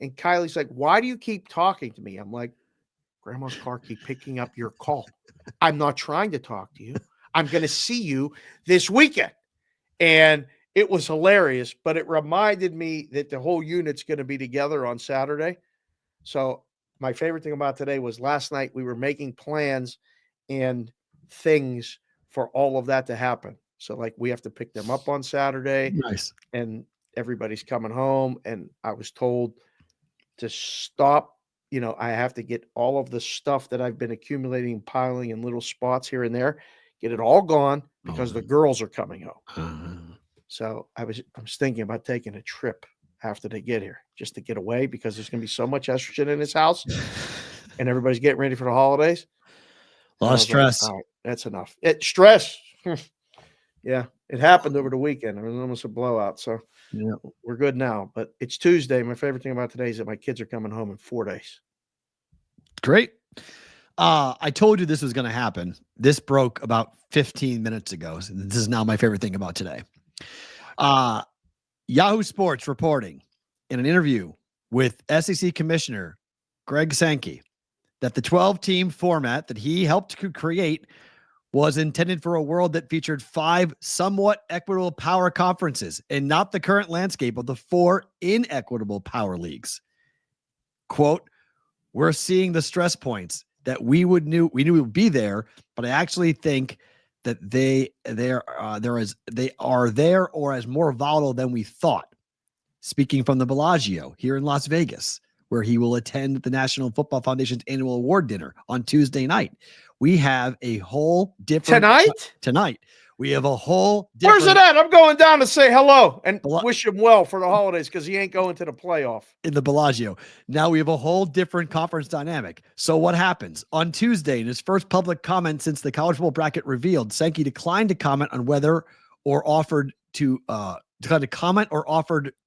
And Kylie's like, why do you keep talking to me? I'm like, grandma's car keep picking up your call. I'm not trying to talk to you. I'm going to see you this weekend. And it was hilarious, but it reminded me that the whole unit's going to be together on Saturday. So my favorite thing about today was last night we were making plans and things for all of that to happen. So like we have to pick them up on Saturday.
Nice.
And everybody's coming home. And I was told to stop. I have to get all of the stuff that I've been accumulating, piling in little spots here and there, get it all gone because the girls are coming home. So I was thinking about taking a trip after they get here just to get away because there's going to be so much estrogen in this house and everybody's getting ready for the holidays.
A lot of stress.
Like, all right, that's enough. Stress. Yeah, it happened over the weekend. It was almost a blowout. So yeah, we're good now. But it's Tuesday. My favorite thing about today is that my kids are coming home in 4 days.
Great. I told you this was going to happen. This broke about 15 minutes ago. So this is now my favorite thing about today. Yahoo Sports reporting in an interview with SEC Commissioner Greg Sankey that the 12-team format that he helped to create was intended for a world that featured 5 somewhat equitable power conferences and not the current landscape of the 4 inequitable power leagues. Quote, we're seeing the stress points that we knew would be there, but I actually think that they are there or as more volatile than we thought. Speaking from the Bellagio here in Las Vegas, where he will attend the National Football Foundation's annual award dinner on Tuesday night. We have a whole different tonight. We have a whole different.
Where's it at? I'm going down to say hello and wish him well for the holidays because he ain't going to the playoff.
In the Bellagio. Now we have a whole different conference dynamic. So what happens? On Tuesday, in his first public comment since the college football bracket revealed, Sankey declined to comment on whether or offered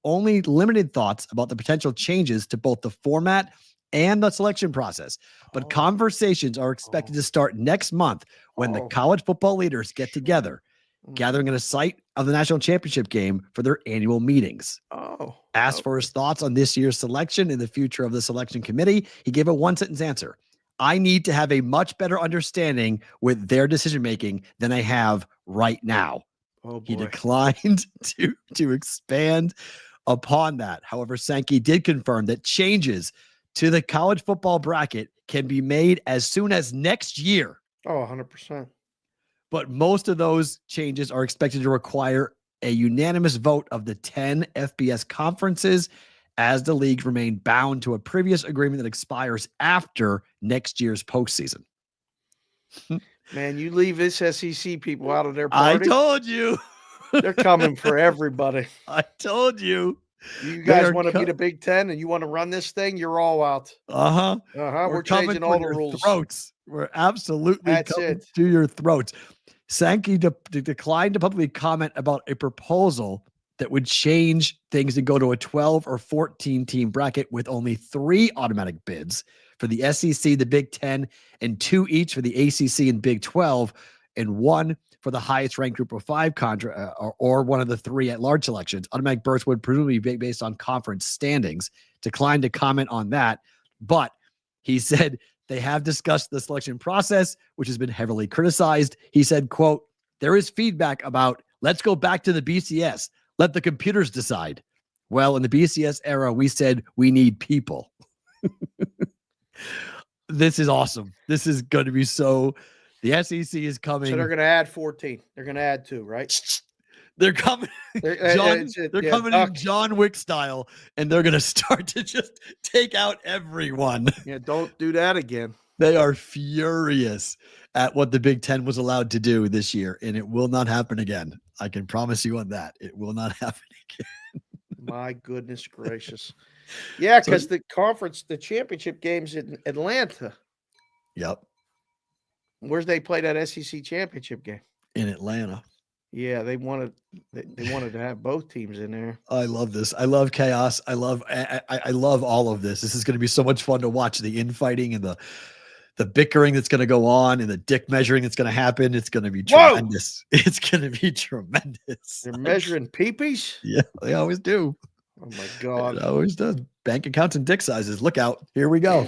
only limited thoughts about the potential changes to both the format and the selection process. But conversations are expected to start next month when the college football leaders get together, gathering at a site of the national championship game for their annual meetings. Asked for his thoughts on this year's selection and the future of the selection committee, he gave a one-sentence answer. I need to have a much better understanding with their decision-making than I have right now. He declined to expand upon that. However, Sankey did confirm that changes to the college football bracket can be made as soon as next year.
100%.
But most of those changes are expected to require a unanimous vote of the 10 FBS conferences as the leagues remain bound to a previous agreement that expires after next year's postseason.
Man, you leave this SEC people out of their party.
I told you.
They're coming for everybody.
I told you.
You guys want to be the Big Ten and you want to run this thing, you're all out. We're changing all the rules.
Throats. We're absolutely coming to your throats. Sankey declined to publicly comment about a proposal that would change things and go to a 12 or 14 team bracket with only 3 automatic bids for the SEC, the Big Ten, and 2 each for the ACC and Big 12, and 1 for the highest ranked group of 5 or one of the 3 at-large selections. Automatic berths would presumably be based on conference standings. Declined to comment on that, but he said they have discussed the selection process, which has been heavily criticized. He said, quote, there is feedback about, let's go back to the BCS. Let the computers decide. Well, in the BCS era, we said we need people. This is awesome. This is going to be so... The SEC is coming.
So they're going to add 14. They're going to add 2, right?
They're coming. They're coming in John Wick style, and they're going to start to just take out everyone.
Yeah, don't do that again.
They are furious at what the Big Ten was allowed to do this year, and it will not happen again. I can promise you on that. It will not happen again.
My goodness gracious. Yeah, because the championship game's in Atlanta.
Yep.
Where's they play that SEC championship game?
In Atlanta.
Yeah, they wanted to have both teams in there.
I love this. I love chaos. I love all of this. This is going to be so much fun to watch the infighting and the the bickering that's going to go on and the dick measuring that's going to happen. It's going to be tremendous. It's going to be tremendous.
They're measuring peepees?
Yeah, they always do.
Oh my God.
It always does. Bank accounts and dick sizes. Look out. Here we go.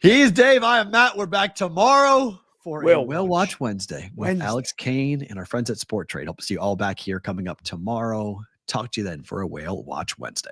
He's Dave. I am Matt. We're back tomorrow for a Whale Watch Wednesday with Alex Kane and our friends at Sport Trade. Hope to see you all back here coming up tomorrow. Talk to you then for a Whale Watch Wednesday.